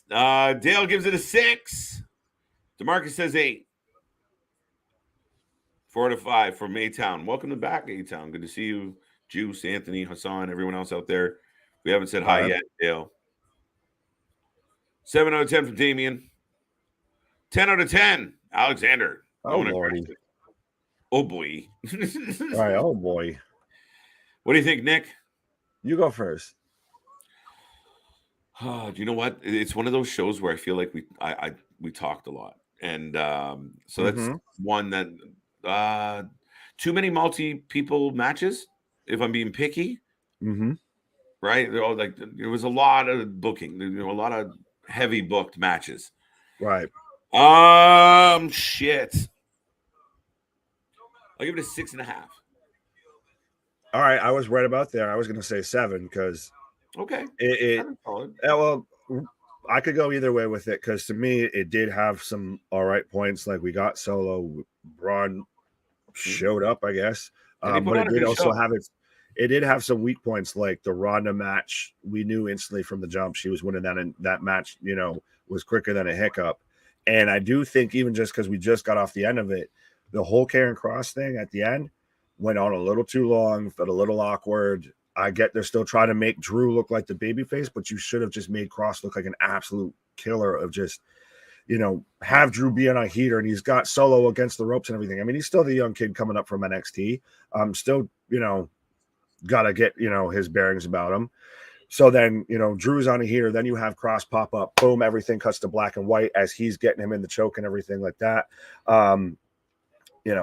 Dale gives it a 6. DeMarcus says 8. 4 to 5 from A-Town. Welcome to back, A-Town. Good to see you, Juice, Anthony, Hassan, everyone else out there. We haven't said hi yet, Dale. 7 out of 10 from Damien. 10 out of 10, Alexander. Oh, Lordy. Oh, boy. All right. Oh, boy. What do you think, Nick? You go first. Do you know what? It's one of those shows where I feel like we talked a lot. And so that's one that too many multi-people matches, if I'm being picky. Right? They're all like, there was a lot of booking, a lot of heavy booked matches. Right. Shit. I'll give it a 6.5. All right, I was right about there. I was going to say 7 because okay, well, I could go either way with it because to me it did have some all right points. Like we got Solo, Braun showed up, I guess, but it did also have it did have some weak points, like the Ronda match. We knew instantly from the jump she was winning that, and that match, was quicker than a hiccup. And I do think even just because we just got off the end of it, the whole Karen Cross thing at the end went on a little too long, felt a little awkward. I get they're still trying to make Drew look like the babyface, but you should have just made Cross look like an absolute killer of just, have Drew be on a heater, and he's got Solo against the ropes and everything. I mean, he's still the young kid coming up from NXT. Still, got to get, his bearings about him. So then, Drew's on a heater. Then you have Cross pop up. Boom, everything cuts to black and white as he's getting him in the choke and everything like that.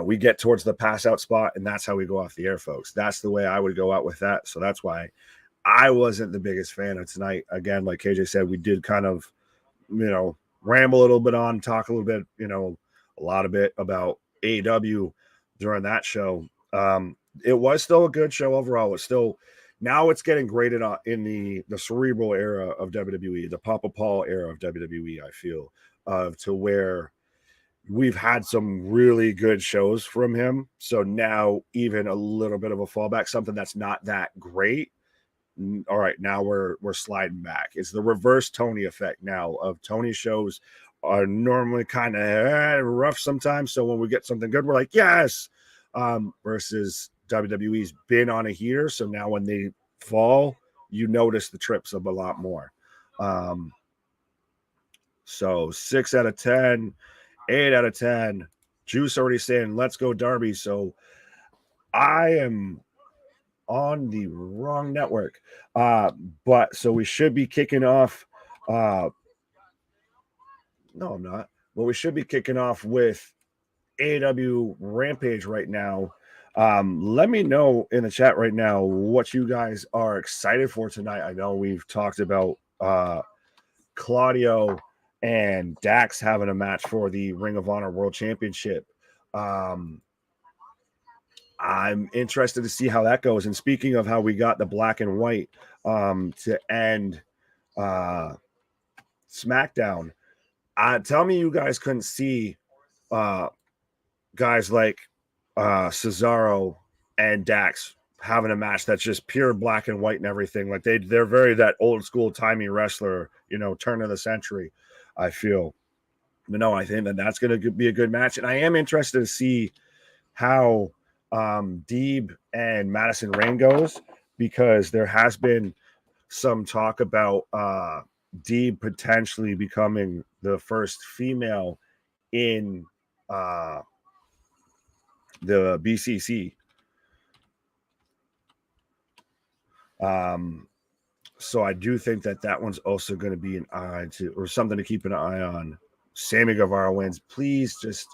We get towards the pass out spot, and that's how we go off the air, folks. That's the way I would go out with that. So that's why I wasn't the biggest fan of tonight. Again, like KJ said, we did kind of, ramble a little bit on, talk a little bit, a lot of it about AEW during that show. It was still a good show overall. It's still, now it's getting graded in the cerebral era of WWE, the Papa Paul era of WWE, I feel, to where we've had some really good shows from him. So now even a little bit of a fallback, something that's not that great. All right, now we're sliding back. It's the reverse Tony effect now of Tony shows are normally kind of rough sometimes. So when we get something good, we're like, yes, versus WWE's been on a heater. So now when they fall, you notice the trips of a lot more. So 6 out of 10, 8 out of 10. Juice already saying, let's go Darby. So I am on the wrong network. But so we should be kicking off. No, I'm not. Well, we should be kicking off with AEW Rampage right now. Let me know in the chat right now what you guys are excited for tonight. I know we've talked about Claudio and Dax having a match for the Ring of Honor World Championship. I'm interested to see how that goes. And speaking of how we got the black and white to end SmackDown, tell me you guys couldn't see guys like Cesaro and Dax having a match that's just pure black and white and everything. Like they're very that old school timey wrestler, turn of the century, I feel. But no, I think that's going to be a good match. And I am interested to see how Deeb and Madison Rain goes, because there has been some talk about Deeb potentially becoming the first female in the BCC. So I do think that one's also going to be an eye to, or something to keep an eye on. Sammy Guevara wins. Please just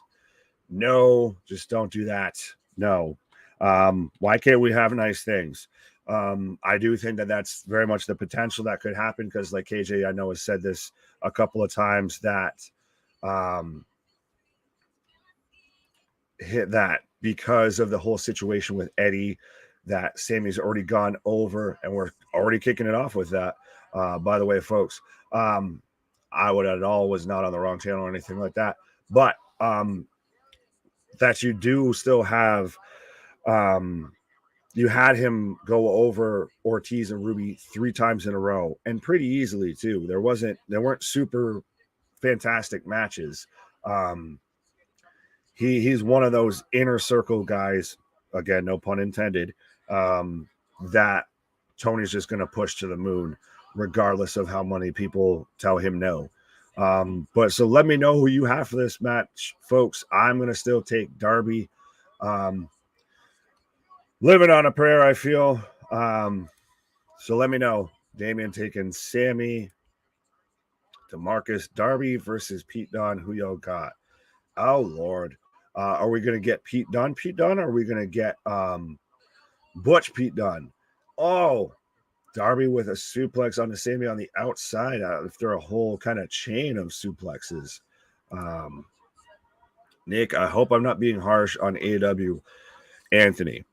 don't do that. No. Why can't we have nice things? I do think that's very much the potential that could happen, because like KJ, I know, has said this a couple of times, that hit that because of the whole situation with Eddie, that Sammy's already gone over, and we're already kicking it off with that. By the way, folks, I would at all was not on the wrong channel or anything like that. But that you do still have you had him go over Ortiz and Ruby 3 times in a row, and pretty easily too. There weren't super fantastic matches. He's one of those inner circle guys, again, no pun intended, that Tony's just going to push to the moon, regardless of how many people tell him no. But so let me know who you have for this match, folks. I'm going to still take Darby. Living on a prayer, I feel. So let me know. Damian taking Sammy, DeMarcus, Darby versus Pete Dunne. Who y'all got? Oh, Lord. Are we going to get Pete Dunne? Or are we going to get Butch Pete Dunne? Oh, Darby with a suplex on the Sammy on the outside. If they're a whole kind of chain of suplexes. Nick, I hope I'm not being harsh on AEW. Anthony,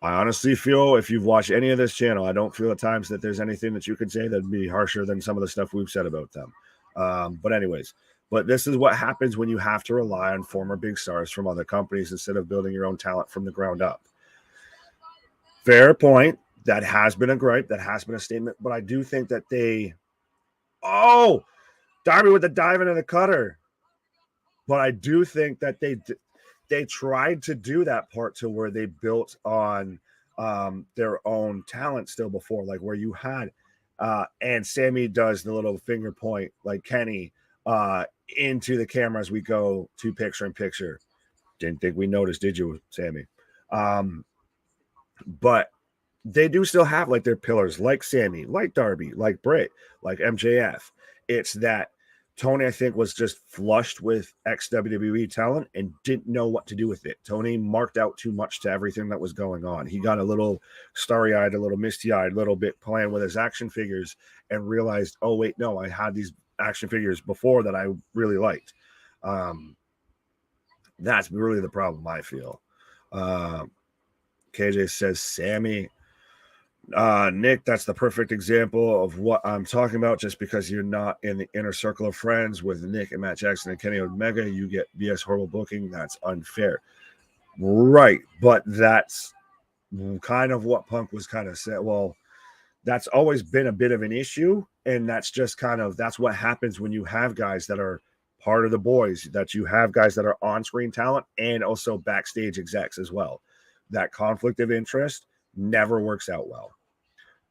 I honestly feel if you've watched any of this channel, I don't feel at times that there's anything that you could say that'd be harsher than some of the stuff we've said about them. But this is what happens when you have to rely on former big stars from other companies instead of building your own talent from the ground up. Fair point. That has been a gripe. That has been a statement. But I do think that Darby with the dive into the cutter. But I do think that they tried to do that part to where they built on their own talent still before, like where you had and Sammy does the little finger point like Kenny into the camera as we go to picture in picture. Didn't think we noticed, did you, Sammy? But they do still have like their pillars, like Sammy, like Darby, like Britt, like MJF. It's that Tony, I think, was just flushed with ex-WWE talent and didn't know what to do with it. Tony marked out too much to everything that was going on. He got a little starry-eyed, a little misty-eyed, a little bit playing with his action figures and realized, oh, wait, no, I had these action figures before that I really liked. That's really the problem, I feel. KJ says, Sammy. Nick, that's the perfect example of what I'm talking about. Just because you're not in the inner circle of friends with Nick and Matt Jackson and Kenny Omega, you get BS horrible booking. That's unfair. Right. But that's kind of what Punk was kind of said. Well, that's always been a bit of an issue. And that's just that's what happens when you have guys that are part of the boys, that you have guys that are on-screen talent and also backstage execs as well. That conflict of interest never works out well.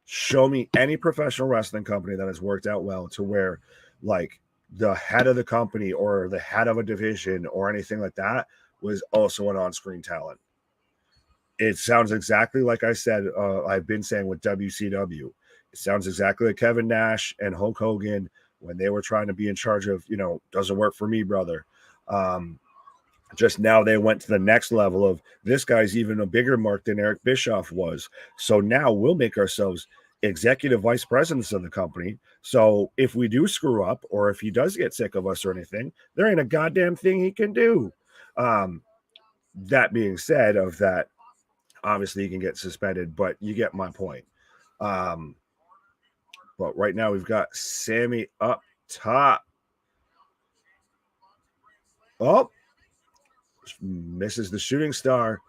Show me any professional wrestling company that has worked out well to where like the head of the company or the head of a division or anything like that was also an on-screen talent. It sounds exactly like I said, I've been saying with WCW. It sounds exactly like Kevin Nash and Hulk Hogan when they were trying to be in charge of, doesn't work for me, brother. Just now they went to the next level of this guy's even a bigger mark than Eric Bischoff was. So now we'll make ourselves executive vice presidents of the company. So if we do screw up or if he does get sick of us or anything, there ain't a goddamn thing he can do. That being said, of that, obviously he can get suspended, but you get my point. But right now we've got Sammy up top. Oh, misses the shooting star.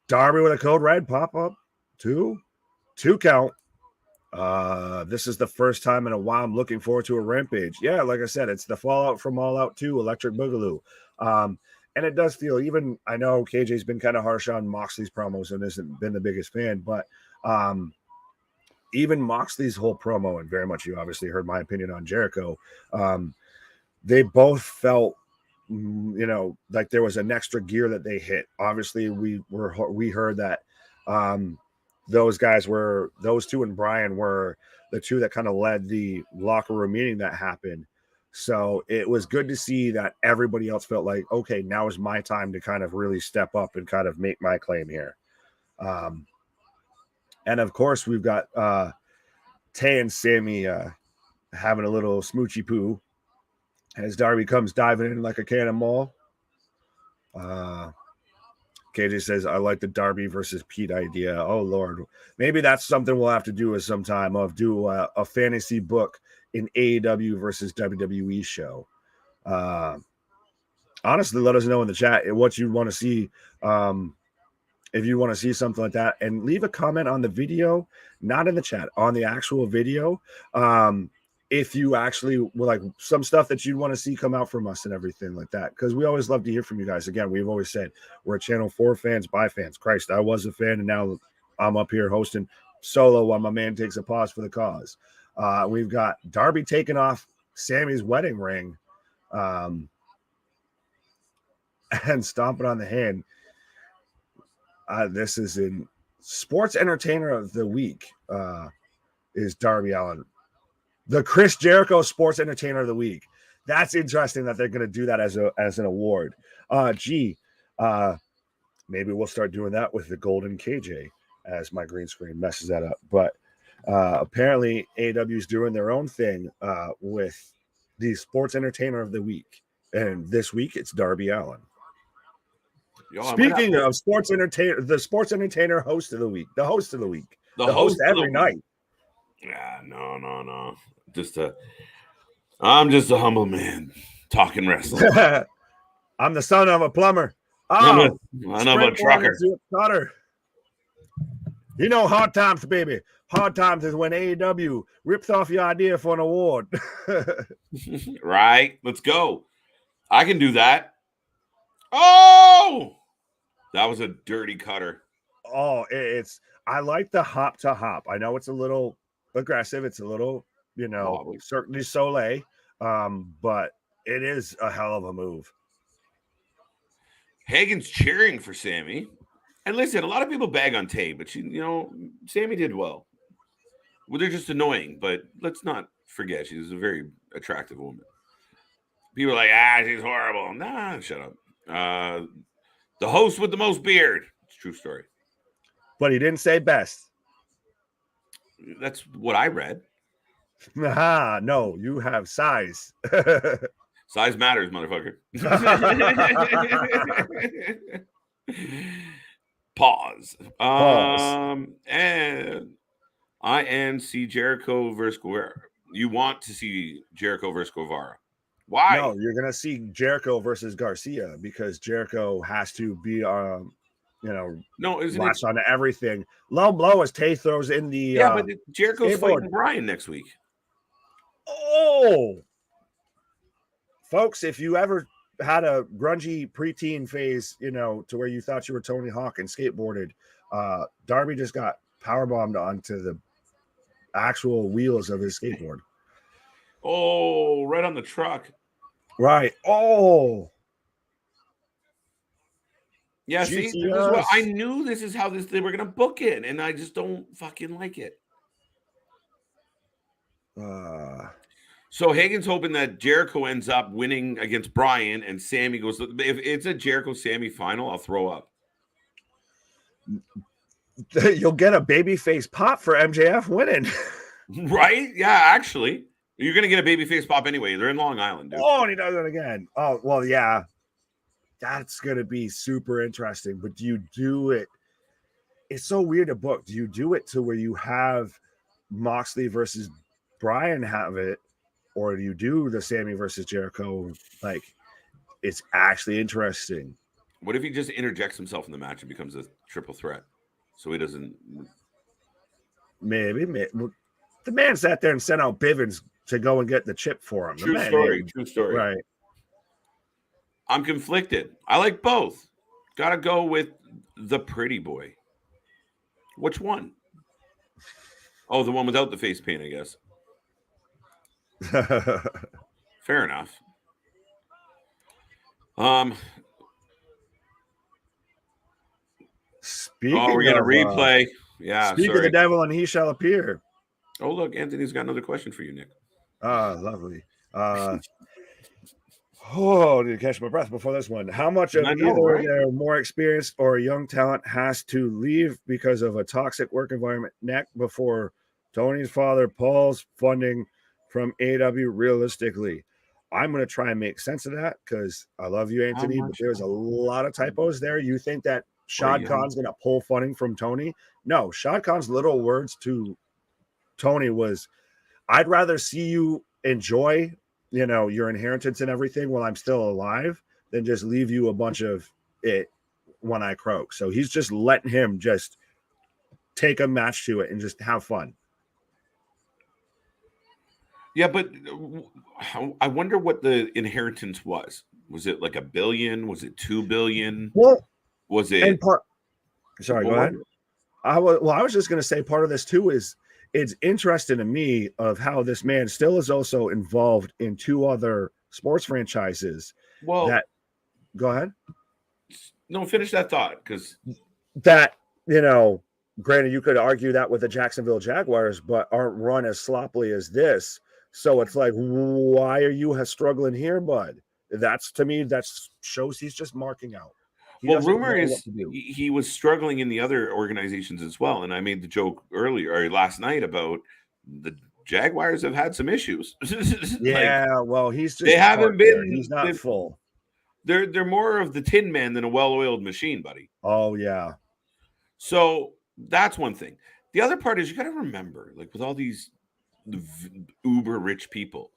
Darby with a code red pop up. Two count. This is the first time in a while I'm looking forward to a Rampage. Yeah, like I said, it's the fallout from All Out 2, Electric Boogaloo. And it does feel, even I know KJ's been kind of harsh on Moxley's promos and hasn't been the biggest fan, but even Moxley's whole promo, and very much you obviously heard my opinion on Jericho, they both felt like there was an extra gear that they hit. Obviously, we heard that those two and Brian were the two that kind of led the locker room meeting that happened. So it was good to see that everybody else felt like, okay, now is my time to kind of really step up and kind of make my claim here. And of course, we've got Tay and Sammy having a little smoochy poo as Darby comes diving in like a cannonball. KJ says, I like the Darby versus Pete idea. Oh, Lord. Maybe that's something we'll have to do at some time, of do a fantasy book an AEW versus WWE show. Honestly, let us know in the chat what you want to see. If you want to see something like that, and leave a comment on the video, not in the chat, on the actual video. If you actually like some stuff that you want to see come out from us and everything like that, because we always love to hear from you guys. Again, we've always said we're a channel for fans by fans. Christ, I was a fan, and now I'm up here hosting solo while my man takes a pause for the cause. We've got Darby taking off Sammy's wedding ring and stomping on the hand. This is in Sports Entertainer of the Week is Darby Allin. The Chris Jericho Sports Entertainer of the Week. That's interesting that they're going to do that as an award. Maybe we'll start doing that with the Golden KJ as my green screen messes that up. But apparently AEW is doing their own thing with the Sports Entertainer of the Week. And this week it's Darby Allin. Speaking of sports entertainer, the sports entertainer host of the week, the host of the week, the host every night. Yeah, no. I'm just a humble man talking wrestling. I'm the son of a plumber. I'm a trucker. You know, hard times, baby. Hard times is when AEW rips off your idea for an award. Right? Let's go. I can do that. Oh, that was a dirty cutter. Oh, I like the hop to hop. I know it's a little aggressive. It's a little, certainly Soleil, but it is a hell of a move. Hagen's cheering for Sammy. And listen, a lot of people bag on Tay, but Sammy did well. Well, they're just annoying, but let's not forget she's a very attractive woman. People are like, she's horrible. Nah, shut up. The host with the most beard. It's a true story. But he didn't say best. That's what I read. No, you have size. Size matters, motherfucker. Pause. And INC Jericho versus Guevara. You want to see Jericho versus Guevara. Why? No, you're gonna see Jericho versus Garcia because Jericho has to be latched on to everything. Low blow as Tay throws in the but Jericho's fighting Brian next week. Oh, folks, if you ever had a grungy preteen phase, to where you thought you were Tony Hawk and skateboarded, Darby just got powerbombed onto the actual wheels of his skateboard. Oh, right on the truck. Right. Oh. Yeah, see, I knew this is how they were going to book it, and I just don't fucking like it. So Hagen's hoping that Jericho ends up winning against Brian, and Sammy goes. If it's a Jericho-Sammy final, I'll throw up. You'll get a babyface pop for MJF winning. Right? Yeah, actually. You're going to get a babyface pop anyway. They're in Long Island, dude. Oh, and he does it again. Oh, well, yeah. That's going to be super interesting. But do you do it? It's so weird to book. Do you do it to where you have Moxley versus Brian have it? Or do you do the Sammy versus Jericho? Like, it's actually interesting. What if he just interjects himself in the match and becomes a triple threat? So he doesn't... Maybe. The man sat there and sent out Bivens to go and get the chip for him. True story. Right. I'm conflicted. I like both. Gotta go with the pretty boy. Which one? Oh, the one without the face paint, I guess. Fair enough. We're gonna replay. Speak of the devil and he shall appear. Oh, look, Anthony's got another question for you, Nick. Lovely. Did you catch my breath before this one? How much of either their more experienced or young talent has to leave because of a toxic work environment? Neck before Tony's father Paul's funding from AEW realistically. I'm going to try and make sense of that because I love you, Anthony, but there's a lot of typos there. You think that Shad Khan's going to pull funding from Tony? No, Shad Khan's little words to Tony was, I'd rather see you enjoy, your inheritance and everything while I'm still alive than just leave you a bunch of it when I croak. So he's just letting him just take a match to it and just have fun. Yeah, but I wonder what the inheritance was. Was it like $1 billion? Was it $2 billion? Well, was it? Sorry, go ahead. I was just going to say part of this too is it's interesting to me of how this man still is also involved in 2 other sports franchises. Well, go ahead. No, finish that thought, because that, granted, you could argue that with the Jacksonville Jaguars, but aren't run as sloppily as this. So it's like, why are you struggling here, bud? That's, to me, that shows he's just marking out. Rumor is he was struggling in the other organizations as well. And I made the joke last night about the Jaguars have had some issues. Yeah, well, he's just they haven't been. He's not full. They're more of the Tin Man than a well-oiled machine, buddy. Oh yeah. So that's one thing. The other part is you got to remember, like with all these uber rich people,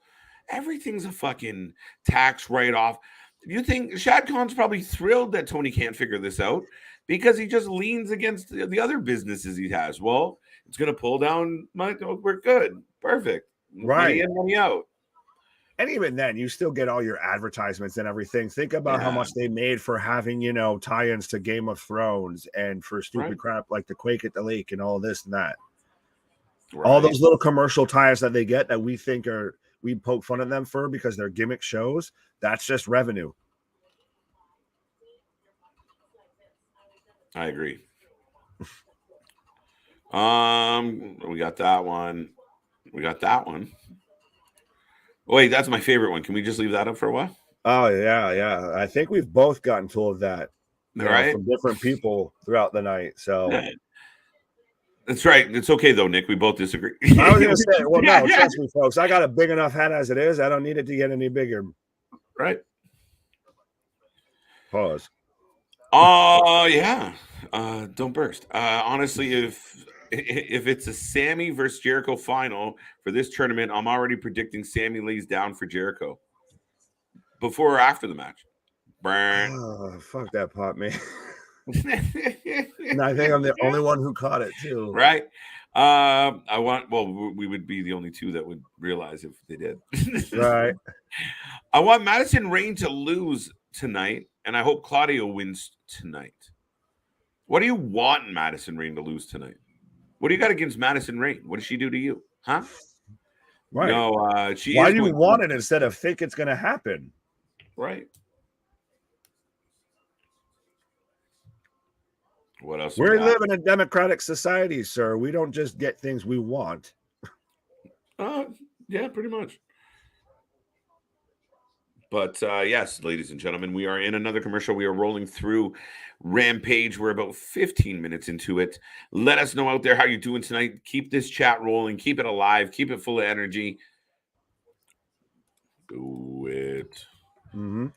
everything's a fucking tax write-off. You think Shad Khan's probably thrilled that Tony can't figure this out because he just leans against the other businesses he has. Well, it's going to pull down we're good. Perfect. Right. Money in, money out. And even then, you still get all your advertisements and everything. Think about how much they made for having, tie-ins to Game of Thrones and for stupid crap like the Quake at the Lake and all this and that. Right. All those little commercial tie-ins that they get that we think we poke fun at them for because they're gimmick shows. That's just revenue. I agree. We got that one. Wait, that's my favorite one. Can we just leave that up for a while? Oh, yeah. I think we've both gotten told that from different people throughout the night. So that's right. It's okay, though, Nick. We both disagree. I was going to say, well, no, trust me, folks. I got a big enough head as it is. I don't need it to get any bigger. Right. Pause. Yeah. Don't burst. Honestly, if it's a Sammy versus Jericho final for this tournament, I'm already predicting Sammy lays down for Jericho before or after the match. Oh, fuck that pop, man. And I think I'm the only one who caught it too. Right. We would be the only two that would realize if they did. Right. I want Madison Rayne to lose tonight, and I hope Claudio wins tonight. What do you want Madison Rayne to lose tonight? What do you got against Madison Rayne? What does she do to you? Huh? Right. No, why do you want it instead of think it's going to happen? Right. What else? We live in a democratic society, sir. We don't just get things we want. Yeah, pretty much. But yes, ladies and gentlemen, we are in another commercial. We are rolling through Rampage. We're about 15 minutes into it. Let us know out there how you're doing tonight. Keep this chat rolling. Keep it alive. Keep it full of energy. Do it. Mm-hmm.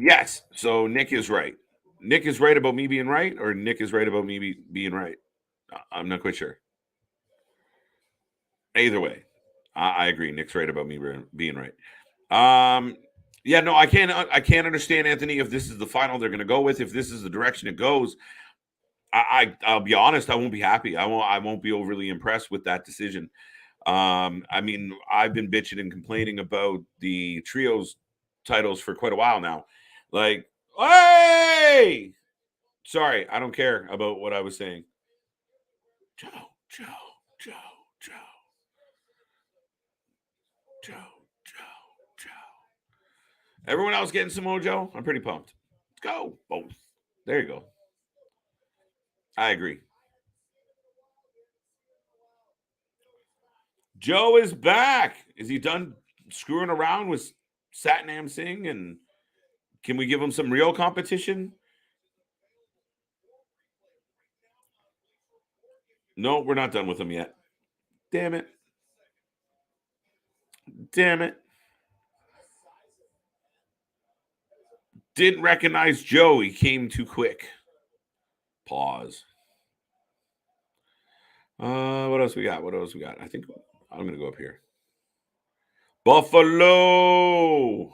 Yes. So Nick is right. Nick is right about me being right, or Nick is right about me being right. I'm not quite sure. Either way, I agree. Nick's right about me being right. Yeah, no, I can't understand, Anthony, if this is the final they're going to go with, if this is the direction it goes. I'll be honest, I won't be happy. I won't be overly impressed with that decision. I mean, I've been bitching and complaining about the trios titles for quite a while now. Like, hey, sorry, I don't care about what I was saying. Joe. Everyone else getting some mojo? I'm pretty pumped. Let's go. Both. There you go. I agree. Joe is back. Is he done screwing around with Satnam Singh? And can we give him some real competition? No, we're not done with him yet. Damn it. Didn't recognize Joe. He came too quick. Pause. What else we got? I think I'm going to go up here. Buffalo.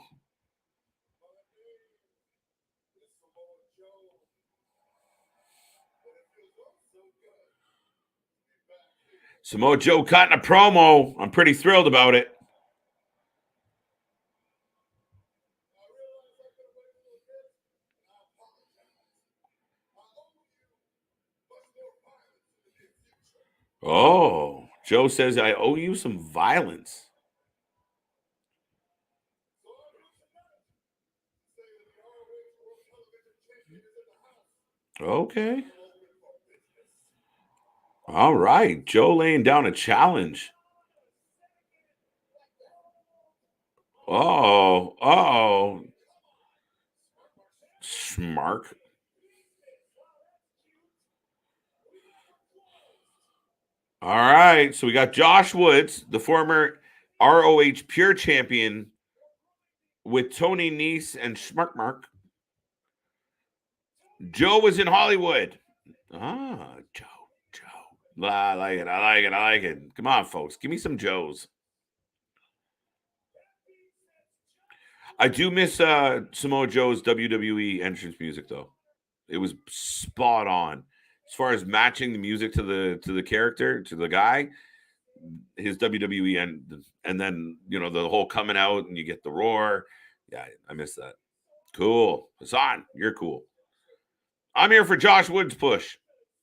Samoa Joe cutting a promo. I'm pretty thrilled about it. Oh, Joe says, I owe you some violence. Okay. All right. Joe laying down a challenge. Oh. Smark. All right. So we got Josh Woods, the former ROH Pure Champion, with Tony Nese and Schmarkmark. Joe was in Hollywood. Joe. I like it. Come on, folks. Give me some Joes. I do miss Samoa Joe's WWE entrance music, though. It was spot on. As far as matching the music to the character, to the guy, his WWE and then, the whole coming out and you get the roar. Yeah, I miss that. Cool. Hassan, you're cool. I'm here for Josh Woods push.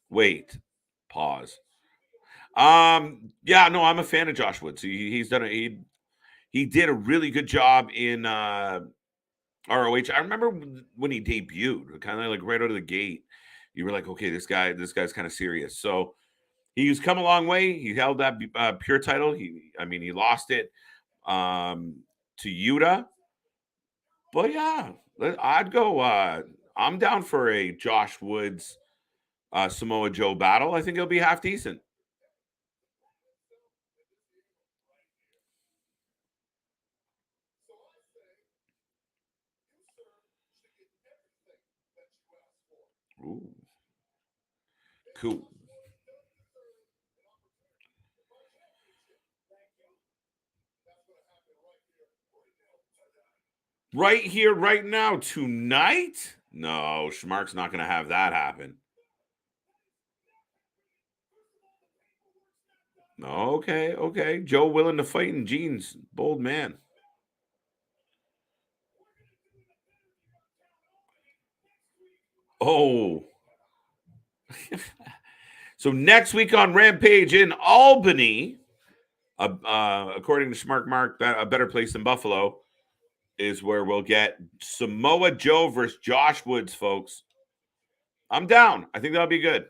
Wait. Pause. Yeah, no, I'm a fan of Josh Woods. He's done he did a really good job in ROH. I remember when he debuted, kind of like right out of the gate. You were like, okay, this guy's kind of serious. So he's come a long way. He held that pure title. He lost it to Yuta. But yeah, I'd go. I'm down for a Josh Woods Samoa Joe battle. I think it'll be half decent. Ooh. Cool. Right here, right now, tonight? No, Schmark's not going to have that happen. Okay. Joe willing to fight in jeans. Bold man. Oh. So next week on Rampage in Albany, according to Smart Mark, a better place than Buffalo, is where we'll get Samoa Joe versus Josh Woods, folks. I'm down. I think that'll be good.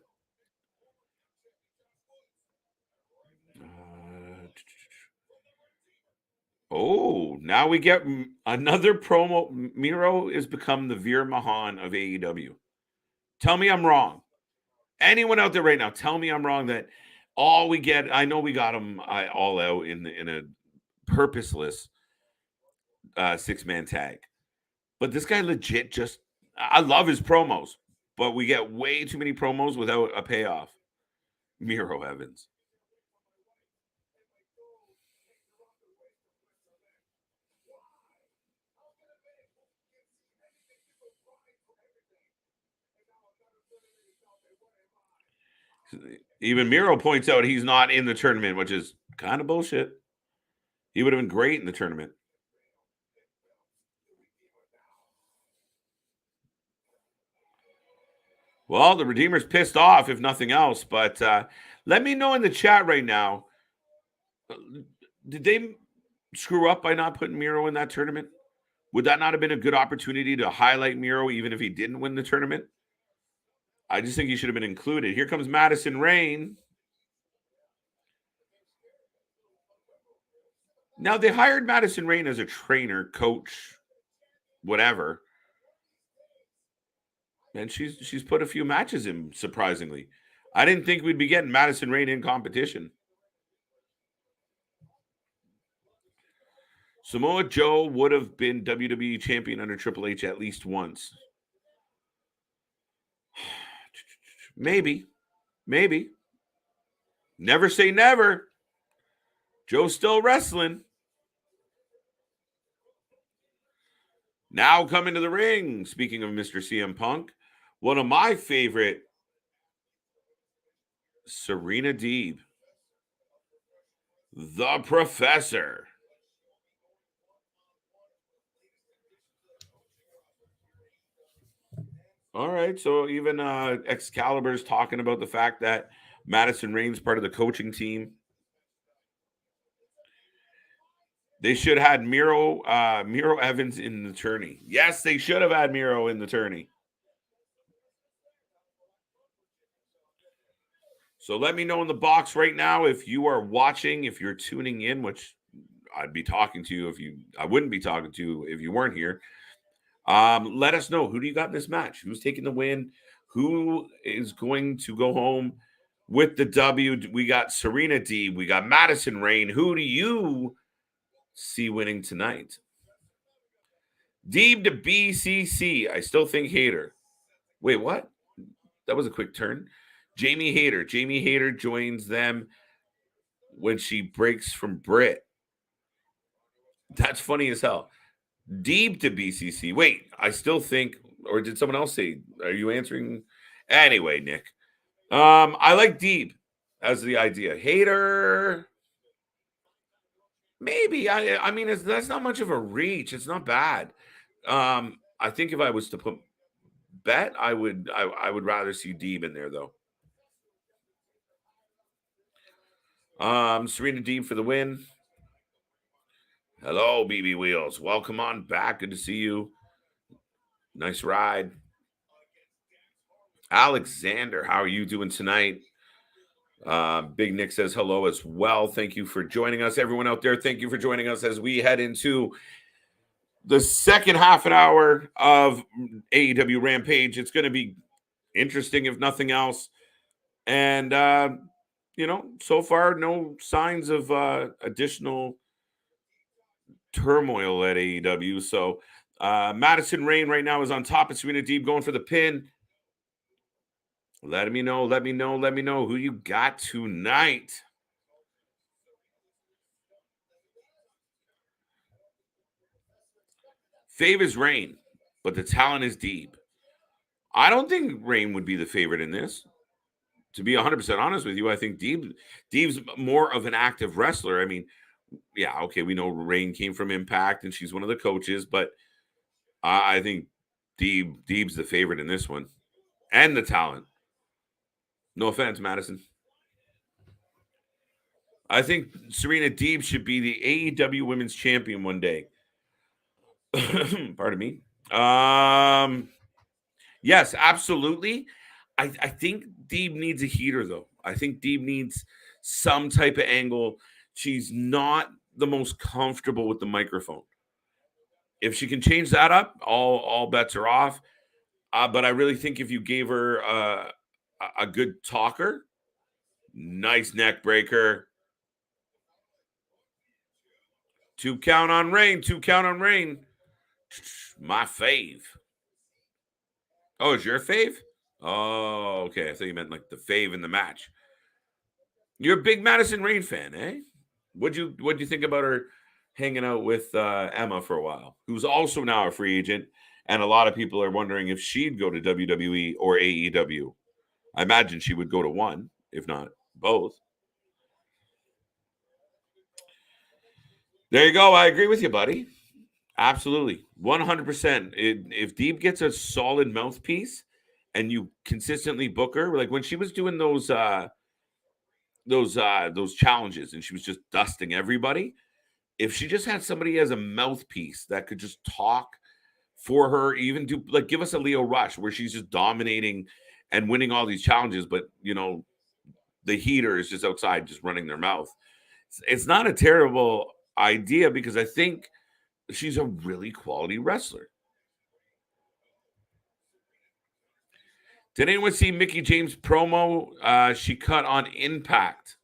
Oh, now we get another promo. Miro has become the Veer Mahan of AEW. Tell me I'm wrong. Anyone out there right now, tell me I'm wrong that all we get, I know we got him all out in a purposeless 6-man tag. But this guy legit just, I love his promos, but we get way too many promos without a payoff. Miro Evans. Even Miro points out he's not in the tournament, which is kind of bullshit. He would have been great in the tournament. Well, the Redeemer's pissed off, if nothing else. But let me know in the chat right now. Did they screw up by not putting Miro in that tournament? Would that not have been a good opportunity to highlight Miro, even if he didn't win the tournament? I just think he should have been included. Here comes Madison Rayne. Now, they hired Madison Rayne as a trainer, coach, whatever. And she's put a few matches in, surprisingly. I didn't think we'd be getting Madison Rayne in competition. Samoa Joe would have been WWE champion under Triple H at least once. Maybe. Never say never. Joe's still wrestling. Now coming to the ring, speaking of Mr. CM Punk, one of my favorite, Serena Deeb, the Professor. All right, so even Excalibur's talking about the fact that Madison Rain's part of the coaching team. They should have had Miro Evans in the tourney. Yes, they should have had Miro in the tourney. So let me know in the box right now if you are watching, if you're tuning in, which I'd be talking to you I wouldn't be talking to you if you weren't here. Let us know, who do you got in this match? Who's taking the win? Who is going to go home with the W? We got Serena Deeb. We got Madison Rain. Who do you see winning tonight? Deeb to BCC. I still think Hayter. Wait, what? That was a quick turn. Jamie Hayter. Jamie Hayter joins them when she breaks from Britt. That's funny as hell. Deeb to BCC. Wait, I still think, or did someone else say? Are you answering? Anyway, Nick. I like Deeb as the idea. Hayter. Maybe. I mean, that's not much of a reach. It's not bad. I think if I was to put bet, I would rather see Deeb in there though. Serena Deeb for the win. Hello, BB Wheels. Welcome on back. Good to see you. Nice ride. Alexander, how are you doing tonight? Big Nick says hello as well. Thank you for joining us. Everyone out there, thank you for joining us as we head into the second half an hour of AEW Rampage. It's going to be interesting, if nothing else. And, so far, no signs of additional turmoil at AEW. So Madison Rain right now is on top of Serena Deeb, going for the pin. Let me know who you got tonight. Fave is Rain, but the talent is Deeb. I don't think Rain would be the favorite in this. To be 100% honest with you, I think Deeb's more of an active wrestler. I mean, yeah, okay, we know Rain came from Impact and she's one of the coaches, but I think Deeb's the favorite in this one, and the talent. No offense, Madison. I think Serena Deeb should be the AEW Women's Champion one day. Pardon me. Yes, absolutely. I think Deeb needs a heater, though. I think Deeb needs some type of angle. She's not the most comfortable with the microphone. If she can change that up, all bets are off. But I really think if you gave her a good talker, nice neck breaker. 2 count on Rain. 2 count on Rain. My fave. Oh, is your fave? Oh, okay. I thought you meant like the fave in the match. You're a big Madison Rain fan, eh? What'd you think about her hanging out with Emma for a while, who's also now a free agent, and a lot of people are wondering if she'd go to WWE or AEW. I imagine she would go to one, if not both. There you go. I agree with you, buddy. Absolutely. 100%. If Deeb gets a solid mouthpiece and you consistently book her, like when she was doing those challenges and she was just dusting everybody, if she just had somebody as a mouthpiece that could just talk for her, even do like give us a Leo Rush where she's just dominating and winning all these challenges, but the heater is just outside just running their mouth. It's not a terrible idea because I think she's a really quality wrestler. Did anyone see Mickie James' promo she cut on Impact?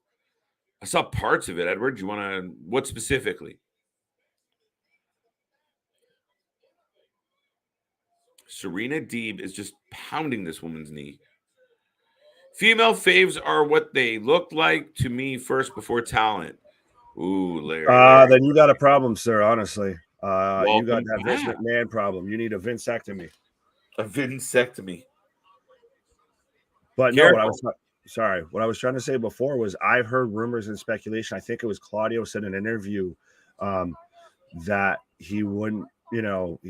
I saw parts of it, Edward. Do you want to, what specifically? Serena Deeb is just pounding this woman's knee. Female faves are what they look like to me first before talent. Ooh, Larry. Then you got a problem, sir. Honestly, you got Welcome that Vince back. McMahon problem. You need a Vincectomy. A vasectomy. But no, Careful. what I was trying to say before was I've heard rumors and speculation. I think it was Claudio said in an interview that he wouldn't,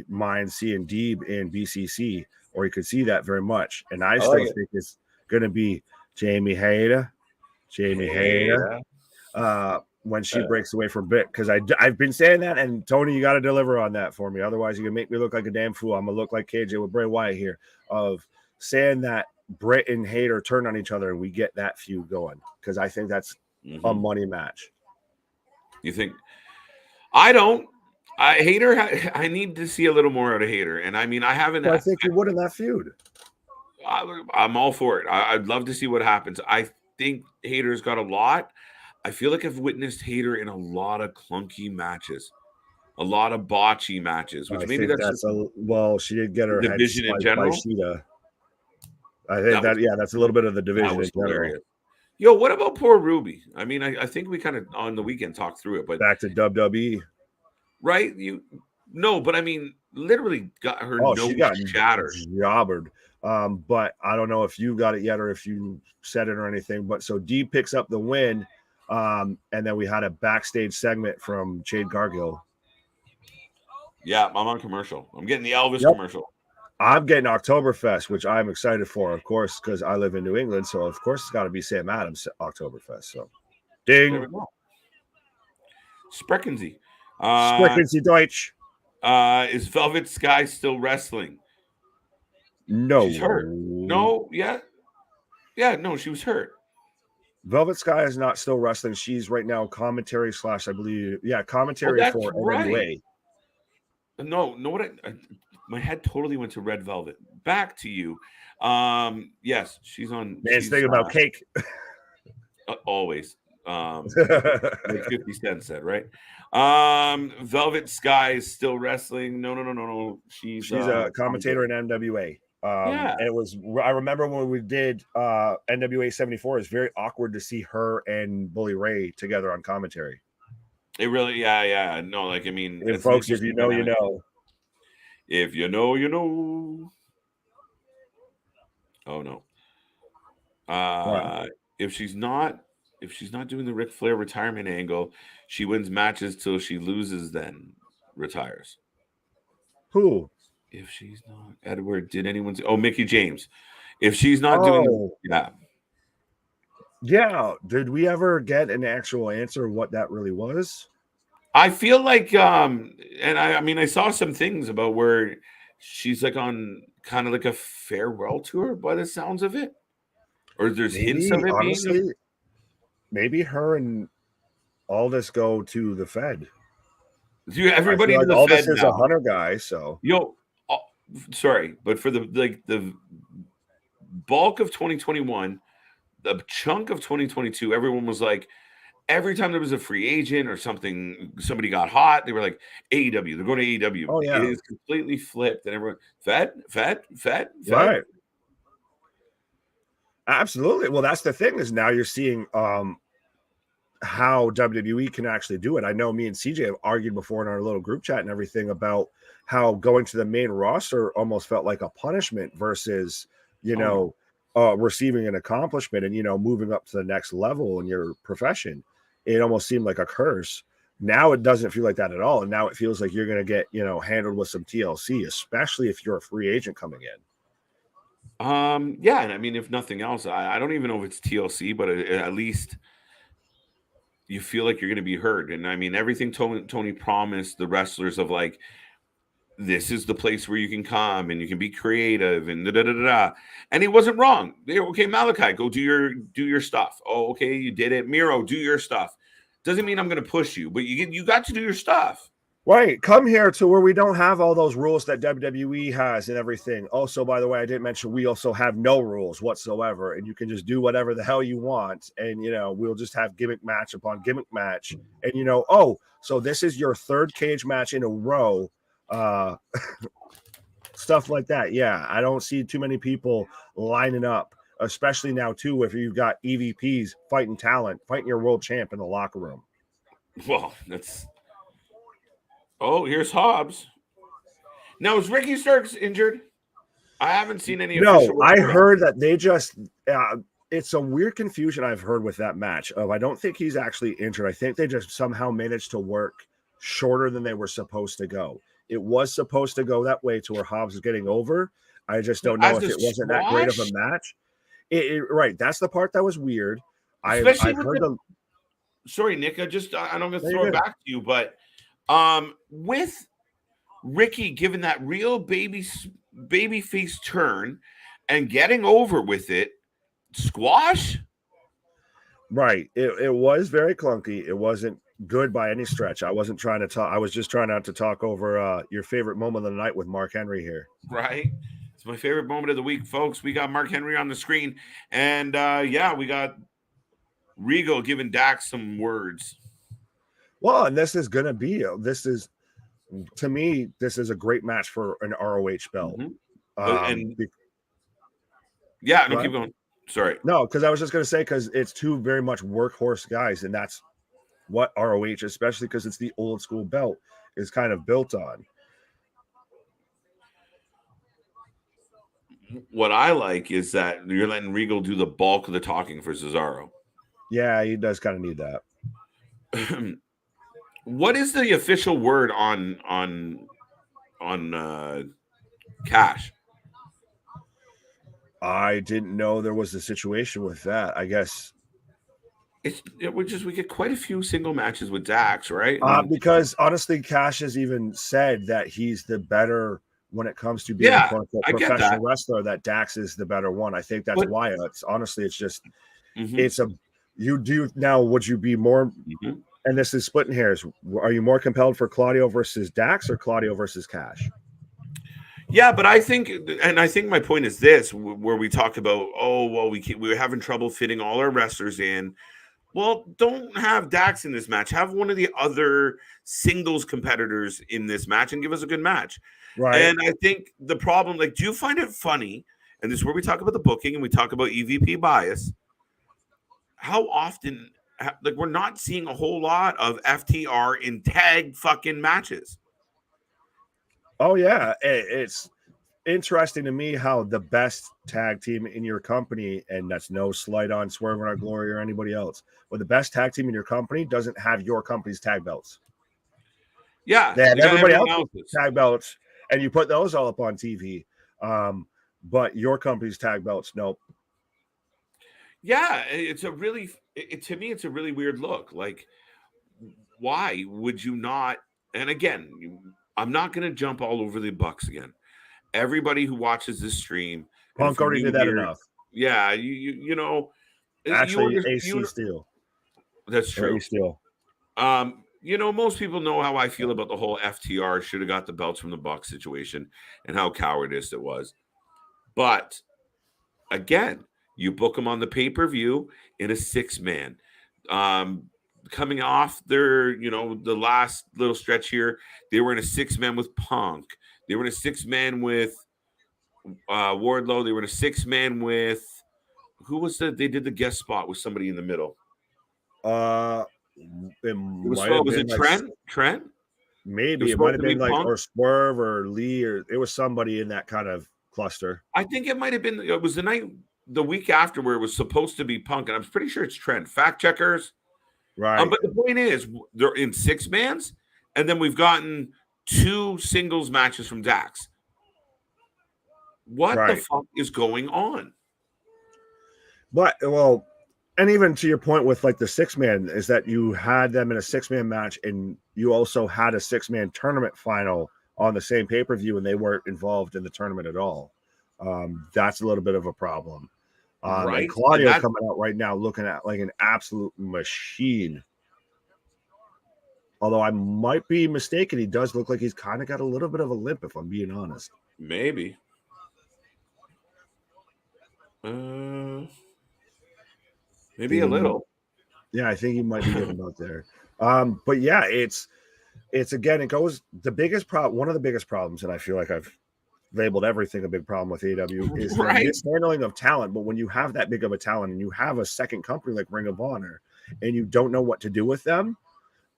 mind seeing Deeb in BCC, or he could see that very much. And I still think it's going to be Jamie Hayter. When she breaks away from Bit, because I've been saying that, and Tony, you got to deliver on that for me. Otherwise, you can make me look like a damn fool. I'm gonna look like KJ with Bray Wyatt here, of saying that Britt and Hayter turn on each other and we get that feud going, because I think that's a money match. You think? I don't. Hayter. I need to see a little more out of Hayter, and I mean, I haven't. I think you would in that feud. I'm all for it. I'd love to see what happens. I think Hayter's got a lot. I feel like I've witnessed Hayter in a lot of clunky matches, a lot of botchy matches, which maybe that's she did get her division in general. I think that's a little bit of the division in general. Hilarious. Yo, what about poor Ruby? I mean, I think we kind of on the weekend talked through it, but back to WWE, right? But I mean, literally got her nose shattered, jobbered. But I don't know if you got it yet or if you said it or anything. But so D picks up the win, and then we had a backstage segment from Jade Gargill. Yeah, I'm on commercial. I'm getting the Elvis commercial. I'm getting Oktoberfest, which I'm excited for, of course, because I live in New England. So, of course, it's got to be Sam Adams Oktoberfest. So, ding. Sprechen Sie Deutsch. Is Velvet Sky still wrestling? No. She's hurt. No, no, she was hurt. Velvet Sky is not still wrestling. She's right now commentary / I believe, commentary for NWA. No, what? My head totally went to Red Velvet. Back to you. Yes, she's on. Man's thinking about cake. Always. Like 50 Cent said, right? Velvet Sky is still wrestling. No. She's a commentator in NWA. And it was. I remember when we did NWA 74. It's very awkward to see her and Bully Ray together on commentary. It really, yeah. No, like I mean, and folks, if you know, you know. If you know, you know. Oh no. If she's not doing the Ric Flair retirement angle, she wins matches till she loses, then retires. Who? If she's not Edward, did anyone say? Oh, Mickey James. If she's not doing, yeah. Did we ever get an actual answer of what that really was? I feel like, and I saw some things about where she's like on kind of like a farewell tour by the sounds of it, or there's hints of it being. Maybe her and Aldis go to the Fed. Everybody to the Aldis Fed is a hunter guy, so sorry, but for the bulk of 2021, the chunk of 2022, everyone was like, every time there was a free agent or something, somebody got hot, they were like, AEW, they're going to AEW. Oh, yeah. It is completely flipped, and everyone, Fed. Right. Absolutely. Well, that's the thing, is now you're seeing how WWE can actually do it. I know me and CJ have argued before in our little group chat and everything about how going to the main roster almost felt like a punishment versus, receiving an accomplishment and, moving up to the next level in your profession. It almost seemed like a curse. Now it doesn't feel like that at all. And now it feels like you're going to get, handled with some TLC, especially if you're a free agent coming in. And I mean, if nothing else, I don't even know if it's TLC, but at least you feel like you're going to be heard. And I mean, everything Tony promised the wrestlers of like, this is the place where you can come and you can be creative and da-da-da-da-da. And he wasn't wrong. Okay, Malachi, go do your stuff. Oh, okay, you did it. Miro, do your stuff. Doesn't mean I'm going to push you, but you got to do your stuff. Right. Come here to where we don't have all those rules that WWE has and everything. Also, by the way, I didn't mention we also have no rules whatsoever, and you can just do whatever the hell you want. And, we'll just have gimmick match upon gimmick match. And, so this is your third cage match in a row. Stuff like that. Yeah. I don't see too many people lining up, especially now too, if you've got EVPs fighting talent, fighting your world champ in the locker room. Well, that's. Oh, here's Hobbs. Now, is Ricky Starks injured? I haven't seen any official No, I report on heard that they just. It's a weird confusion I've heard with that match. I don't think he's actually injured. I think they just somehow managed to work shorter than they were supposed to go. It was supposed to go that way to where Hobbs is getting over. I just don't know as if a it wasn't that great of a squash, match. Right, that's the part that was weird. especially I've with heard the. the. Sorry, Nick. I don't going to No, throw you're it good. back to you, but with Ricky giving that real baby face turn and getting over with it, squash. Right, it was very clunky. It wasn't good by any stretch. I wasn't trying to talk. I was just trying not to talk over your favorite moment of the night with Mark Henry here. Right. It's my favorite moment of the week, folks. We got Mark Henry on the screen, and we got Regal giving Dax some words. Well, and this is going to be to me, this is a great match for an ROH belt. Mm-hmm. Keep going. Sorry. No, because I was just going to say, because it's two very much workhorse guys, and that's what ROH, especially because it's the old school belt, is kind of built on. What I like is that you're letting Regal do the bulk of the talking for Cesaro. Yeah, he does kind of need that. What is the official word on Cash? I didn't know there was a situation with that. I guess we get quite a few single matches with Dax, right? Because honestly, Cash has even said that he's the better when it comes to being a professional wrestler. That Dax is the better one. I think that's why. It's just it's a you do now. Would you be more? And this is splitting hairs. Are you more compelled for Claudio versus Dax or Claudio versus Cash? Yeah, but I think my point is this: where we talk about, we're having trouble fitting all our wrestlers in. Well, don't have Dax in this match. Have one of the other singles competitors in this match and give us a good match. Right. And I think the problem, do you find it funny? And this is where we talk about the booking and we talk about EVP bias. How often, we're not seeing a whole lot of FTR in tag fucking matches. Oh, yeah. It's interesting to me how the best tag team in your company, and that's no slight on Swerve and Our Glory or anybody else, but the best tag team in your company doesn't have your company's tag belts. Yeah. They have everybody else's tag belts, and you put those all up on TV. But your company's tag belts, nope. Yeah, it's to me, it's a really weird look. Why would you not? And again, I'm not going to jump all over the Bucks again. Everybody who watches this stream, Punk already did that enough. Yeah, you know. Actually, AC Steel. That's true. Steel. Most people know how I feel about the whole FTR should have got the belts from the Bucks situation and how cowardice it was. But again, you book them on the pay-per-view in a 6-man. Coming off their, the last little stretch here, they were in a 6-man with Punk. They were in a 6-man with Wardlow. They were in a 6-man with they did the guest spot with somebody in the middle. Was it Trent? Trent? Maybe it might have been or Swerve or Lee, or it was somebody in that kind of cluster. I think it might have been. It was the week after where it was supposed to be Punk, and I'm pretty sure it's Trent. Fact checkers, right? But the point is, they're in 6-mans, and then we've gotten 2 singles matches from Dax. What the fuck is going on? But and even to your point with the 6-man is that you had them in a 6-man match, and you also had a 6-man tournament final on the same pay-per-view, and they weren't involved in the tournament at all. That's a little bit of a problem. Right. And Claudio coming out right now looking at like an absolute machine. Although I might be mistaken, he does look like he's kind of got a little bit of a limp, if I'm being honest. Maybe. Maybe a little. Yeah, I think he might be getting about there. But yeah, it's again, it goes the biggest problem. One of the biggest problems, and I feel like I've labeled everything a big problem with AEW is the mishandling of talent. But when you have that big of a talent and you have a second company like Ring of Honor and you don't know what to do with them,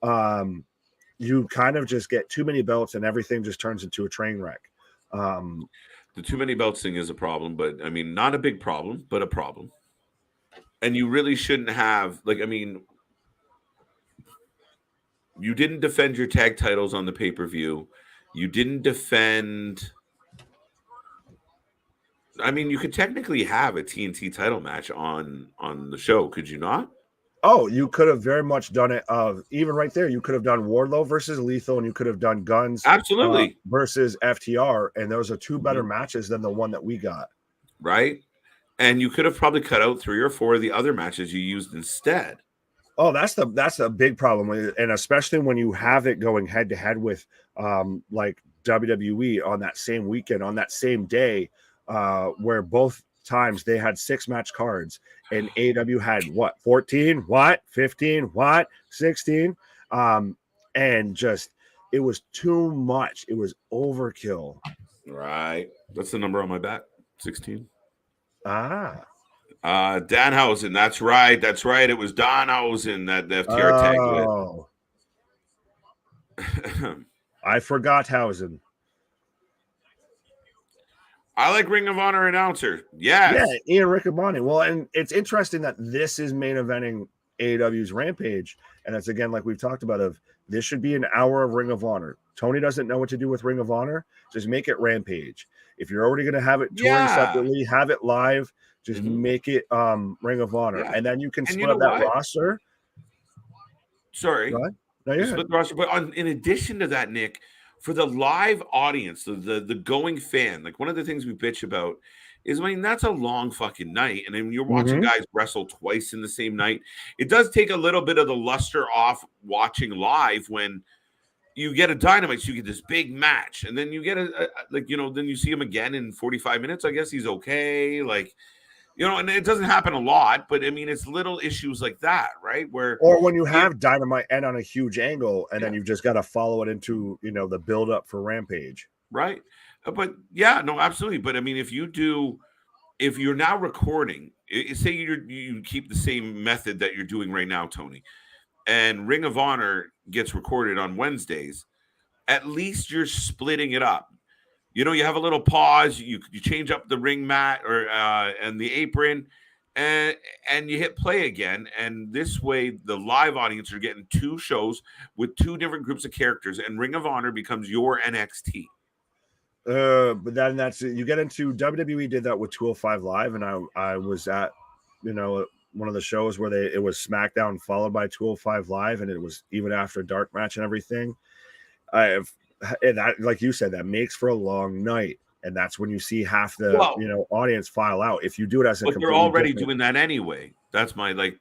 you kind of just get too many belts and everything just turns into a train wreck. The too many belts thing is a problem, but I mean, not a big problem, but a problem. And you really shouldn't have, like, I mean, you didn't defend your tag titles on the pay-per-view. You didn't defend. I mean, you could technically have a TNT title match on the show, could you not? Oh, you could have very much done it. Even right there, you could have done Wardlow versus Lethal, and you could have done Guns absolutely versus FTR, and those are two better matches than the one that we got. Right, and you could have probably cut out 3 or 4 of the other matches you used instead. Oh, that's a big problem, and especially when you have it going head to head with like WWE on that same weekend, on that same day, where both times they had 6-match cards, and AEW had what, 14, what, 15, what, 16, and just it was too much. It was overkill. Right. That's the number on my back. 16. Danhausen. That's right. That's right. It was Danhausen that the FTR tagged with. I forgot Hausen. I like Ring of Honor announcer. Yes. Yeah, Ian Riccaboni. Well, and it's interesting that this is main eventing AEW's Rampage. And it's, again, like we've talked about, of this should be an hour of Ring of Honor. Tony doesn't know what to do with Ring of Honor. Just make it Rampage. If you're already going to have it touring separately, have it live. Just make it Ring of Honor. And then you can split up that roster. Sorry. No, split the roster. But in addition to that, Nick, for the live audience, the going fan, like one of the things we bitch about is, I mean, that's a long fucking night. And then when you're watching guys wrestle twice in the same night, it does take a little bit of the luster off watching live when you get a Dynamite, so you get this big match. And then you get then you see him again in 45 minutes. I guess he's okay. Like, and it doesn't happen a lot, but I mean, it's little issues like that, right? Or when you have Dynamite end on a huge angle, and then you've just got to follow it into, the build up for Rampage. Right. But yeah, no, absolutely. But I mean, if you're now recording, say you keep the same method that you're doing right now, Tony, and Ring of Honor gets recorded on Wednesdays, at least you're splitting it up. You have a little pause. You change up the ring mat and the apron, and you hit play again. And this way, the live audience are getting 2 shows with 2 different groups of characters, and Ring of Honor becomes your NXT. But then that's you get into WWE did that with 205 Live, and I was at one of the shows where it was SmackDown followed by 205 Live, and it was even after dark match and everything. That, like you said, that makes for a long night, and that's when you see half the audience file out. If you do it as a, but they're already doing that anyway. That's my they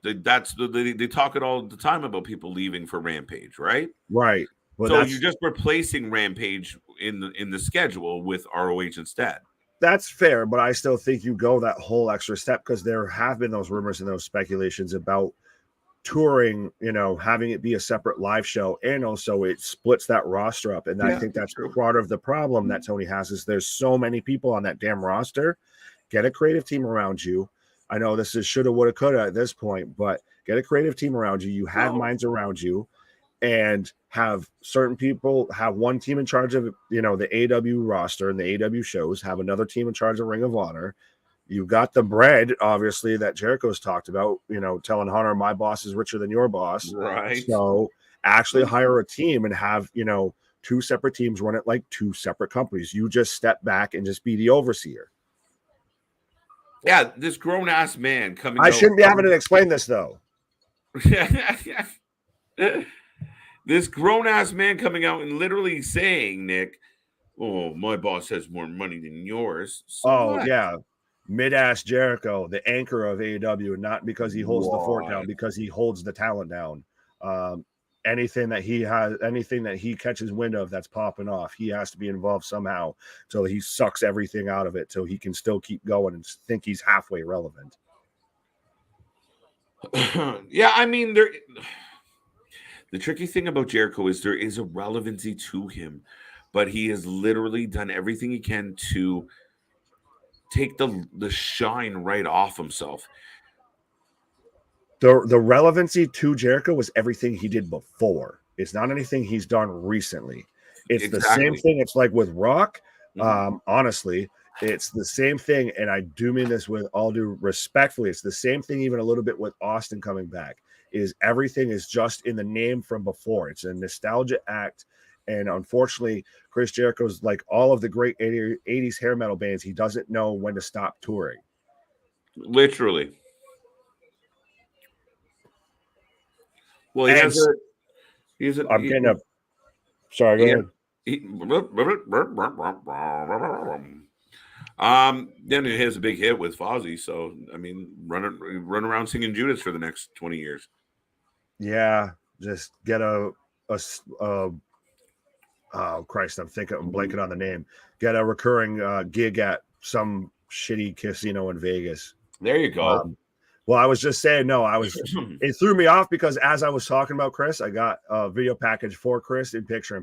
talk it all the time about people leaving for Rampage, right? Right. Well, so you're just replacing Rampage in the schedule with ROH instead. That's fair, but I still think you go that whole extra step, because there have been those rumors and those speculations about touring, having it be a separate live show, and also it splits that roster up. And I think that's part of the problem that Tony has, is there's so many people on that damn roster. Get a creative team around you. I know this is shoulda, woulda, coulda at this point, but get a creative team around you. You have minds around you, and have certain people, have one team in charge of, the AEW roster and the AEW shows, have another team in charge of Ring of Honor. You got the bread, obviously, that Jericho's talked about, telling Hunter, my boss is richer than your boss. Right. So actually hire a team and have, 2 separate teams run it like 2 separate companies. You just step back and just be the overseer. Yeah, this grown-ass man coming I shouldn't be having to explain this, though. This grown-ass man coming out and literally saying, Nick, oh, my boss has more money than yours. So yeah. Mid-ass Jericho, the anchor of AEW, not because he holds the fort down, because he holds the talent down. Anything that he catches wind of that's popping off, he has to be involved somehow, so he sucks everything out of it so he can still keep going and think he's halfway relevant. Yeah, I mean, the tricky thing about Jericho is there is a relevancy to him, but he has literally done everything he can to take the shine right off himself. The relevancy to Jericho was everything he did before. It's not anything he's done recently. It's the Exactly. same thing. It's like with Rock. Mhm. Honestly, it's the same thing. And I do mean this with all due respectfully. It's the same thing, even a little bit with Austin coming back. Is everything is just in the name from before. It's a nostalgia act. And unfortunately, Chris Jericho's like all of the great 80s hair metal bands. He doesn't know when to stop touring. Literally. Well, he And has a. He's a. I'm getting a. Sorry, go ahead. Then he has a big hit with Fozzy. So I mean, run around singing Judas for the next 20 years. Yeah, just get a oh Christ, I'm blanking on the name. Get a recurring gig at some shitty casino in Vegas. There you go. Well, I was just saying, no, it threw me off because as I was talking about Chris, I got a video package for Chris in picture.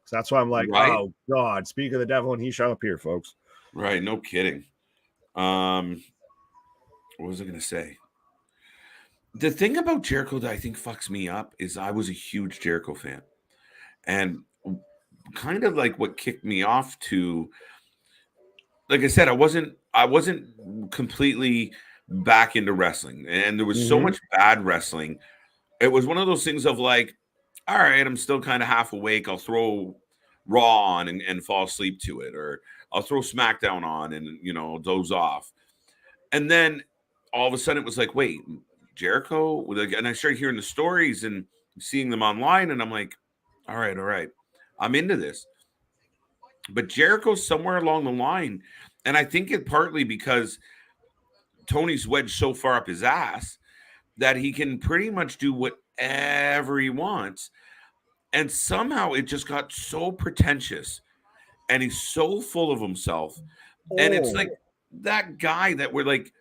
So that's why I'm like, Right. Oh God, speak of the devil, and he shall appear, folks. Right, no kidding. What was I gonna say? The thing about Jericho that I think fucks me up is I was a huge Jericho fan. And kind of like what kicked me off to, like I said, I wasn't completely back into wrestling, and there was so much bad wrestling. It was one of those things of like, all right, I'm still kind of half awake. I'll throw Raw on and fall asleep to it, or I'll throw SmackDown on and doze off. And then all of a sudden it was like, wait, Jericho? And I started hearing the stories and seeing them online, and I'm like, all right, I'm into this. But Jericho's somewhere along the line, and I think it partly because Tony's wedged so far up his ass that he can pretty much do whatever he wants. And somehow it just got so pretentious, and he's so full of himself. And it's like that guy that we're like,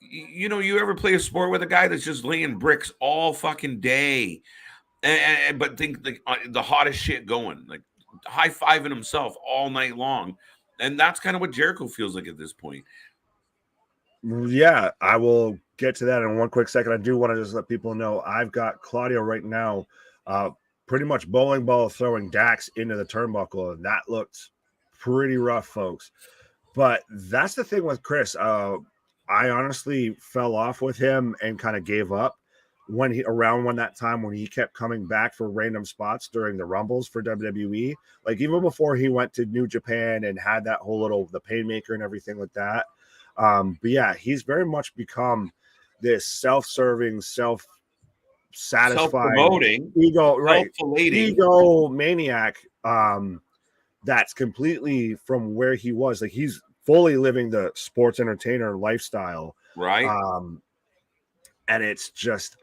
you ever play a sport with a guy that's just laying bricks all fucking day, but think the hottest shit going, like high fiving himself all night long. And that's kind of what Jericho feels like at this point. Yeah, I will get to that in one quick second. I do want to just let people know I've got Claudio right now, pretty much bowling ball throwing Dax into the turnbuckle, and that looked pretty rough, folks. But that's the thing with Chris. I honestly fell off with him and kind of gave up when that time when he kept coming back for random spots during the Rumbles for WWE. Like even before he went to New Japan and had that whole the Painmaker and everything like that. But yeah, he's very much become this self-serving, self-satisfied, self-promoting, ego maniac. That's completely from where he was. Like he's fully living the sports entertainer lifestyle, right? And it's just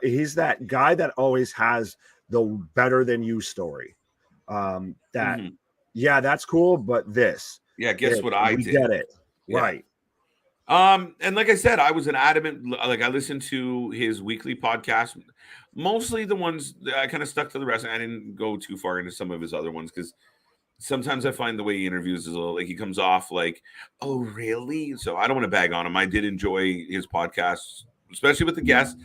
he's that guy that always has the better than you story. Yeah, that's cool, but guess what I did? Get it. Yeah. Right. And like I said, I was an adamant, like I listened to his weekly podcast, mostly the ones that I kind of stuck to the rest. I didn't go too far into some of his other ones because sometimes I find the way he interviews is a little like he comes off like, oh, really? So I don't want to bag on him. I did enjoy his podcast, especially with the guests,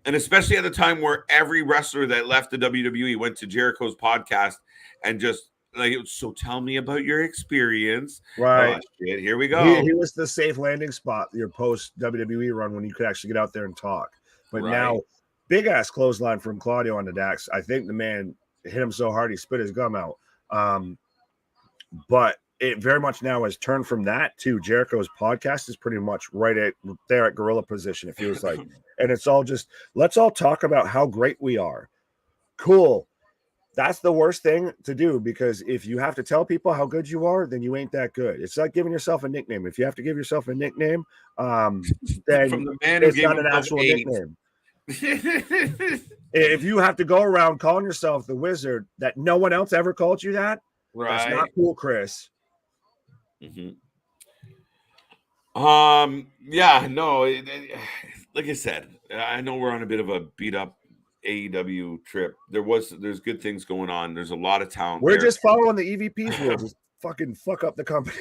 and especially at the time where every wrestler that left the WWE went to Jericho's podcast and just like, so tell me about your experience. Right. Oh, shit, here we go. He was the safe landing spot, your post WWE run when you could actually get out there and talk. But now, big ass clothesline from Claudio on the Dax. I think the man hit him so hard he spit his gum out. But it very much now has turned from that to Jericho's podcast is pretty much right there at gorilla position, it feels like. And it's all just, let's all talk about how great we are. Cool. That's the worst thing to do, because if you have to tell people how good you are, then you ain't that good. It's like giving yourself a nickname. If you have to give yourself a nickname, then from the man who it's not an actual nickname. If you have to go around calling yourself the Wizard that no one else ever called you that, that's not cool, Chris. Yeah, no, like I said, I know we're on a bit of a beat up AEW trip. There's good things going on. There's a lot of talent. We're just following the EVP's rules. Just fucking fuck up the company.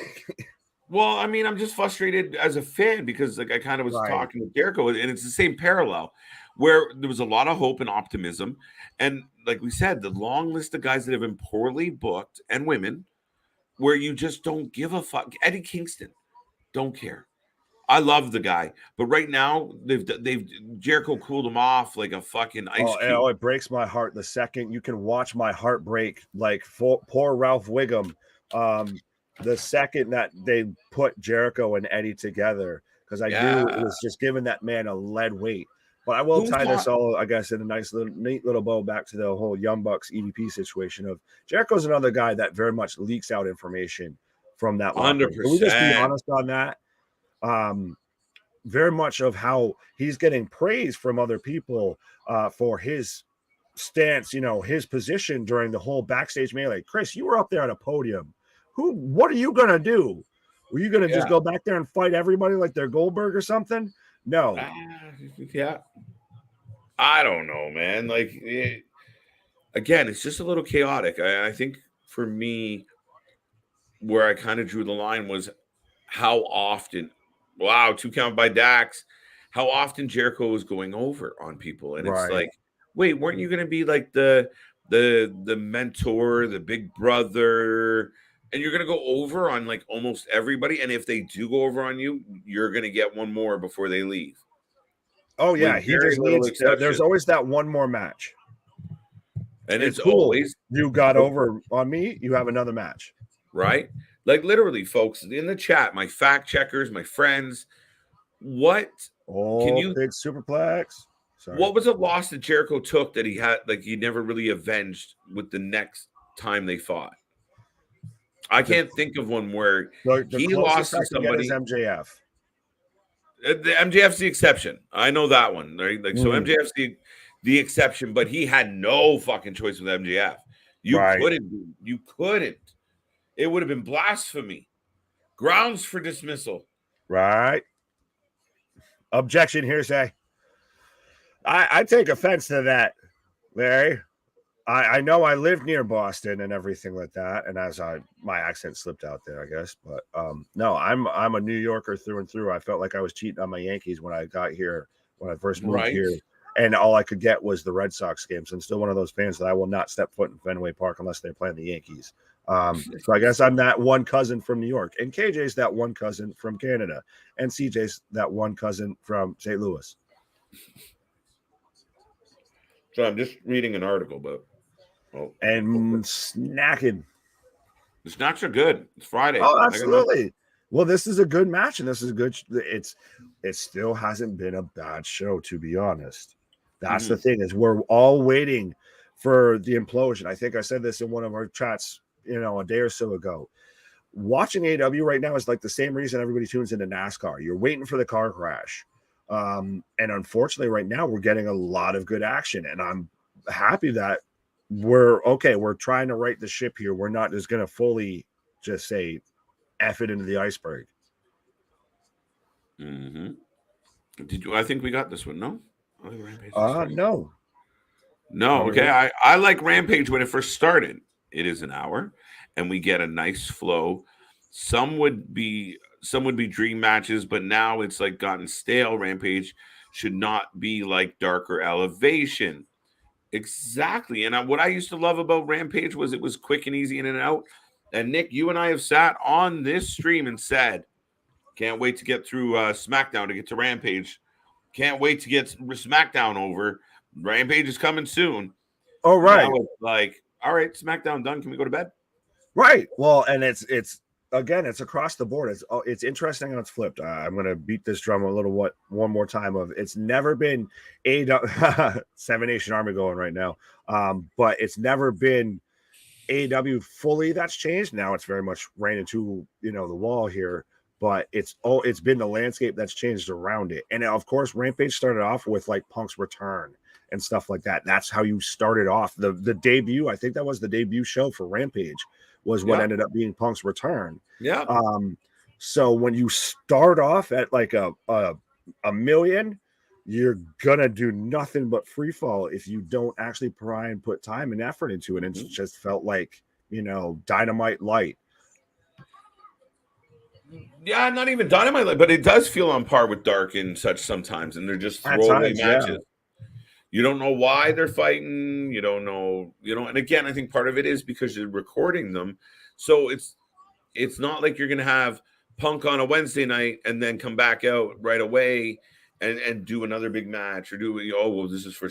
Well, I mean, I'm just frustrated as a fan because like I kind of was talking with Jericho, and it's the same parallel where there was a lot of hope and optimism. And like we said, the long list of guys that have been poorly booked and women where you just don't give a fuck. Eddie Kingston, don't care. I love the guy, but right now they've Jericho cooled him off like a fucking ice cube. It breaks my heart the second you can watch my heart break. Like poor Ralph Wiggum, the second that they put Jericho and Eddie together, because I knew it was just giving that man a lead weight. But I will tie this all, I guess, in a neat little bow back to the whole Young Bucks EVP situation of Jericho's another guy that very much leaks out information from that. 100%. Can we just be honest on that? Very much of how he's getting praise from other people for his stance, his position during the whole backstage melee. Chris, you were up there at a podium. What are you gonna do? Were you gonna just go back there and fight everybody like they're Goldberg or something? No. Yeah. I don't know, man. Like, again, it's just a little chaotic. I think for me, where I kind of drew the line was how often, 2 count by Dax, how often Jericho was going over on people. And it's like, wait, weren't you going to be like the mentor, the big brother, and you're going to go over on like almost everybody? And if they do go over on you, you're going to get one more before they leave. Oh, yeah. He just needs, there's always that one more match. And it's cool. Always, you got over on me, you have another match. Right? Like literally, folks, in the chat, my fact checkers, my friends, what can you big superplex? Sorry. What was a loss that Jericho took that he had like he never really avenged with the next time they fought? I can't think of one where he lost to somebody. MJF. The MJF's the exception. I know that one. Right? Like so, MJF's the exception, but he had no fucking choice with MJF. You couldn't. It would have been blasphemy. Grounds for dismissal. Right. Objection, hearsay. I take offense to that, Larry. I know I lived near Boston and everything like that, and my accent slipped out there, I guess. But no, I'm a New Yorker through and through. I felt like I was cheating on my Yankees when I got here, when I first moved here. And all I could get was the Red Sox games. I'm still one of those fans that I will not step foot in Fenway Park unless they're playing the Yankees. So I guess I'm that one cousin from New York. And KJ's that one cousin from Canada. And CJ's that one cousin from St. Louis. So I'm just reading an article, but snacking. The snacks are good. It's Friday. Oh, absolutely. Well, this is a good match, and this is good. It still hasn't been a bad show, to be honest. That's the thing, is we're all waiting for the implosion. I think I said this in one of our chats, a day or so ago. Watching AEW right now is like the same reason everybody tunes into NASCAR. You're waiting for the car crash. And unfortunately, right now, we're getting a lot of good action, and I'm happy that we're trying to right the ship here. We're not just going to fully just say F it into the iceberg. I think we got this one, no? No. Okay. I like Rampage when it first started. It is an hour, and we get a nice flow. Some would be dream matches, but now it's like gotten stale. Rampage should not be like Darker Elevation. Exactly. And what I used to love about Rampage was it was quick and easy in and out. And Nick, you and I have sat on this stream and said, can't wait to get through SmackDown to get to Rampage. Can't wait to get SmackDown over. Rampage is coming soon. Oh, right. Now it's like, all right, SmackDown done. Can we go to bed? Right. Well, and it's across the board. It's interesting and it's flipped. I'm going to beat this drum one more time. It's never been Seven Nation Army going right now. But it's never been AEW fully that's changed. Now it's very much ran into the wall here, but it's been the landscape that's changed around it. And of course, Rampage started off with like Punk's return and stuff like that. That's how you started off the debut. I think that was the debut show for Rampage, was what ended up being Punk's return. Yeah. So when you start off at like a million, you're gonna do nothing but free fall if you don't actually try and put time and effort into it. And it just felt like Dynamite light. Yeah, not even Dynamite light, but it does feel on par with Dark and such sometimes, and they're just throwaway matches. You don't know why they're fighting. You don't know, and again, I think part of it is because you're recording them. So it's not like you're going to have Punk on a Wednesday night and then come back out right away and do another big match or do, this is for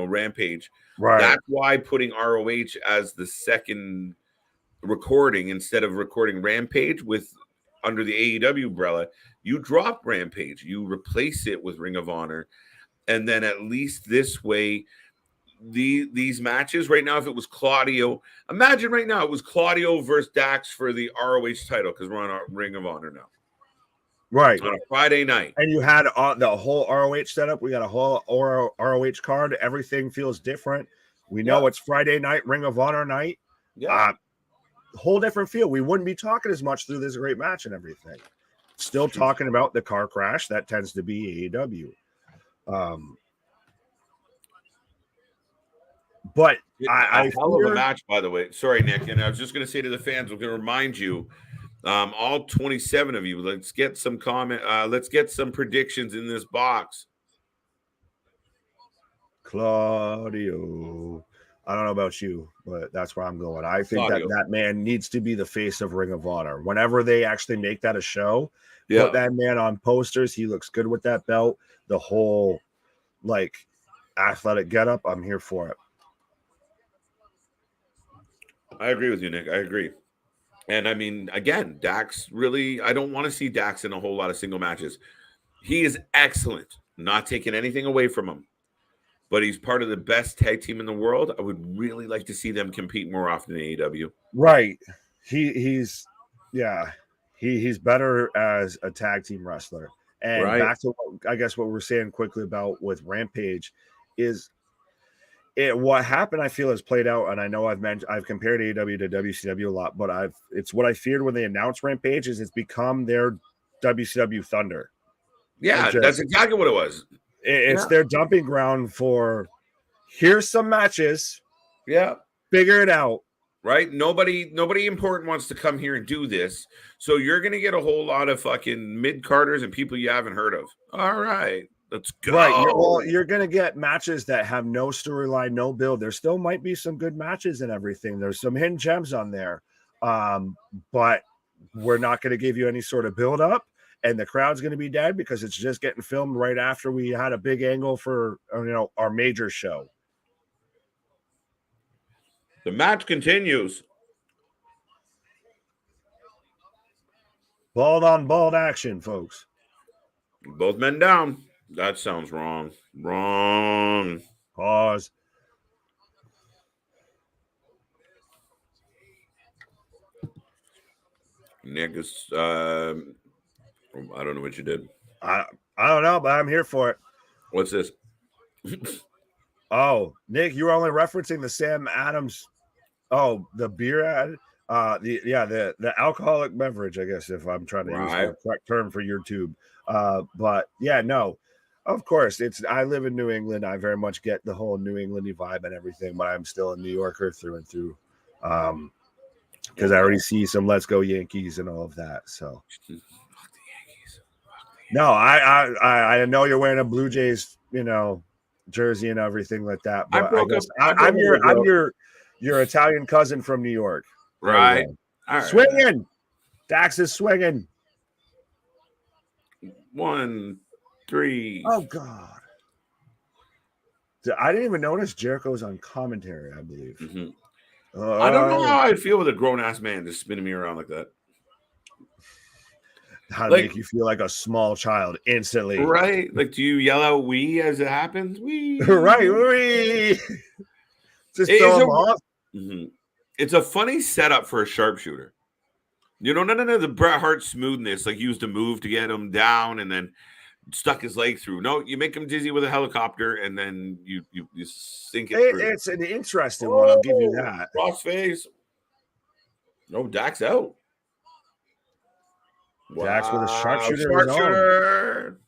Rampage. Right. That's why putting ROH as the second recording instead of recording Rampage under the AEW umbrella, you drop Rampage, you replace it with Ring of Honor. And then at least this way, these matches right now, if it was Claudio, imagine right now it was Claudio versus Dax for the ROH title because we're on our Ring of Honor now. Right. On a Friday night. And you had the whole ROH setup. We got a whole ROH card. Everything feels different. We know it's Friday night, Ring of Honor night. Yeah. Whole different feel. We wouldn't be talking as much through this great match and everything. Still talking about the car crash. That tends to be AEW. But I hell of a match, by the way. Sorry, Nick. And I was just going to say to the fans, I'm going to remind you, all 27 of you, let's get some let's get some predictions in this box. Claudio. I don't know about you, but that's where I'm going. I think that man needs to be the face of Ring of Honor. Whenever they actually make that a show, put that man on posters. He looks good with that belt. The whole athletic getup, I'm here for it. I agree with you, Nick. I agree. And I mean, again, Dax really, I don't want to see Dax in a whole lot of single matches. He is excellent, not taking anything away from him, but he's part of the best tag team in the world. I would really like to see them compete more often in AEW. Right. He's better as a tag team wrestler. And back to what we're saying quickly about with Rampage is what happened, I feel, has played out. And I know I've compared AEW to WCW a lot, but it's what I feared when they announced Rampage is it's become their WCW Thunder. Yeah, that's exactly what it was. It's their dumping ground for here's some matches. Yeah. Figure it out. Right? Nobody important wants to come here and do this. So you're going to get a whole lot of fucking mid-carders and people you haven't heard of. All right. Let's go. Right. You're going to get matches that have no storyline, no build. There still might be some good matches and everything. There's some hidden gems on there. But we're not going to give you any sort of build up. And the crowd's going to be dead because it's just getting filmed right after we had a big angle for our major show. The match continues. Bald on bald action, folks. Both men down. That sounds wrong. Wrong. Pause. Nick is I don't know what you did. I don't know, but I'm here for it. What's this? Oh, Nick, you were only referencing the Sam Adams. Oh, the beer ad. The alcoholic beverage, I guess, if I'm trying to use the correct term for your tube. But yeah, no, of course I live in New England. I very much get the whole New Englandy vibe and everything, but I'm still a New Yorker through and through. Because I already see some Let's Go Yankees and all of that. So no, I know you're wearing a Blue Jays, jersey and everything like that. But I'm your Italian cousin from New York. Right. All right. Swinging. Dax is swinging. 1, 3. Oh, God. I didn't even notice Jericho's on commentary, I believe. Mm-hmm. I don't know how I'd feel with a grown-ass man just spinning me around like that. How to make you feel like a small child instantly. Right. Like, do you yell out "wee" as it happens? Wee. Right. Wee. Just throw them off. Mm-hmm. It's a funny setup for a sharpshooter. None of the Bret Hart smoothness, like he used to move to get him down and then stuck his leg through. No, you make him dizzy with a helicopter and then you sink it through. It's an interesting one. I'll give you that. Crossface. No, Dax out. Dax with a sharpshooter.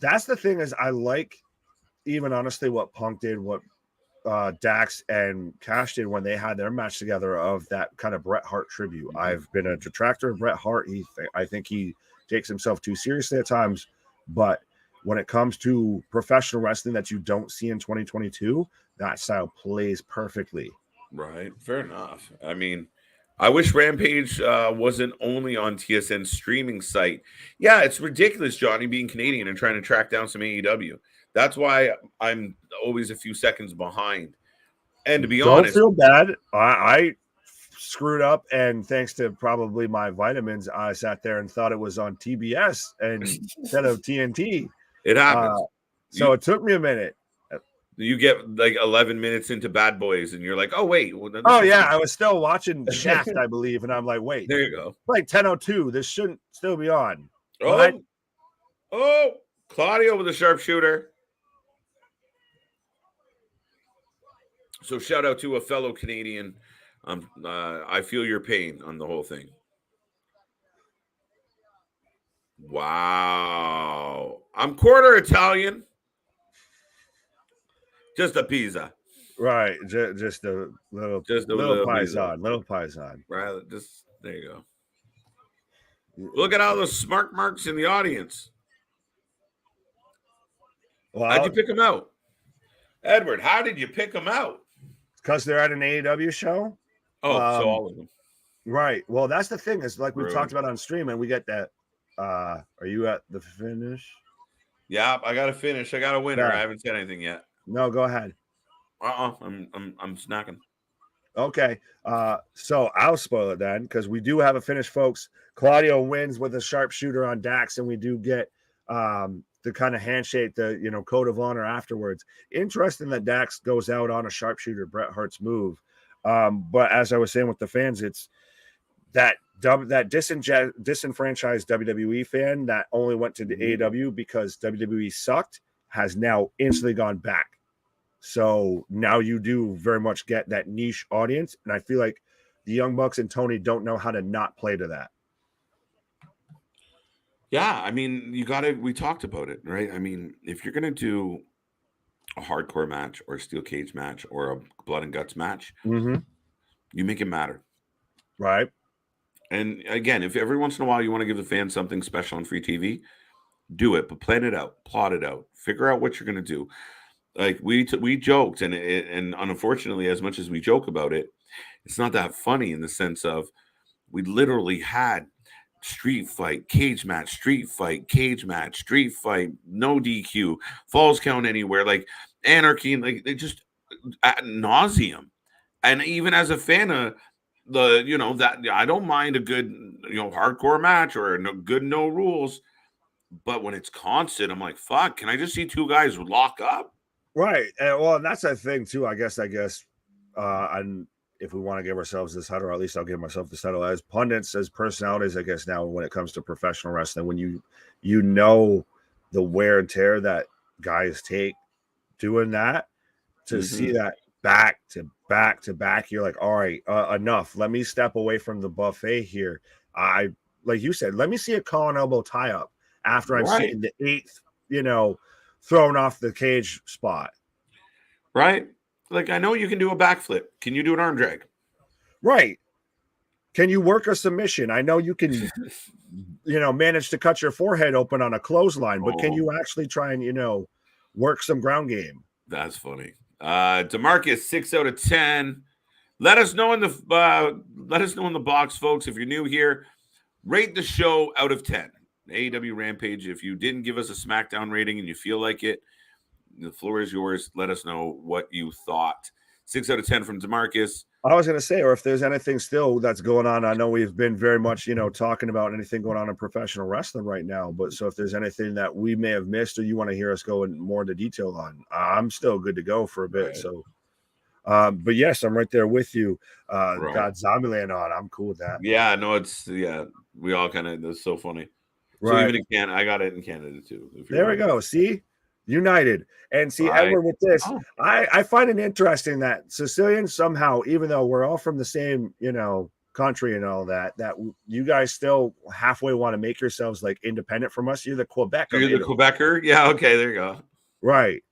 That's the thing is I like even honestly what Punk did, what Dax and Cash did when they had their match together of that kind of Bret Hart tribute. Mm-hmm. I've been a detractor of Bret Hart. I think he takes himself too seriously at times, but when it comes to professional wrestling that you don't see in 2022, that style plays perfectly. Right. Fair enough. I mean, I wish Rampage wasn't only on TSN's streaming site. Yeah, it's ridiculous, Johnny, being Canadian and trying to track down some AEW. That's why I'm always a few seconds behind. And to be honest, don't feel bad. I screwed up, and thanks to probably my vitamins, I sat there and thought it was on TBS instead of TNT. It happens. So it took me a minute. You get like 11 minutes into Bad Boys, and you're like, "Oh wait, well, I was still watching Shaft, I believe," and I'm like, "Wait, there you go." Like 10:02, this shouldn't still be on." Oh, Claudio with a sharpshooter. So shout out to a fellow Canadian. I feel your pain on the whole thing. Wow, I'm quarter Italian. Just a pizza. Right. Just a little paisan. Little paisan. Right. Just there you go. Look at all those smart marks in the audience. Well, how'd you pick them out? Edward, how did you pick them out? Because they're at an AEW show. Oh, so all of them. Right. Well, that's the thing, is like we've talked about on stream, and we get that. Are you at the finish? Yeah, I gotta finish. I got a winner. Yeah. I haven't said anything yet. No, go ahead. I'm snacking. Okay. So I'll spoil it then, because we do have a finish, folks. Claudio wins with a sharpshooter on Dax, and we do get the kind of handshake, the code of honor afterwards. Interesting that Dax goes out on a sharpshooter, Bret Hart's move. But as I was saying with the fans, it's that disenfranchised WWE fan that only went to the AEW because WWE sucked has now instantly gone back. So now you do very much get that niche audience. And I feel like the Young Bucks and Tony don't know how to not play to that. Yeah, I mean, we talked about it, right? I mean, if you're going to do a hardcore match or a steel cage match or a blood and guts match, you make it matter. Right. And again, if every once in a while you want to give the fans something special on free TV, do it, but plan it out, plot it out, figure out what you're going to do. Like we joked, and unfortunately, as much as we joke about it, it's not that funny in the sense of we literally had street fight, cage match, street fight, cage match, street fight, no DQ, falls count anywhere, like anarchy, and like they just ad nauseum. And even as a fan of that, I don't mind a good hardcore match or good no rules, but when it's constant, I'm like, fuck, can I just see two guys lock up? Right. And that's a thing too, I guess, and if we want to give ourselves this title, or at least I'll give myself this title, as pundits, as personalities, I guess, now when it comes to professional wrestling, when you know the wear and tear that guys take doing that, to see that back to back to back, you're like, all right, enough. Let me step away from the buffet here. Like you said, let me see a collar and elbow tie up after I'm seeing the eighth, thrown off the cage spot. Right. Like, I know you can do a backflip. Can you do an arm drag? Right. Can you work a submission? I know you can, manage to cut your forehead open on a clothesline, but can you actually try and, work some ground game? That's funny. DeMarcus, 6 out of 10. Let us know in the box, folks. If you're new here, rate the show out of 10. AEW Rampage. If you didn't give us a SmackDown rating and you feel like it, the floor is yours. Let us know what you thought. 6 out of 10 from DeMarcus. I was going to say, or if there's anything still that's going on. I know we've been very much, talking about anything going on in professional wrestling right now. But so if there's anything that we may have missed or you want to hear us go in more into detail on, I'm still good to go for a bit. Right. So, but yes, I'm right there with you. Right. Got Zombieland on. I'm cool with that. Yeah, no, we all kind of, that's so funny. So right. Even in Canada, I got it in Canada too. There we go. See? United. And see, Edward, with this, I find it interesting that Sicilians somehow, even though we're all from the same, country and all that you guys still halfway want to make yourselves like independent from us. You're the Quebecer. You're the Quebecer? Yeah, okay, there you go. Right.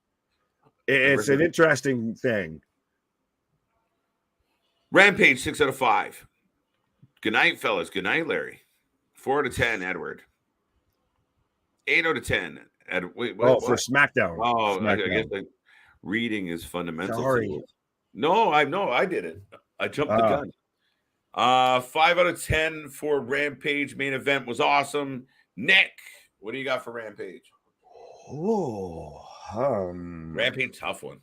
It's an interesting thing. Rampage, 6 out of 5. Good night, fellas. Good night, Larry. 4 out of 10, Edward. 8 out of 10, Wait, for what? SmackDown. Oh, I guess SmackDown. like reading is fundamental to Sorry. it. No, I did it. I jumped the gun. 5 out of 10 for Rampage. Main event was awesome. Nick, what do you got for Rampage? Oh, Rampage, tough one.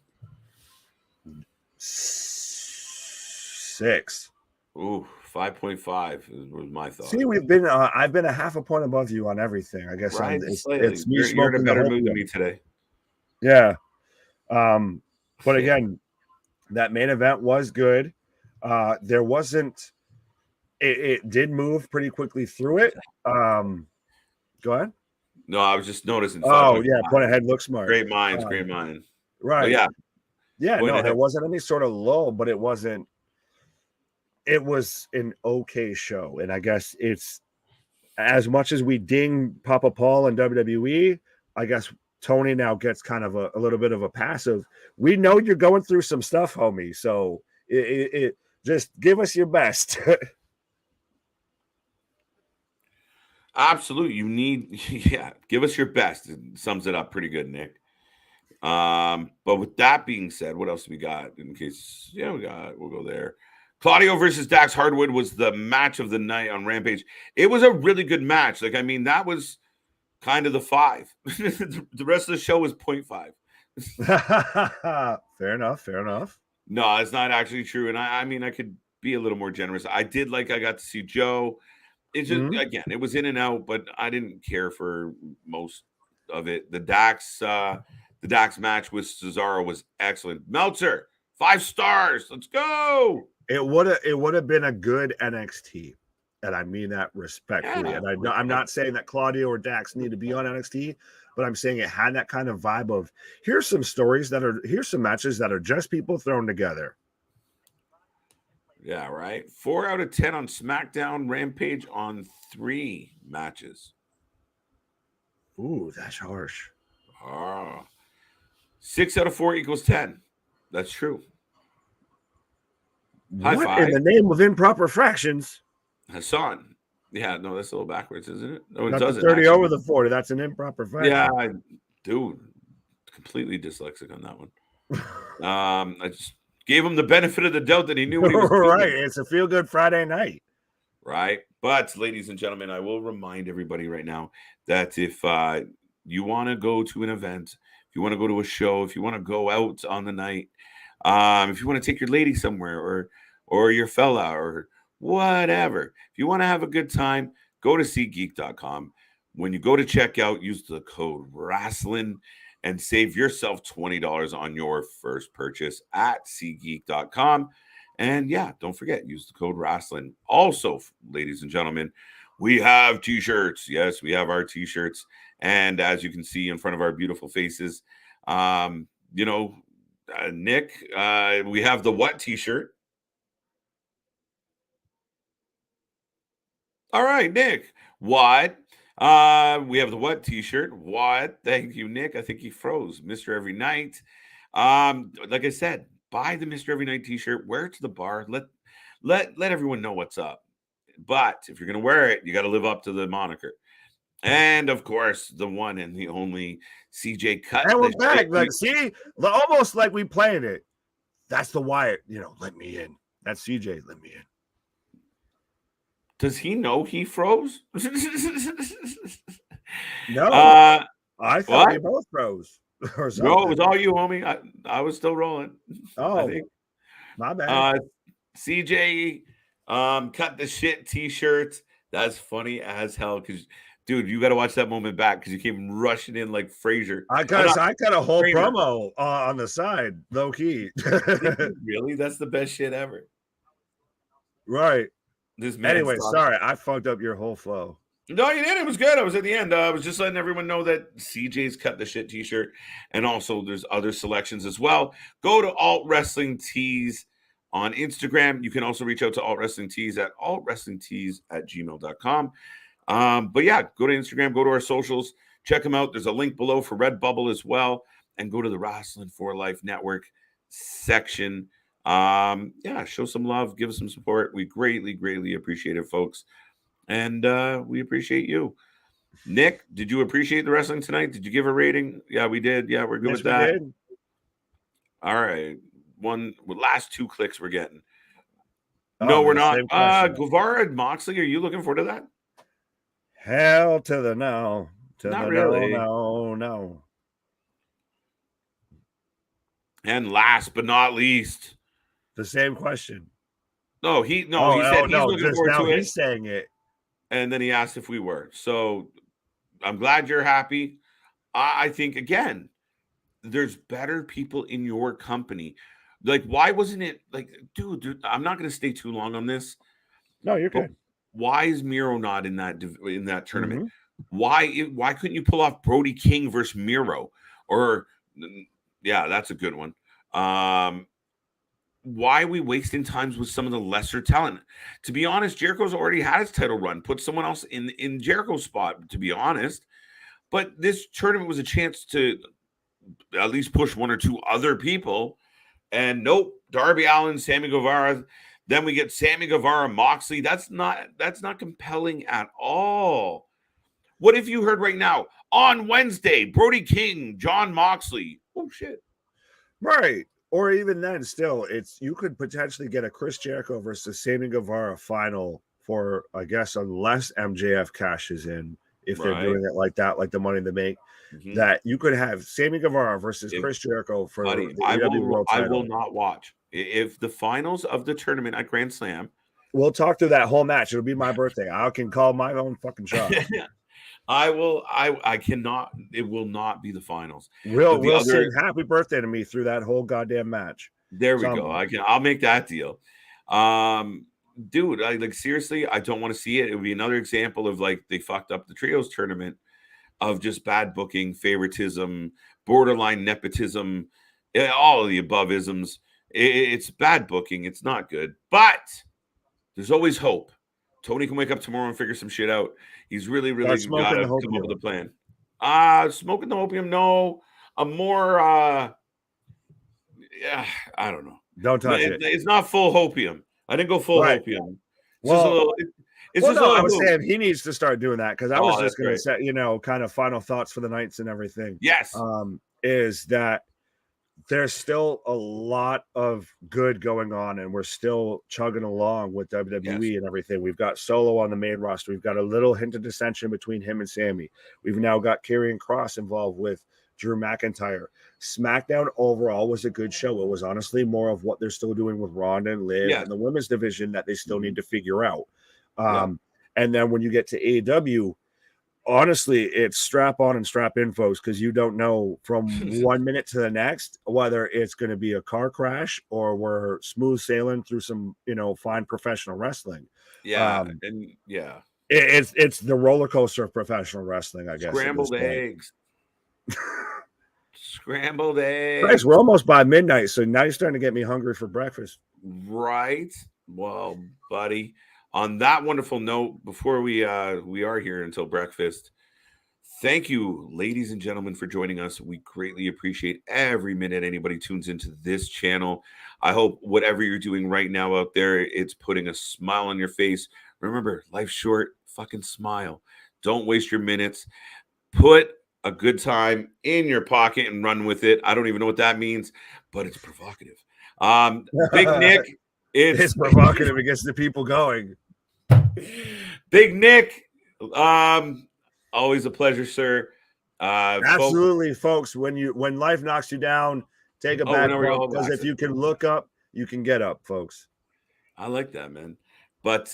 6. Ooh, 5.5 was my thought. See, we've been I've been a half a point above you on everything. I guess Right, it's me you're in a smoking better the mood than whole me today. Yeah. But again, that main event was good. There wasn't it did move pretty quickly through it. Go ahead. No, I was just noticing. Oh, yeah, point ahead, look smart. Great minds, great minds. Right. But yeah. Yeah, no, there wasn't any sort of lull, but it was an okay show. And I guess it's as much as we ding Papa Paul and WWE, I guess Tony now gets kind of a little bit of a passive. We know you're going through some stuff, homie. So it just give us your best. Absolutely. You need, give us your best. It sums it up pretty good, Nick. But with that being said, what else do we got? In case, we'll go there. Claudio versus Dax Hardwood was the match of the night on Rampage. It was a really good match. That was kind of the 5. The rest of the show was 0.5. Fair enough. No, it's not actually true. And I could be a little more generous. I got to see Joe. It's just, again, it was in and out, but I didn't care for most of it. The Dax match with Cesaro was excellent. Meltzer, 5 stars. Let's go. It would have been a good NXT, and I mean that respectfully. Yeah, and I'm not saying that Claudio or Dax need to be on NXT, but I'm saying it had that kind of vibe of here's some matches that are just people thrown together. Yeah, right. 4 out of 10 on SmackDown. Rampage on 3 matches. Ooh, that's harsh. 6 out of 4 equals 10. That's true. High five. In the name of improper fractions? Hassan. Yeah, no, that's a little backwards, isn't it? No, it not doesn't. The 30 actually. Over the 40. That's an improper fraction. Yeah, dude, completely dyslexic on that one. I just gave him the benefit of the doubt that he knew what he was doing. Right. It's a feel-good Friday night. Right. But, ladies and gentlemen, I will remind everybody right now that if you want to go to an event, if you want to go to a show, if you want to go out on the night, if you want to take your lady somewhere or your fella or whatever, if you want to have a good time, go to SeatGeek.com. When you go to checkout, use the code Wrasslin and save yourself $20 on your first purchase at SeatGeek.com. And don't forget, use the code Wrasslin. Also, ladies and gentlemen, we have t-shirts. Yes, we have our t-shirts. And as you can see in front of our beautiful faces, Nick, we have the what t-shirt. All right, Nick, what? We have the what t-shirt. What? Thank you, Nick. I think he froze. Mr. Every Night. Like I said, buy the Mr. Every Night t-shirt, wear it to the bar. Let everyone know what's up. But if you're gonna wear it, you got to live up to the moniker. And of course, the one and the only CJ Cut. And we're back. Almost like we played it. That's the Wyatt. Let me in. That's CJ. Let me in. Does he know he froze? No. I thought we both froze. Or no, it was all you, homie. I was still rolling. Oh, my bad. CJ cut the shit t-shirt. That's funny as hell because, dude, you got to watch that moment back because you came rushing in like Frazier. I cut a whole promo on the side, low key. Really? That's the best shit ever. Right. Anyway, sorry, I fucked up your whole flow. No, you didn't. It was good. I was at the end. I was just letting everyone know that CJ's cut the shit t-shirt. And also there's other selections as well. Go to Alt Wrestling Tees on Instagram. You can also reach out to Alt Wrestling Tees at altwrestlingtees@gmail.com. But go to Instagram, go to our socials, check them out. There's a link below for Redbubble as well. And go to the Wrasslin for Life Network section. Show some love, give us some support. We greatly, greatly appreciate it, folks. And we appreciate you. Nick, did you appreciate the wrestling tonight? Did you give a rating? Yeah, we did. Yeah, we're good with that. Did. All right. Last 2 clicks we're getting. Oh, no, we're not. Question. Guevara and Moxley, are you looking forward to that? Hell to the no. Not really. No. And last but not least, the same question. He said he's looking forward to it. He's saying it. And then he asked if we were. So I'm glad you're happy. I think, again, there's better people in your company. Like, why wasn't it like, dude, I'm not going to stay too long on this. No, you're good. Why is Miro not in that tournament? Mm-hmm. Why couldn't you pull off Brody King versus Miro? Or, yeah, that's a good one. Why are we wasting times with some of the lesser talent? To be honest, Jericho's already had his title run. Put someone else in Jericho's spot, to be honest. But this tournament was a chance to at least push 1 or 2 other people. And nope, Darby Allin, Sammy Guevara. Then we get Sammy Guevara, Moxley. That's not compelling at all. What if you heard right now, on Wednesday, Brody King, John Moxley? Oh, shit. Right. Or even then, still, you could potentially get a Chris Jericho versus Sammy Guevara final for, I guess, unless MJF cashes in, if they're doing it like that, like the Money in the Bank, that you could have Sammy Guevara versus Chris Jericho for the AEW World title. I will not watch. If the finals of the tournament at Grand Slam. We'll talk through that whole match. It'll be my birthday. I can call my own fucking shot. I cannot. It will not be the finals. We'll sing happy birthday to me through that whole goddamn match. There we go. I'll make that deal. Dude, seriously, I don't want to see it. It would be another example of like they fucked up the trios tournament of just bad booking, favoritism, borderline nepotism, all of the above isms. It's bad booking. It's not good, but there's always hope. Tony can wake up tomorrow and figure some shit out. He's really got to come up with a plan. Smoking the opium, no. I'm more, I don't know. Don't touch it. It's not full hopium. I didn't go full opium. I was saying he needs to start doing that because I was just going to say, kind of final thoughts for the nights and everything. Yes. Is that there's still a lot of good going on and we're still chugging along with WWE and everything. We've got Solo on the main roster. We've got a little hint of dissension between him and Sammy. We've now got Karrion Kross involved with Drew McIntyre. SmackDown overall was a good show. It was honestly more of what they're still doing with Ronda and Liv and the women's division that they still need to figure out. And then when you get to AEW, honestly, it's strap on and strap in, folks, because you don't know from 1 minute to the next whether it's going to be a car crash or we're smooth sailing through some, fine professional wrestling. It's the roller coaster of professional wrestling, I guess. Scrambled eggs. Scrambled eggs. Guys, we're almost by midnight, so now you're starting to get me hungry for breakfast. Right. Well, buddy, on that wonderful note, before we are here until breakfast, thank you, ladies and gentlemen, for joining us. We greatly appreciate every minute anybody tunes into this channel. I hope whatever you're doing right now out there, it's putting a smile on your face. Remember, life's short. Fucking smile. Don't waste your minutes. Put a good time in your pocket and run with it. I don't even know what that means, but it's provocative. Big Nick, it's provocative. It gets the people going. Big Nick, always a pleasure, sir. Absolutely, folks. When life knocks you down, take a back walk, because if you can look up, you can get up, folks. I like that, man. But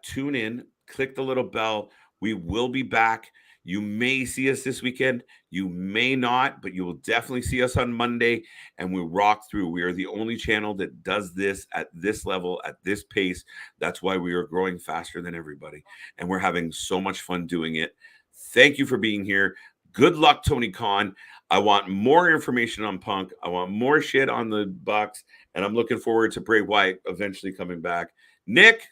tune in, click the little bell. We will be back. You may see us this weekend. You may not, but you will definitely see us on Monday, and we rock through. We are the only channel that does this at this level, at this pace. That's why we are growing faster than everybody, and we're having so much fun doing it. Thank you for being here. Good luck, Tony Khan. I want more information on Punk. I want more shit on the Bucks, and I'm looking forward to Bray Wyatt eventually coming back. Nick?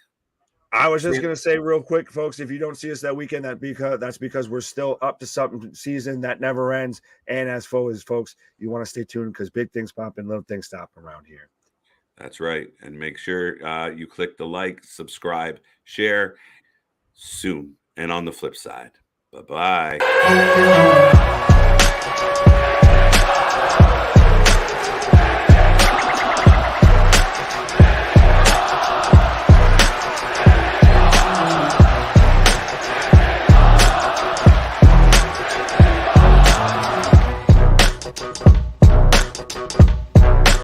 I was just going to say real quick, folks, if you don't see us that weekend, that's because we're still up to something season that never ends. And as folks, you want to stay tuned because big things pop and little things stop around here. That's right. And make sure you click the like, subscribe, share soon. And on the flip side. Bye-bye.